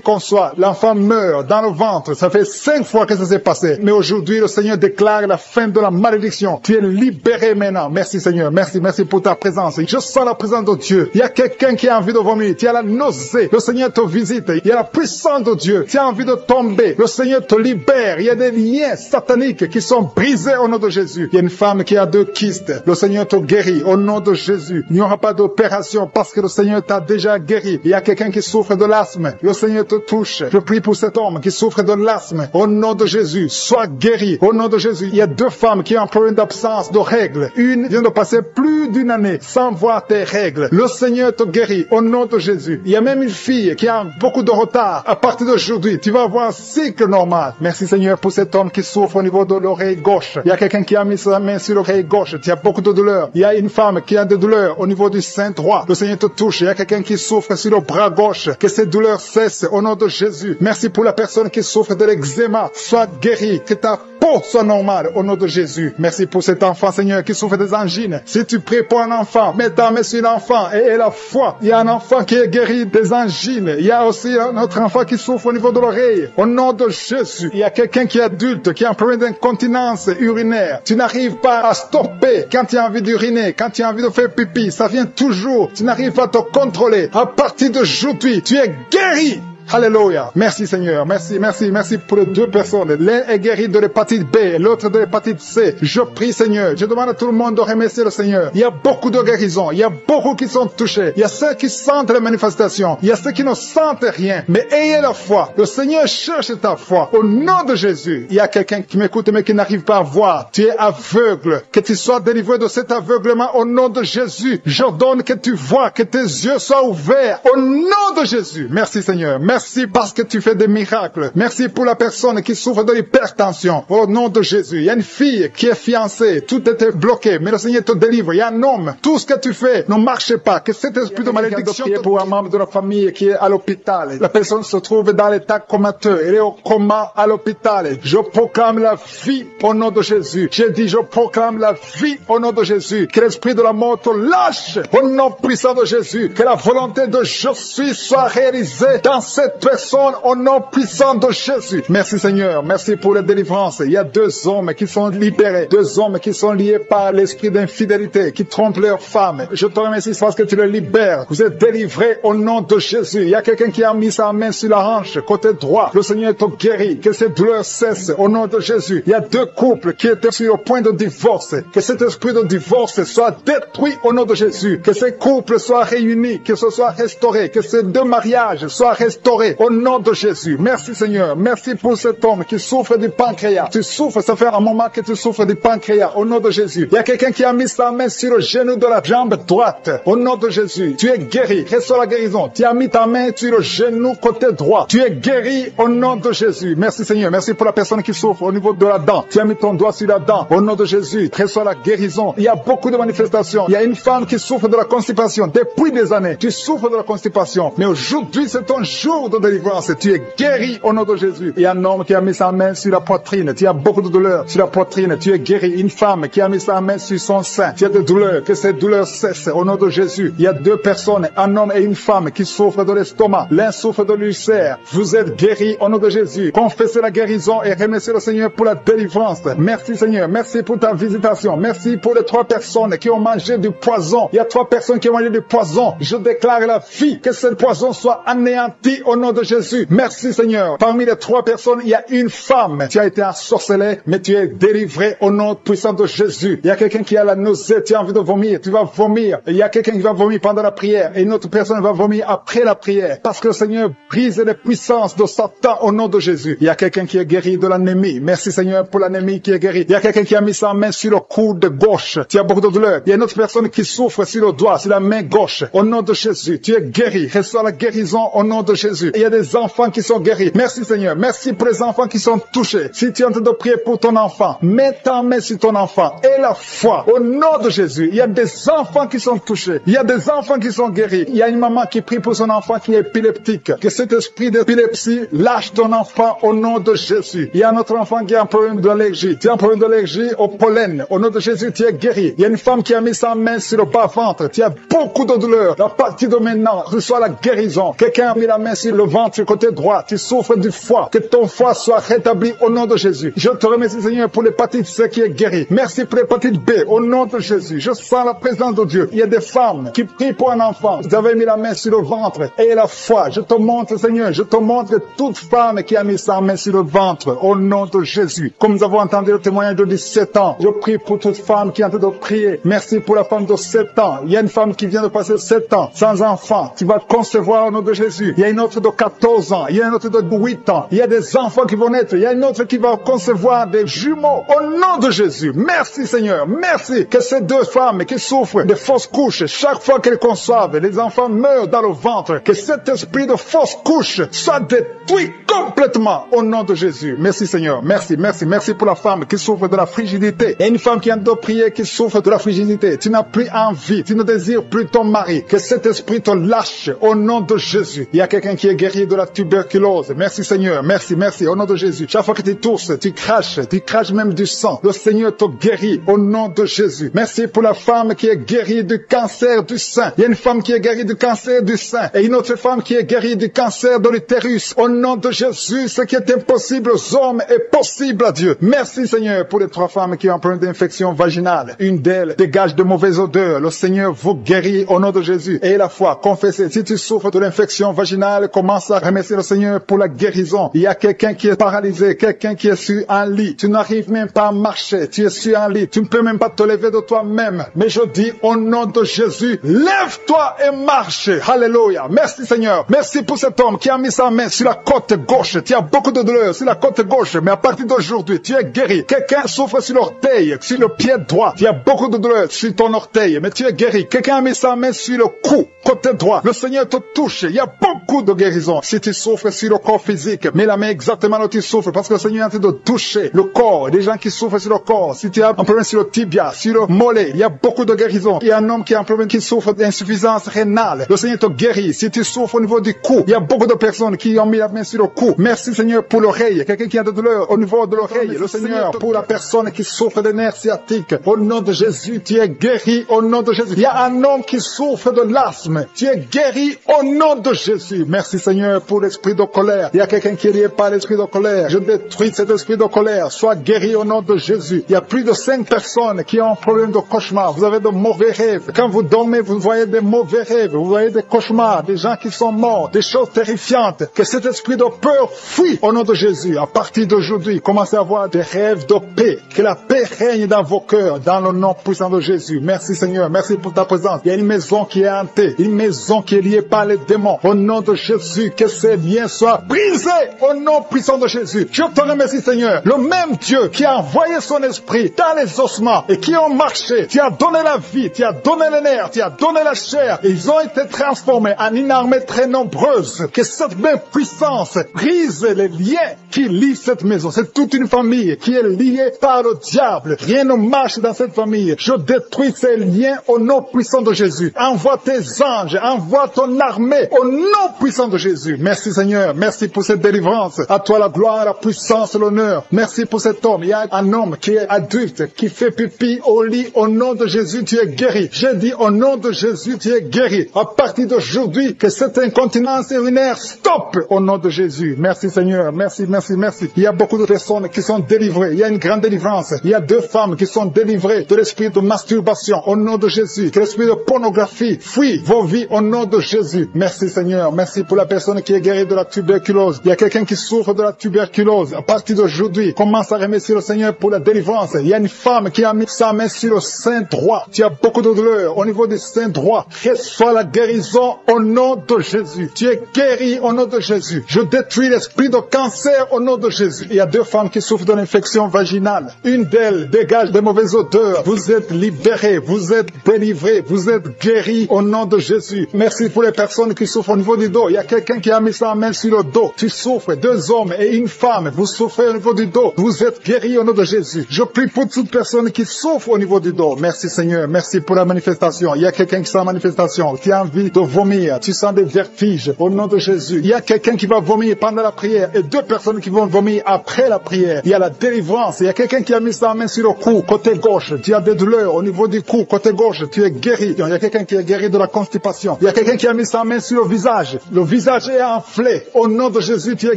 conçois, l'enfant meurt dans le ventre. Ça fait 5 fois que ça s'est passé. Mais aujourd'hui, le Seigneur déclare la fin de la malédiction. Tu es libéré maintenant. Merci Seigneur. Merci pour ta présence. Je sens la présence de Dieu. Il y a quelqu'un qui a envie de vomir. Tu as la nausée. Le Seigneur te visite. Il y a la puissance de Dieu. Tu as envie de tomber. Le Seigneur te libère. Il y a des liens sataniques qui sont brisés au nom de Jésus. Il y a une femme qui a 2 kystes. Le Seigneur te guérit au nom de Jésus. Il n'y aura pas d'opération parce que le Seigneur t'a déjà guéri. Il y a quelqu'un qui souffre de l'asthme. Le Seigneur te touche. Je prie pour cet homme qui souffre de l'asthme. Au nom de Jésus, sois guéri. Au nom de Jésus, il y a 2 femmes qui ont un problème d'absence de règles. Une vient de passer plus d'une année sans voir tes règles. Le Seigneur te guérit au nom de Jésus. Il y a même une fille qui a beaucoup de retard. À partir d'aujourd'hui, tu vas avoir un cycle normal. Merci Seigneur pour cet homme qui souffre au niveau de l'oreille gauche. Il y a quelqu'un qui a mis sa main sur l'oreille gauche. Tu as beaucoup de douleurs. Il y a une femme qui a des douleurs au niveau du sein droit. Le Seigneur te touche. Il y a quelqu'un qui souffre sur le bras gauche. Que ces douleurs cessent au nom de Jésus. Merci pour la personne qui souffre de l'eczéma. Sois guéri. Que ta peau soit normale au nom de Jésus. Merci pour cet enfant Seigneur qui souffre des angines. Si tu pries pour un enfant, mets ta main sur l'enfant et aie la foi. Il y a un enfant qui est guéri des angines. Il y a aussi un autre enfant qui souffre au niveau de l'oreille. Au nom de Jésus. Il y a quelqu'un qui est adulte, qui a un problème d'incontinence urinaire. Tu n'arrives pas à stopper quand tu as envie d'uriner, quand tu as envie de faire pipi. Ça vient toujours. Tu n'arrives pas à te contrôler. À partir d'aujourd'hui, tu es guéri. Alléluia. Merci Seigneur. Merci pour les 2 personnes. L'un est guéri de l'hépatite B, l'autre de l'hépatite C. Je prie Seigneur. Je demande à tout le monde de remercier le Seigneur. Il y a beaucoup de guérisons. Il y a beaucoup qui sont touchés. Il y a ceux qui sentent les manifestations. Il y a ceux qui ne sentent rien. Mais ayez la foi. Le Seigneur cherche ta foi. Au nom de Jésus. Il y a quelqu'un qui m'écoute mais qui n'arrive pas à voir. Tu es aveugle. Que tu sois délivré de cet aveuglement au nom de Jésus. J'ordonne que tu vois, que tes yeux soient ouverts. Au nom de Jésus. Merci Seigneur. Merci parce que tu fais des miracles. Merci pour la personne qui souffre de l'hypertension. Au nom de Jésus. Il y a une fille qui est fiancée. Tout était bloqué. Mais le Seigneur te délivre. Il y a un homme. Tout ce que tu fais ne marche pas. Que cet esprit de malédiction pour un membre de la famille qui est à l'hôpital. La personne se trouve dans l'état comateux. Elle est au coma à l'hôpital. Je proclame la vie au nom de Jésus. J'ai dit je proclame la vie au nom de Jésus. Que l'esprit de la mort te lâche au nom puissant de Jésus. Que la volonté de je suis soit réalisée dans cette cette personne au nom puissant de Jésus. Merci Seigneur, merci pour la délivrance. Il y a 2 hommes qui sont libérés, 2 hommes qui sont liés par l'esprit d'infidélité, qui trompent leurs femmes. Je te remercie parce que tu les libères. Vous êtes délivrés au nom de Jésus. Il y a quelqu'un qui a mis sa main sur la hanche, côté droit. Le Seigneur te guérit, que ces douleurs cessent au nom de Jésus. Il y a 2 couples qui étaient sur le point de divorce. Que cet esprit de divorce soit détruit au nom de Jésus. Que ces couples soient réunis, que ce soit restauré, que ces 2 mariages soient restaurés au nom de Jésus. Merci Seigneur. Merci pour cet homme qui souffre du pancréas. Tu souffres, ça fait un moment que tu souffres du pancréas au nom de Jésus. Il y a quelqu'un qui a mis sa main sur le genou de la jambe droite au nom de Jésus. Tu es guéri. Reçois la guérison. Tu as mis ta main sur le genou côté droit. Tu es guéri au nom de Jésus. Merci Seigneur. Merci pour la personne qui souffre au niveau de la dent. Tu as mis ton doigt sur la dent au nom de Jésus. Reçois la guérison. Il y a beaucoup de manifestations. Il y a une femme qui souffre de la constipation depuis des années. Tu souffres de la constipation. Mais aujourd'hui, c'est ton jour de délivrance. Tu es guéri au nom de Jésus. Il y a un homme qui a mis sa main sur la poitrine. Tu as beaucoup de douleurs sur la poitrine. Tu es guéri. Une femme qui a mis sa main sur son sein. Tu as des douleurs. Que ces douleurs cessent au nom de Jésus. Il y a 2 personnes, un homme et une femme qui souffrent de l'estomac. L'un souffre de l'ulcère. Vous êtes guéris au nom de Jésus. Confessez la guérison et remerciez le Seigneur pour la délivrance. Merci Seigneur. Merci pour ta visitation. Merci pour les 3 personnes qui ont mangé du poison. Il y a 3 personnes qui ont mangé du poison. Je déclare la vie. Que ce poison soit anéanti au nom de Jésus. Merci Seigneur. Parmi les 3 personnes, il y a une femme. Tu as été ensorcelé, mais tu es délivré au nom puissant de Jésus. Il y a quelqu'un qui a la nausée. Tu as envie de vomir. Tu vas vomir. Il y a quelqu'un qui va vomir pendant la prière. Et une autre personne va vomir après la prière. Parce que le Seigneur brise les puissances de Satan au nom de Jésus. Il y a quelqu'un qui est guéri de l'anémie. Merci Seigneur pour l'anémie qui est guérie. Il y a quelqu'un qui a mis sa main sur le coude gauche. Tu as beaucoup de douleur. Il y a une autre personne qui souffre sur le doigt, sur la main gauche. Au nom de Jésus, tu es guéri. Reçois la guérison au nom de Jésus. Il y a des enfants qui sont guéris. Merci Seigneur. Merci pour les enfants qui sont touchés. Si tu es en train de prier pour ton enfant, mets ta main sur ton enfant et la foi. Au nom de Jésus, il y a des enfants qui sont touchés. Il y a des enfants qui sont guéris. Il y a une maman qui prie pour son enfant qui est épileptique. Que cet esprit d'épilepsie lâche ton enfant au nom de Jésus. Il y a un autre enfant qui a un problème d'allergie. Tu as un problème d'allergie au pollen. Au nom de Jésus, tu es guéri. Il y a une femme qui a mis sa main sur le bas-ventre. Tu as beaucoup de douleur. À partir de maintenant, reçois la guérison. Quelqu'un a mis la main sur le ventre côté droit. Tu souffres du foie. Que ton foie soit rétabli au nom de Jésus. Je te remercie Seigneur pour l'hépatite C qui est guérie. Merci pour l'hépatite B au nom de Jésus. Je sens la présence de Dieu. Il y a des femmes qui prient pour un enfant. Vous avez mis la main sur le ventre et la foi. Je te montre Seigneur. Je te montre toute femme qui a mis sa main sur le ventre au nom de Jésus. Comme nous avons entendu le témoignage de 17 ans, je prie pour toute femme qui est en train de prier. Merci pour la femme de 7 ans. Il y a une femme qui vient de passer 7 ans sans enfant. Tu vas concevoir au nom de Jésus. Il y a une autre de 14 ans. Il y a une autre de 8 ans. Il y a des enfants qui vont naître. Il y a une autre qui va concevoir des jumeaux au nom de Jésus. Merci Seigneur. Merci que ces 2 femmes qui souffrent de fausses couches, chaque fois qu'elles conçoivent, les enfants meurent dans le ventre. Que cet esprit de fausse couche soit détruit complètement au nom de Jésus. Merci Seigneur. Merci, merci, merci pour la femme qui souffre de la frigidité. Il y a une femme qui a de prier qui souffre de la frigidité. Tu n'as plus envie, tu ne désires plus ton mari. Que cet esprit te lâche au nom de Jésus. Il y a quelqu'un qui est guéri de la tuberculose. Merci Seigneur. Merci, merci au nom de Jésus. Chaque fois que tu tousses, tu craches même du sang. Le Seigneur te guérit au nom de Jésus. Merci pour la femme qui est guérie du cancer du sein. Il y a une femme qui est guérie du cancer du sein et une autre femme qui est guérie du cancer de l'utérus. Au nom de Jésus, ce qui est impossible aux hommes est possible à Dieu. Merci Seigneur pour les 3 femmes qui ont un problème d'infection vaginale. Une d'elles dégage de mauvaises odeurs. Le Seigneur vous guérit au nom de Jésus. Et la foi, confessez. Si tu souffres de l'infection vaginale, commence à remercier le Seigneur pour la guérison. Il y a quelqu'un qui est paralysé, quelqu'un qui est sur un lit. Tu n'arrives même pas à marcher. Tu es sur un lit. Tu ne peux même pas te lever de toi-même. Mais je dis au nom de Jésus, lève-toi et marche. Alléluia. Merci Seigneur. Merci pour cet homme qui a mis sa main sur la côte gauche. Tu as beaucoup de douleur sur la côte gauche, mais à partir d'aujourd'hui, tu es guéri. Quelqu'un souffre sur l'orteil, sur le pied droit. Tu as beaucoup de douleur sur ton orteil, mais tu es guéri. Quelqu'un a mis sa main sur le cou, côté droit. Le Seigneur te touche. Il y a beaucoup de guérison. Si tu souffres sur le corps physique, mets la main exactement là où tu souffres, parce que le Seigneur est en train de toucher le corps. Des gens qui souffrent sur le corps. Si tu as un problème sur le tibia, sur le mollet, il y a beaucoup de guérison. Il y a un homme qui a un problème qui souffre d'insuffisance rénale. Le Seigneur te guérit. Si tu souffres au niveau du cou, il y a beaucoup de personnes qui ont mis la main sur le cou. Merci Seigneur pour l'oreille. Quelqu'un qui a de douleur au niveau de l'oreille. Le Seigneur pour la personne qui souffre des nerfs sciatiques. Au nom de Jésus, tu es guéri au nom de Jésus. Il y a un homme qui souffre de l'asthme. Tu es guéri au nom de Jésus. Merci Merci Seigneur pour l'esprit de colère. Il y a quelqu'un qui est lié par l'esprit de colère. Je détruis cet esprit de colère. Sois guéri au nom de Jésus. Il y a plus de 5 personnes qui ont un problème de cauchemar. Vous avez de mauvais rêves. Quand vous dormez, vous voyez des mauvais rêves. Vous voyez des cauchemars, des gens qui sont morts, des choses terrifiantes. Que cet esprit de peur fuit au nom de Jésus. À partir d'aujourd'hui, commencez à avoir des rêves de paix. Que la paix règne dans vos cœurs, dans le nom puissant de Jésus. Merci Seigneur. Merci pour ta présence. Il y a une maison qui est hantée. Une maison qui est liée par les démons. Au nom de Jésus, que ces liens soient brisés au nom puissant de Jésus. Je te remercie Seigneur. Le même Dieu qui a envoyé son esprit dans les ossements et qui ont marché. Tu as donné la vie, tu as donné les nerfs, tu as donné la chair. Et ils ont été transformés en une armée très nombreuse. Que cette même puissance brise les liens qui lient cette maison. C'est toute une famille qui est liée par le diable. Rien ne marche dans cette famille. Je détruis ces liens au nom puissant de Jésus. Envoie tes anges, envoie ton armée au nom puissant de Jésus. Merci Seigneur, merci pour cette délivrance. À toi la gloire, la puissance, l'honneur. Merci pour cet homme. Il y a un homme qui est adulte, qui fait pipi au lit. Au nom de Jésus, tu es guéri. J'ai dit au nom de Jésus, tu es guéri. À partir d'aujourd'hui, que cette incontinence urinaire stoppe au nom de Jésus. Merci Seigneur, merci, merci, merci. Il y a beaucoup de personnes qui sont délivrées. Il y a une grande délivrance. Il y a 2 femmes qui sont délivrées de l'esprit de masturbation au nom de Jésus. Que l'esprit de pornographie fuit vos vies au nom de Jésus. Merci Seigneur, merci pour la personne qui est guérie de la tuberculose. Il y a quelqu'un qui souffre de la tuberculose. À partir d'aujourd'hui, commence à remercier le Seigneur pour la délivrance. Il y a une femme qui a mis sa main sur le sein droit. Tu as beaucoup de douleur au niveau du sein droit. Reçois la guérison au nom de Jésus. Tu es guéri au nom de Jésus. Je détruis l'esprit de cancer au nom de Jésus. Il y a 2 femmes qui souffrent d'une infection vaginale. Une d'elles dégage de mauvaises odeurs. Vous êtes libérés, vous êtes délivrés, vous êtes guéris au nom de Jésus. Merci pour les personnes qui souffrent au niveau du dos. Il y a quelqu'un qui a mis sa main sur le dos. Tu souffres, 2 hommes et une femme. Vous souffrez au niveau du dos. Vous êtes guéris au nom de Jésus. Je prie pour toute personne qui souffre au niveau du dos. Merci Seigneur, merci pour la manifestation. Il y a quelqu'un qui sent la manifestation, qui a envie de vomir. Tu sens des vertiges au nom de Jésus. Il y a quelqu'un qui va vomir pendant la prière et 2 personnes qui vont vomir après la prière. Il y a la délivrance. Il y a quelqu'un qui a mis sa main sur le cou, côté gauche. Tu as des douleurs au niveau du cou, côté gauche. Tu es guéri. Il y a quelqu'un qui est guéri de la constipation. Il y a quelqu'un qui a mis sa main sur le visage. Le visage est enflé. Au nom de Jésus, tu es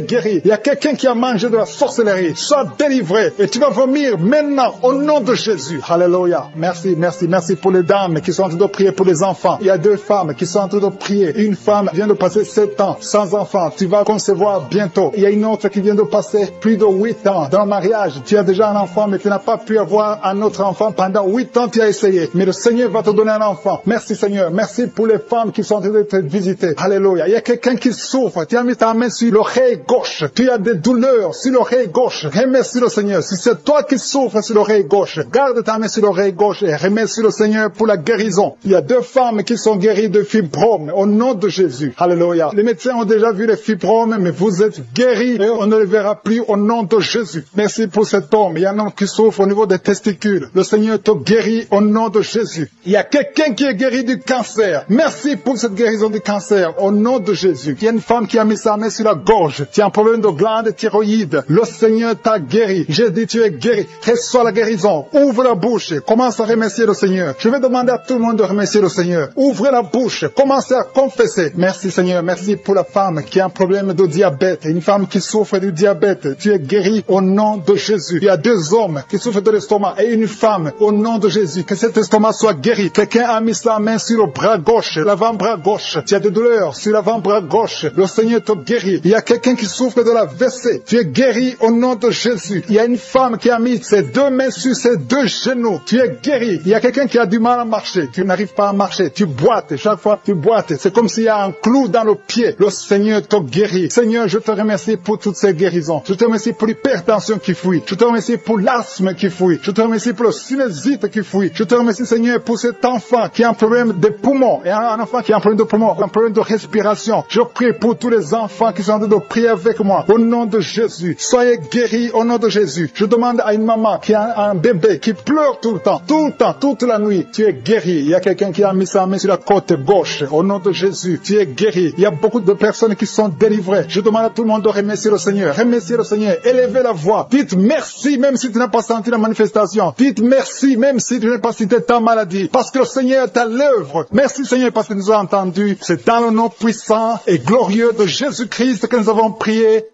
guéri. Il y a quelqu'un qui a mangé de la sorcellerie. Sois délivré et tu vas vomir maintenant au nom de Jésus. Alléluia. Merci, merci, merci pour les dames qui sont en train de prier pour les enfants. Il y a 2 femmes qui sont en train de prier. Une femme vient de passer 7 ans sans enfant. Tu vas concevoir bientôt. Il y a une autre qui vient de passer plus de 8 ans dans le mariage. Tu as déjà un enfant, mais tu n'as pas pu avoir un autre enfant. Pendant 8 ans, tu as essayé. Mais le Seigneur va te donner un enfant. Merci Seigneur. Merci pour les femmes qui sont en train de te visiter. Alléluia. Il y a quelqu'un qui souffre. Tu as mis ta main sur l'oreille gauche. Tu as des douleurs sur l'oreille gauche. Remercie le Seigneur. Si c'est toi qui souffres sur l'oreille gauche, garde ta main sur l'oreille gauche et remercie le Seigneur pour la guérison. Il y a 2 femmes qui sont guéries de fibromes au nom de Jésus. Alléluia. Les médecins ont déjà vu les fibromes, mais vous êtes guéris et on ne les verra plus au nom de Jésus. Merci pour cet homme. Il y a un homme qui souffre au niveau des testicules. Le Seigneur te guérit au nom de Jésus. Il y a quelqu'un qui est guéri du cancer. Merci pour cette guérison du cancer au nom de Jésus. Il y a une femme qui a mis sa main sur la gorge. Tu as un problème de glande thyroïde. Le Seigneur t'a guéri. J'ai dit tu es guéri. Reçois la guérison. Ouvre la bouche. Commence à remercier le Seigneur. Je vais demander à tout le monde de remercier le Seigneur. Ouvrez la bouche. Commencez à confesser. Merci Seigneur. Merci pour la femme qui a un problème de diabète. Une femme qui souffre du diabète. Tu es guéri au nom de Jésus. Il y a 2 hommes qui souffrent de l'estomac et une femme au nom de Jésus. Que cet estomac soit guéri. Quelqu'un a mis sa main sur le bras gauche, l'avant-bras gauche. Tu as des douleurs sur l'avant-bras gauche. Le Seigneur te guérit. Il y a quelqu'un qui souffre de la WC. Tu es guéri au nom de Jésus. Il y a une femme qui a mis ses 2 mains sur ses 2 genoux. Tu es guéri. Il y a quelqu'un qui a du mal à marcher. Tu n'arrives pas à marcher. Tu boites. Chaque fois tu boites. C'est comme s'il y a un clou dans le pied. Le Seigneur te guérit. Seigneur, je te remercie pour toutes ces guérisons. Je te remercie pour l'hypertension qui fuit. Je te remercie pour l'asthme qui fuit. Je te remercie pour le sinusite qui fuit. Je te remercie, Seigneur, pour cet enfant qui a un problème de poumon. Et un enfant qui a un problème de poumon, un problème de respiration. Je prie pour tous les enfants qui sont en train de prier avec moi. Au nom de Jésus, soyez guéris au nom de Jésus. Je demande à une maman qui a un bébé qui pleure tout le temps, toute la nuit. Tu es guéri. Il y a quelqu'un qui a mis sa main sur la côte gauche. Au nom de Jésus, tu es guéri. Il y a beaucoup de personnes qui sont délivrées. Je demande à tout le monde de remercier le Seigneur. Remerciez le Seigneur. Élevez la voix. Dites merci même si tu n'as pas senti la manifestation. Dites merci même si tu n'as pas cité ta maladie. Parce que le Seigneur est à l'œuvre. Merci Seigneur parce que nous avons entendu. C'est dans le nom puissant et glorieux de Jésus-Christ que nous avons prié.